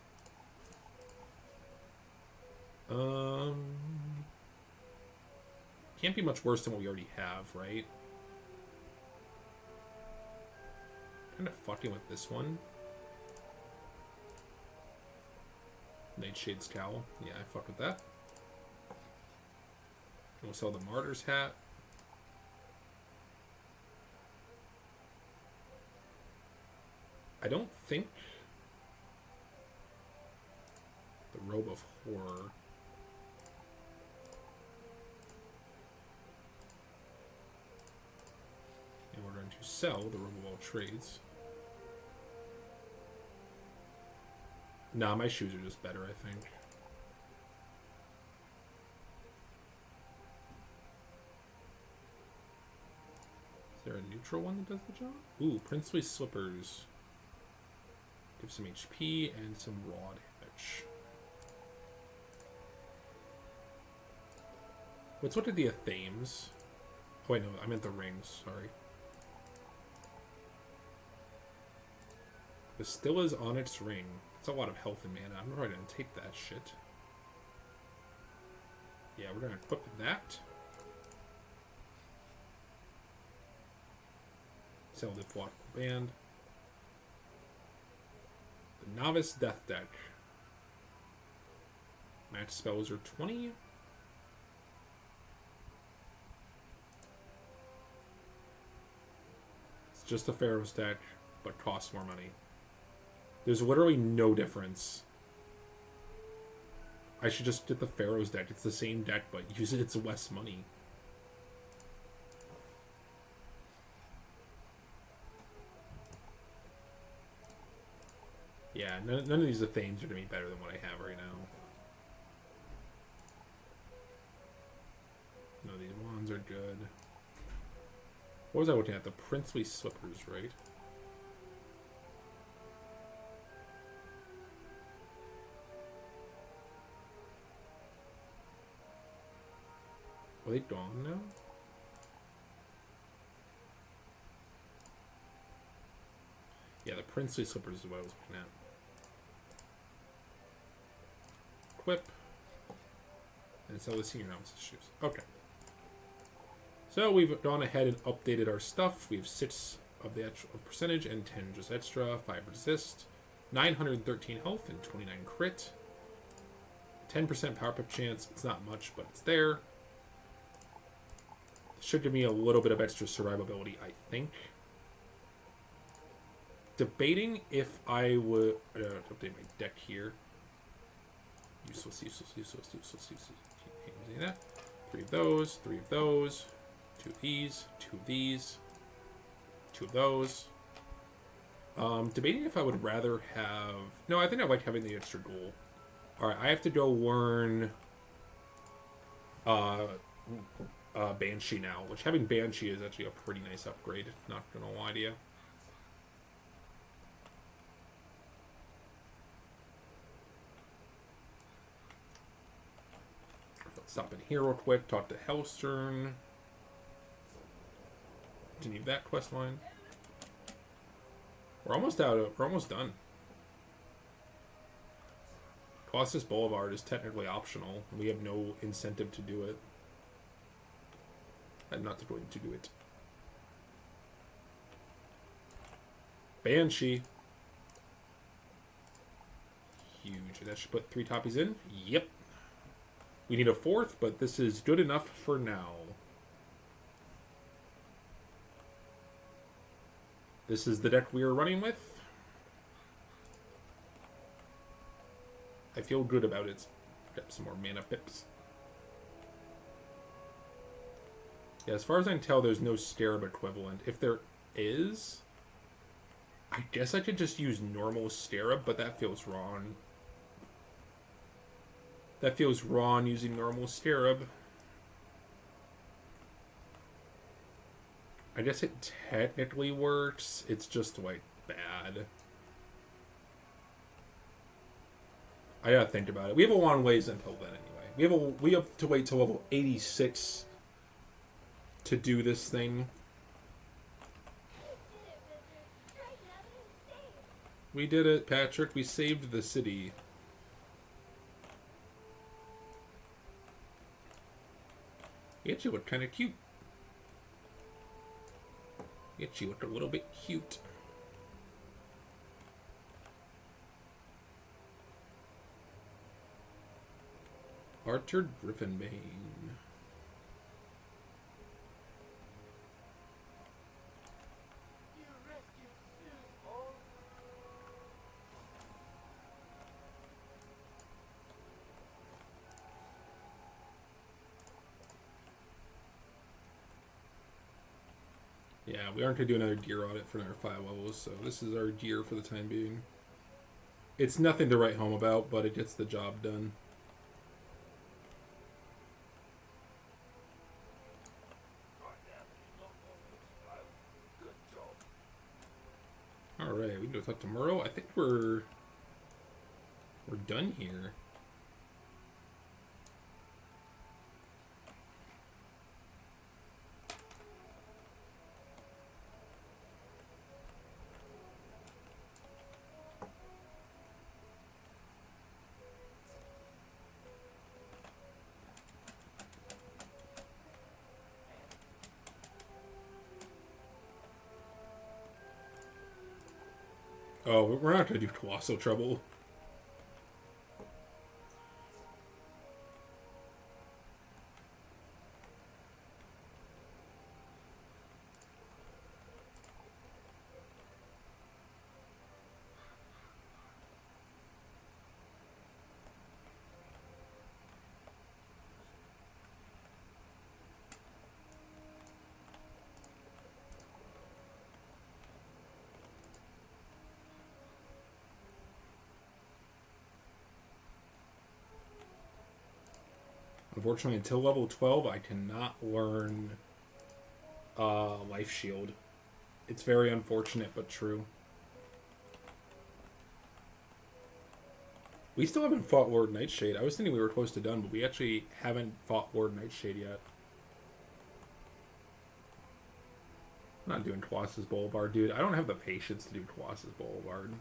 Can't be much worse than what we already have, right? Kind of fucking with this one. Nightshade's Cowl. Yeah, I fuck with that. We'll sell the Martyr's Hat. I don't think the Robe of Horror. And we're going to sell the Robe of All Trades. Nah, my shoes are just better, I think. Is there a neutral one that does the job? Ooh, Princely Slippers. Give some HP and some raw damage. Let's look at the Athames. Oh wait, no, I meant the rings, sorry. Bastilla's Onyx Ring. It's a lot of health and mana. I'm probably going to take that shit. Yeah, we're going to equip that. Sell the Flock Band. The Novice Death Deck. Match spells are 20. It's just a Pharaoh's deck, but costs more money. There's literally no difference. I should just get the Pharaoh's deck. It's the same deck, but use it, it's less money. Yeah, none of these Athames are going to be better than what I have right now. No, these wands are good. What was I looking at? The Princely Slippers, right? Are they gone now? Yeah, the Princely Slippers is what I was looking at. Equip. And sell the Senior Novice's shoes. Okay. So we've gone ahead and updated our stuff. We have 6 of the actual percentage and 10 just extra. 5 resist. 913 health and 29 crit. 10% power up chance. It's not much, but it's there. Should give me a little bit of extra survivability, I think. Debating if I would update my deck here. Useless. Keep using that. 3 of those, 3 of those, 2 of these, 2 of these, 2 of those. Debating if I would rather have... No, I think I like having the extra goal. Alright, I have to go learn Banshee now, which having Banshee is actually a pretty nice upgrade, not gonna lie to you. Stop in here real quick, talk to Hellstern. Continue that quest line. We're almost done. Colossus Boulevard is technically optional, and we have no incentive to do it. I'm not going to do it. Banshee. Huge. And that should put 3 Toppies in. Yep. We need a 4th, but this is good enough for now. This is the deck we are running with. I feel good about it. Got some more mana pips. Yeah, as far as I can tell, there's no Scarab equivalent. If there is, I guess I could just use normal Scarab, but that feels wrong. That feels wrong using normal Scarab. I guess it technically works. It's just, like, bad. I gotta think about it. We have a long ways until then, anyway. We have to wait till level 86 to do this thing. We did it, Patrick. We saved the city. You actually look kind of cute. You actually look a little bit cute. Archer Griffinbane. Yeah, we aren't going to do another gear audit for another 5 levels, so this is our gear for the time being. It's nothing to write home about, but it gets the job done. Alright, we can go talk to Murrow. I think we're done here. Oh, we're not going to do Colossal Trouble. Unfortunately, until level 12, I cannot learn Life Shield. It's very unfortunate, but true. We still haven't fought Lord Nightshade. I was thinking we were close to done, but we actually haven't fought Lord Nightshade yet. I'm not doing Colossus Boulevard, dude. I don't have the patience to do Colossus Boulevard.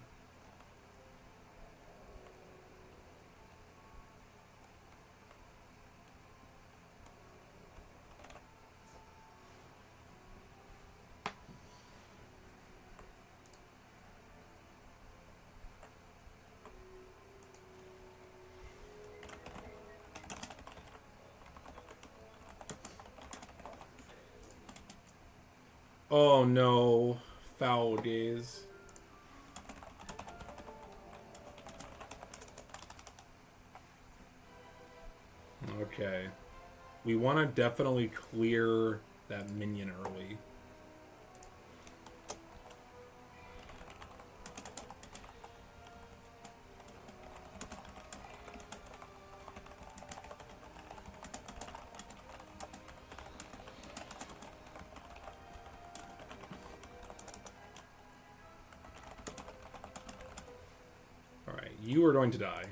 Oh no. Foul gaze. Okay. We want to definitely clear that minion early. Alright, you are going to die.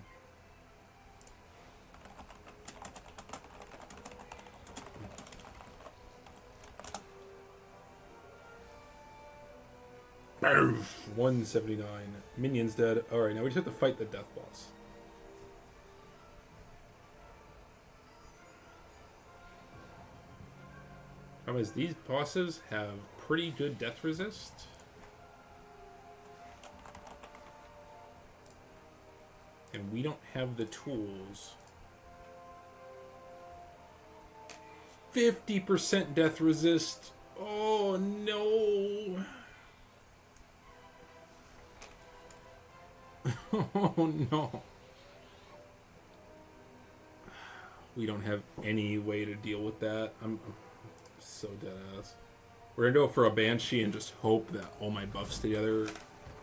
Barf! 179. Minion's dead. Alright, now we just have to fight the death boss. Problem is, these bosses have pretty good death resist. And we don't have the tools. 50% death resist. Oh no. Oh no. We don't have any way to deal with that. I'm so dead ass. We're gonna go for a Banshee and just hope that all my buffs together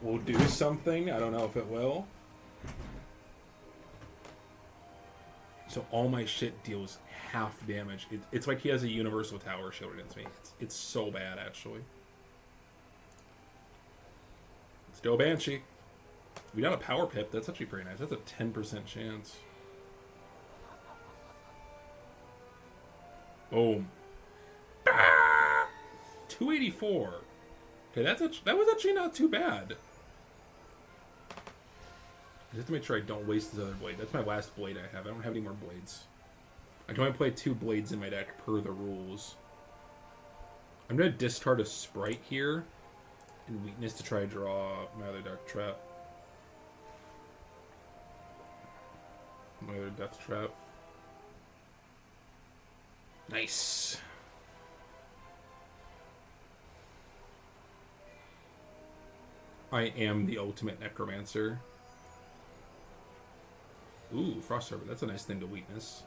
will do something. I don't know if it will. So all my shit deals half damage. It's like he has a universal tower shield against me. It's so bad, actually. Let's do a Banshee. We got a Power Pip. That's actually pretty nice. That's a 10% chance. Boom. Ah! 284. Okay, that was actually not too bad. I just have to make sure I don't waste this other blade. That's my last blade I have. I don't have any more blades. I can only play 2 blades in my deck per the rules. I'm going to discard a Sprite here and Weakness to try to draw my other Dark Trap. My other Death Trap. Nice. I am the ultimate Necromancer. Ooh, Frost Serpent. That's a nice thing to weakness.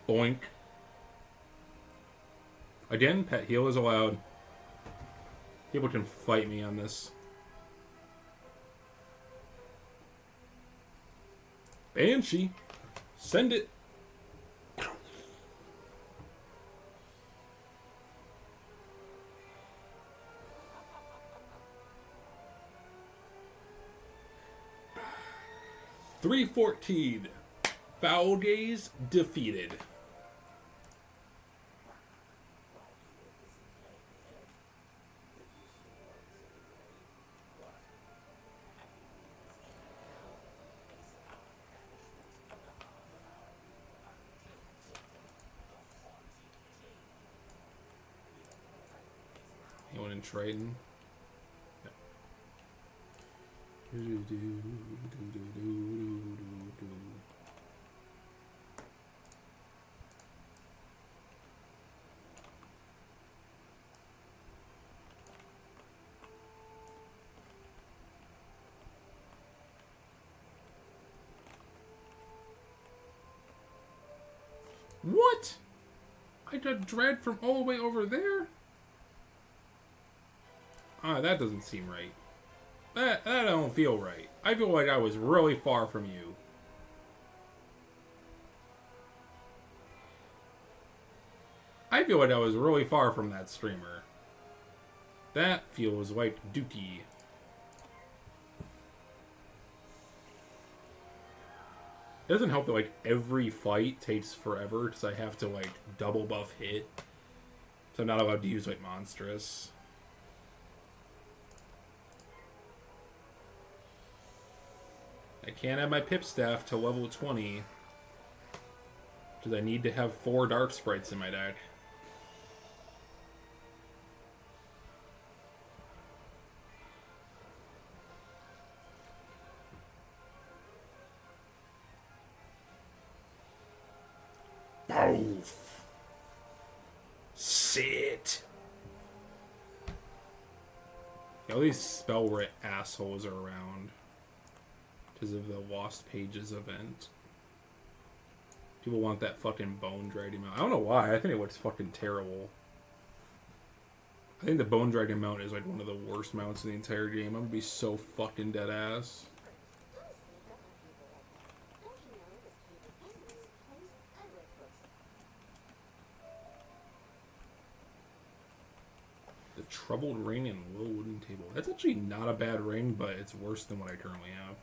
Boink. Again, pet heal is allowed. People can fight me on this. Banshee. Send it. $314. Foul Gaze defeated. Anyone in trading? What? I got Dread from all the way over there? Ah, that doesn't seem right. That don't feel right. I feel like I was really far from you. I feel like I was really far from that streamer. That feels like dookie. It doesn't help that like every fight takes forever because I have to like double buff hit. So I'm not allowed to use like Monstrous. I can't add my Pip Staff to level 20 because I need to have 4 Dark Sprites in my deck. Boof. it! All these spell writ assholes are around because of the Lost Pages event. People want that fucking bone dragon mount. I don't know why. I think it looks fucking terrible. I think the bone dragon mount is like one of the worst mounts in the entire game. I'm gonna be so fucking dead ass. The troubled ring and low wooden table. That's actually not a bad ring, but it's worse than what I currently have.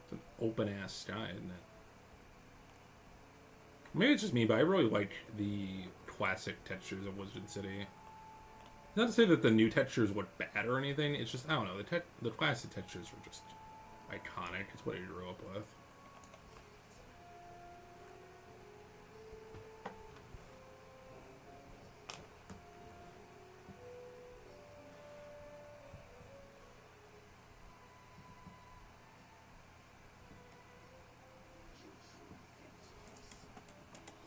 It's an open ass sky, isn't it? Maybe it's just me, but I really like the classic textures of Wizard City. Not to say that the new textures look bad or anything. It's just, I don't know, the classic textures are just iconic. It's what I grew up with.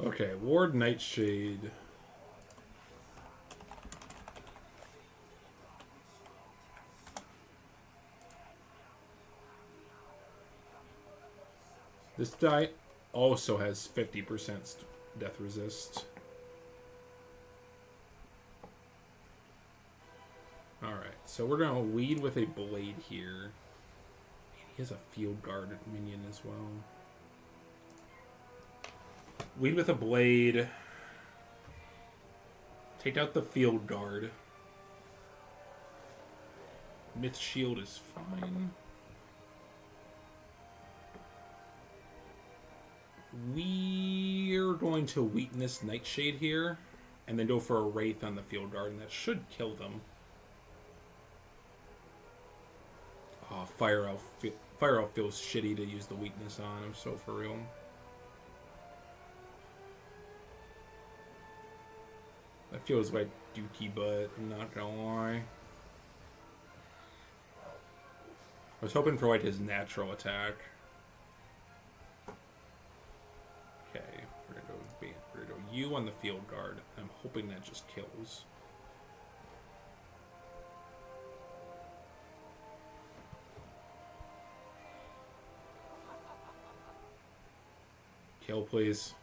Okay, Ward Nightshade. This die also has 50% death resist. Alright, so we're going to lead with a blade here. Man, he has a field guard minion as well. Lead with a blade. Take out the field guard. Myth shield is fine. We're going to weakness Nightshade here, and then go for a Wraith on the field guard, and that should kill them. Oh, Fire Elf feels shitty to use the weakness on. I'm so for real. That feels like dookie butt, I'm not gonna lie. I was hoping for like his natural attack. Okay, we're gonna go you on the field guard. I'm hoping that just kills. Kill, please.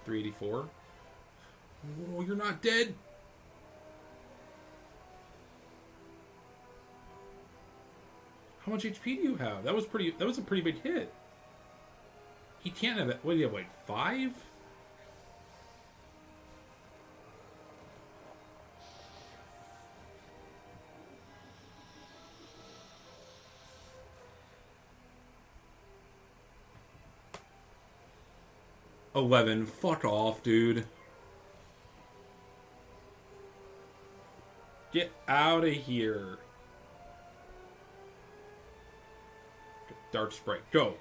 384. Oh, you're not dead. How much HP do you have? That was a pretty big hit. He can't have that. What do you have, like 5? $11. Fuck off, dude. Get out of here. Dark Sprite, go.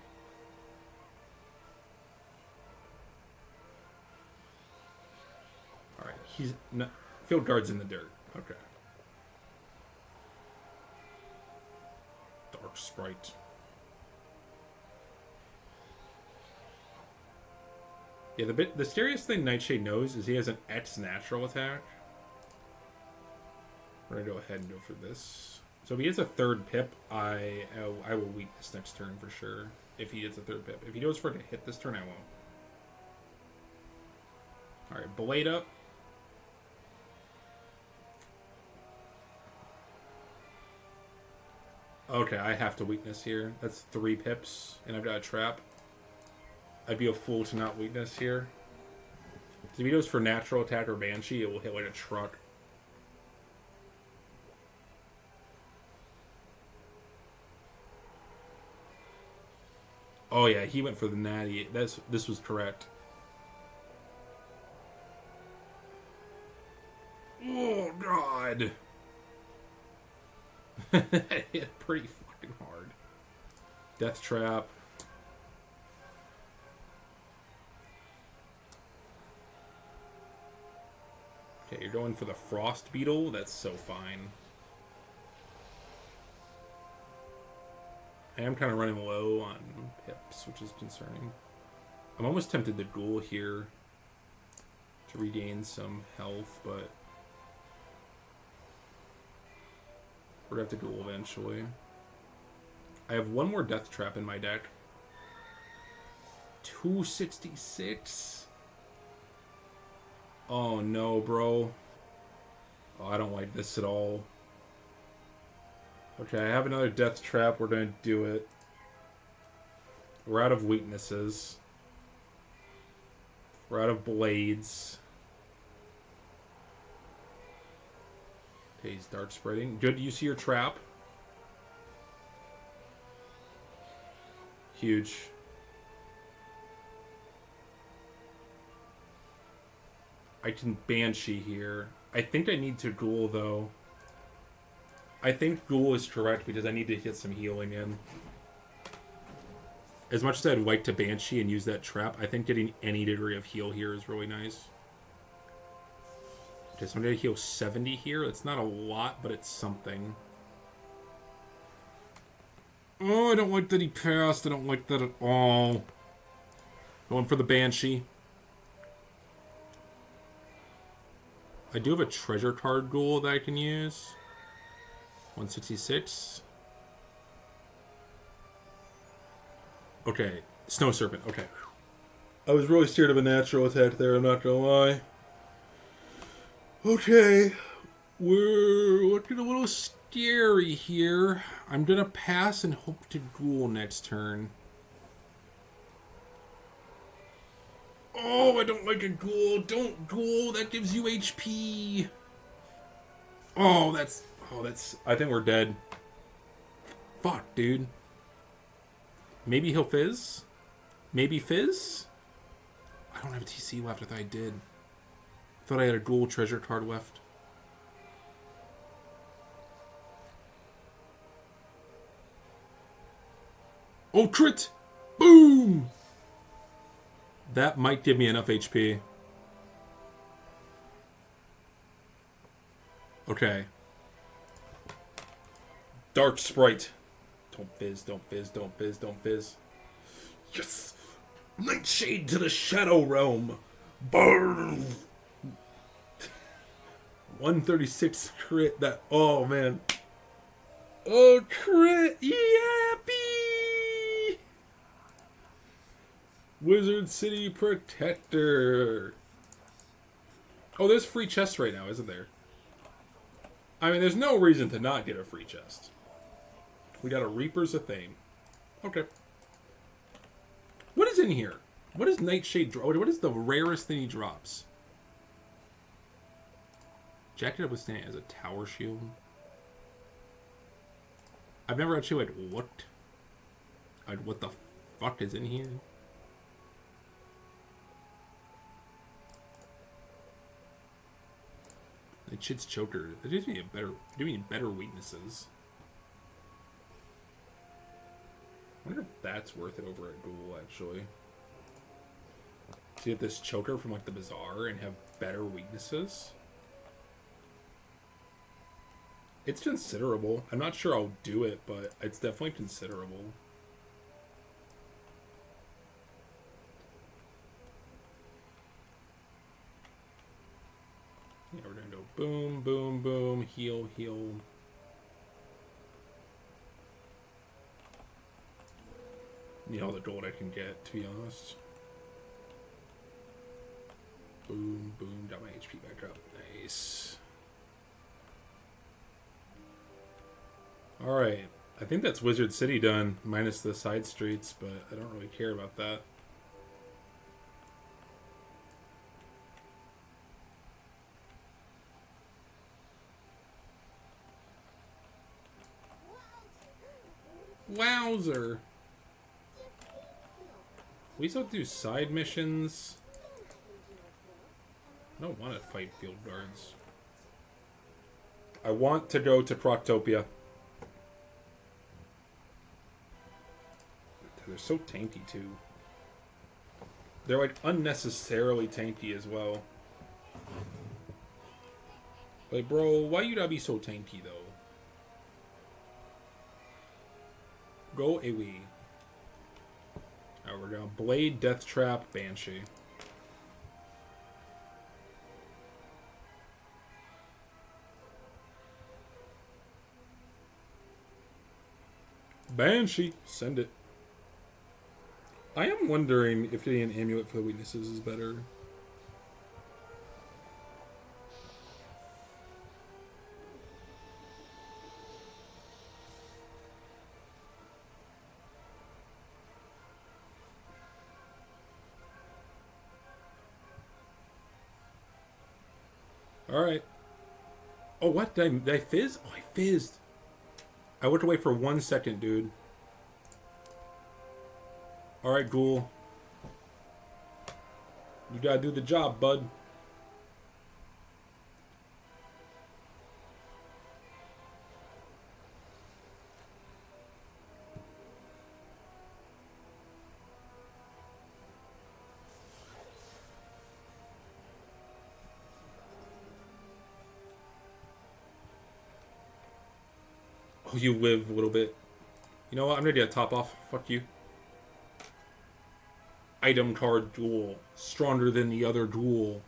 Alright, he's not, field guard's in the dirt. Okay. Dark Sprite. Yeah, the scariest thing Nightshade knows is he has an X natural attack. We're gonna go ahead and go for this. So if he gets a third pip, I will weak this next turn for sure. If he gets a third pip. If he goes for it to hit this turn, I won't. Alright, blade up. Okay, I have to weakness here. That's 3 pips, and I've got a trap. I'd be a fool to not weakness here. So if he goes for natural attack or Banshee, it will hit like a truck. Oh yeah, he went for the natty. This was correct. Oh god. That hit pretty fucking hard. Death trap. Okay, you're going for the frost beetle. That's so fine. I am kind of running low on pips, which is concerning. I'm almost tempted to ghoul here to regain some health, but we're going to have to ghoul eventually. I have one more death trap in my deck. 266. Oh no, bro. Oh, I don't like this at all. Okay, I have another death trap. We're gonna do it. We're out of weaknesses. We're out of blades. Okay, he's dark spreading. Good, you see your trap. Huge. I can Banshee here. I think I need to Ghoul, though. I think Ghoul is correct because I need to get some healing in. As much as I'd like to Banshee and use that trap, I think getting any degree of heal here is really nice. Okay, so I'm going to heal 70 here. It's not a lot, but it's something. Oh, I don't like that he passed. I don't like that at all. Going for the Banshee. I do have a treasure card Ghoul that I can use. 166. Okay, Snow Serpent. Okay. I was really scared of a natural attack there, I'm not gonna lie. Okay. We're looking a little scary here. I'm gonna pass and hope to Ghoul next turn. Oh, I don't like a Ghoul. Don't Ghoul. That gives you HP. Oh, that's... I think we're dead. Fuck, dude. Maybe he'll Fizz? Maybe Fizz? I don't have a TC left. I thought I did. I thought I had a Ghoul treasure card left. Oh, crit! Boom! That might give me enough HP. Okay. Dark Sprite. Don't fizz, don't fizz, don't fizz, don't fizz. Yes! Nightshade to the Shadow Realm! Burn! 136 crit. That. Oh, man. Oh, crit! Yappy! Wizard City Protector. Oh, there's free chests right now, isn't there? I mean, there's no reason to not get a free chest. We got a Reaper's a thing. Okay. What is in here? What does Nightshade drop? What is the rarest thing he drops? Jacket of Withstand as a tower shield. I've never actually like looked at what the fuck is in here. Nightshade's Choker. That gives me better weaknesses. I wonder if that's worth it over at Ghoul, actually. To get this Choker from, like, the Bazaar and have better weaknesses. It's considerable. I'm not sure I'll do it, but it's definitely considerable. Yeah, we're gonna go boom, boom, boom, heal, heal. Need all the gold I can get, to be honest. Boom, boom, got my HP back up. Nice. Alright. I think that's Wizard City done, minus the side streets, but I don't really care about that. Wowzer! We still do side missions. I don't want to fight field guards. I want to go to Proctopia. They're so tanky too. They're like unnecessarily tanky as well. Like, bro, why you gotta be so tanky though? Go away. Alright, we're going Blade, Death Trap, Banshee. Banshee, send it. I am wondering if getting an amulet for the weaknesses is better. Alright. Oh, what? Did I fizz? Oh, I fizzed. I looked away for 1 second, dude. Alright, Ghoul. You gotta do the job, bud. Oh, you live a little bit. You know what? I'm gonna get a top off. Fuck you. Item card duel. Stronger than the other duel.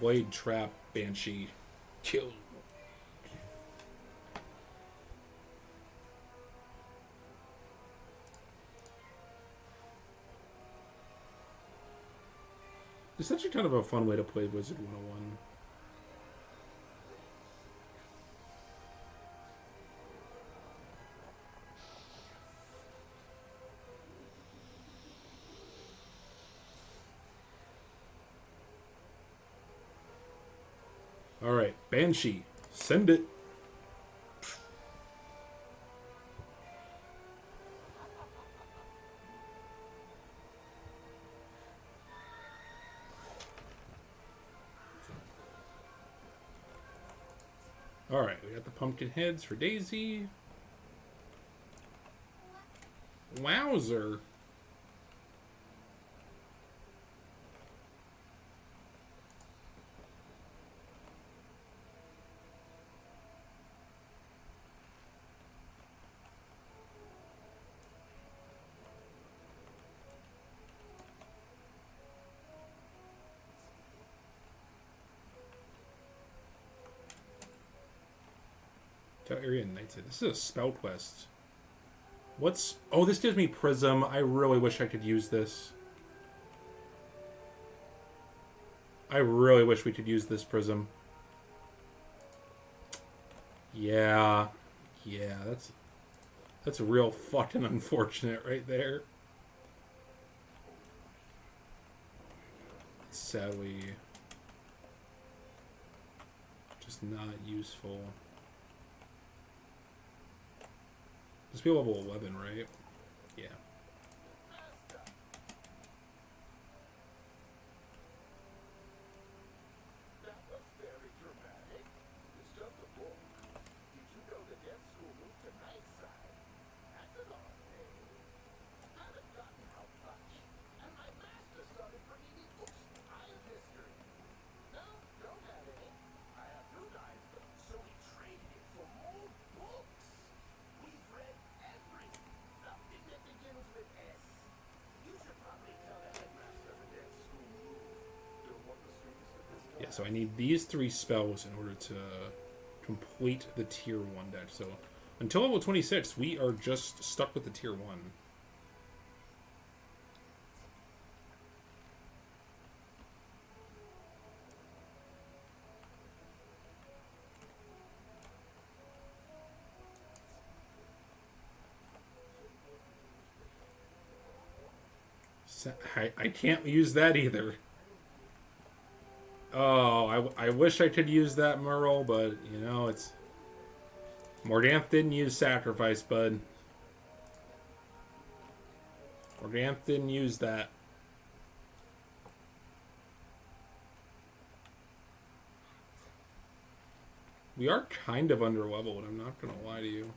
Blade, Trap, Banshee. Kill. It's actually kind of a fun way to play Wizard 101. Alright, Banshee. Send it. Alright, we got the pumpkin heads for Daisy. Wowzer. Tell Area Knights. This is a spell quest. What's... Oh, this gives me Prism. I really wish I could use this. I really wish we could use this Prism. Yeah. Yeah, that's real fucking unfortunate right there. Sadly, just not useful. This be level 11, right? Yeah. That was very dramatic. It's just a book. Did you know the death school moved to Nightside? That's an odd thing. I've forgotten how much. And my master started bringing me books out of history. No, don't have any. I have new knives, so we traded it for more books. We've read everything. Something that begins with S. You should probably tell the headmaster of the death school move. Don't want the students to destroy. Yeah, so I need these 3 spells in order to complete the tier 1 deck. So until level 26, we are just stuck with the tier 1. I can't use that either. Oh, I wish I could use that Merle, but, you know, it's... Morganthe didn't use Sacrifice, bud. Morganthe didn't use that. We are kind of under leveled, I'm not gonna lie to you.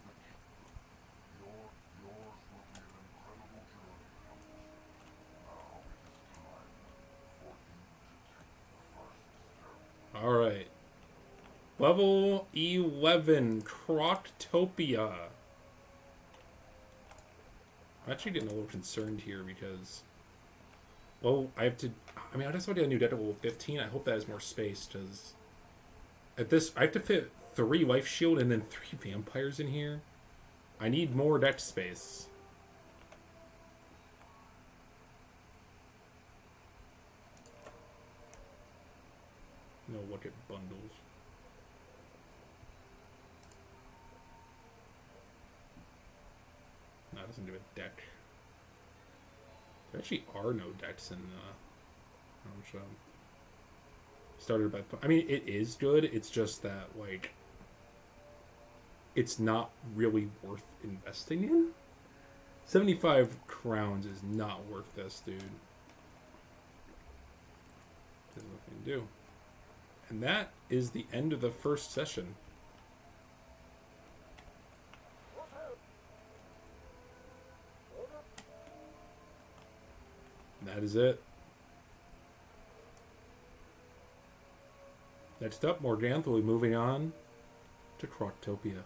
Alright. Level 11, Croctopia. I'm actually getting a little concerned here because... Well, I have to... I mean, I just want to get a new deck at level 15. I hope that has more space, because... At this, I have to fit 3 Life Shield and then 3 Vampires in here. I need more deck space. No, look at bundles. No, it doesn't do a deck. There actually are no decks in show. Started by... I mean, it is good. It's just that, like... It's not really worth investing in. 75 crowns is not worth this, dude. There's nothing to do. And that is the end of the first session. That is it. Next up, Morganthe will be moving on to Croctopia.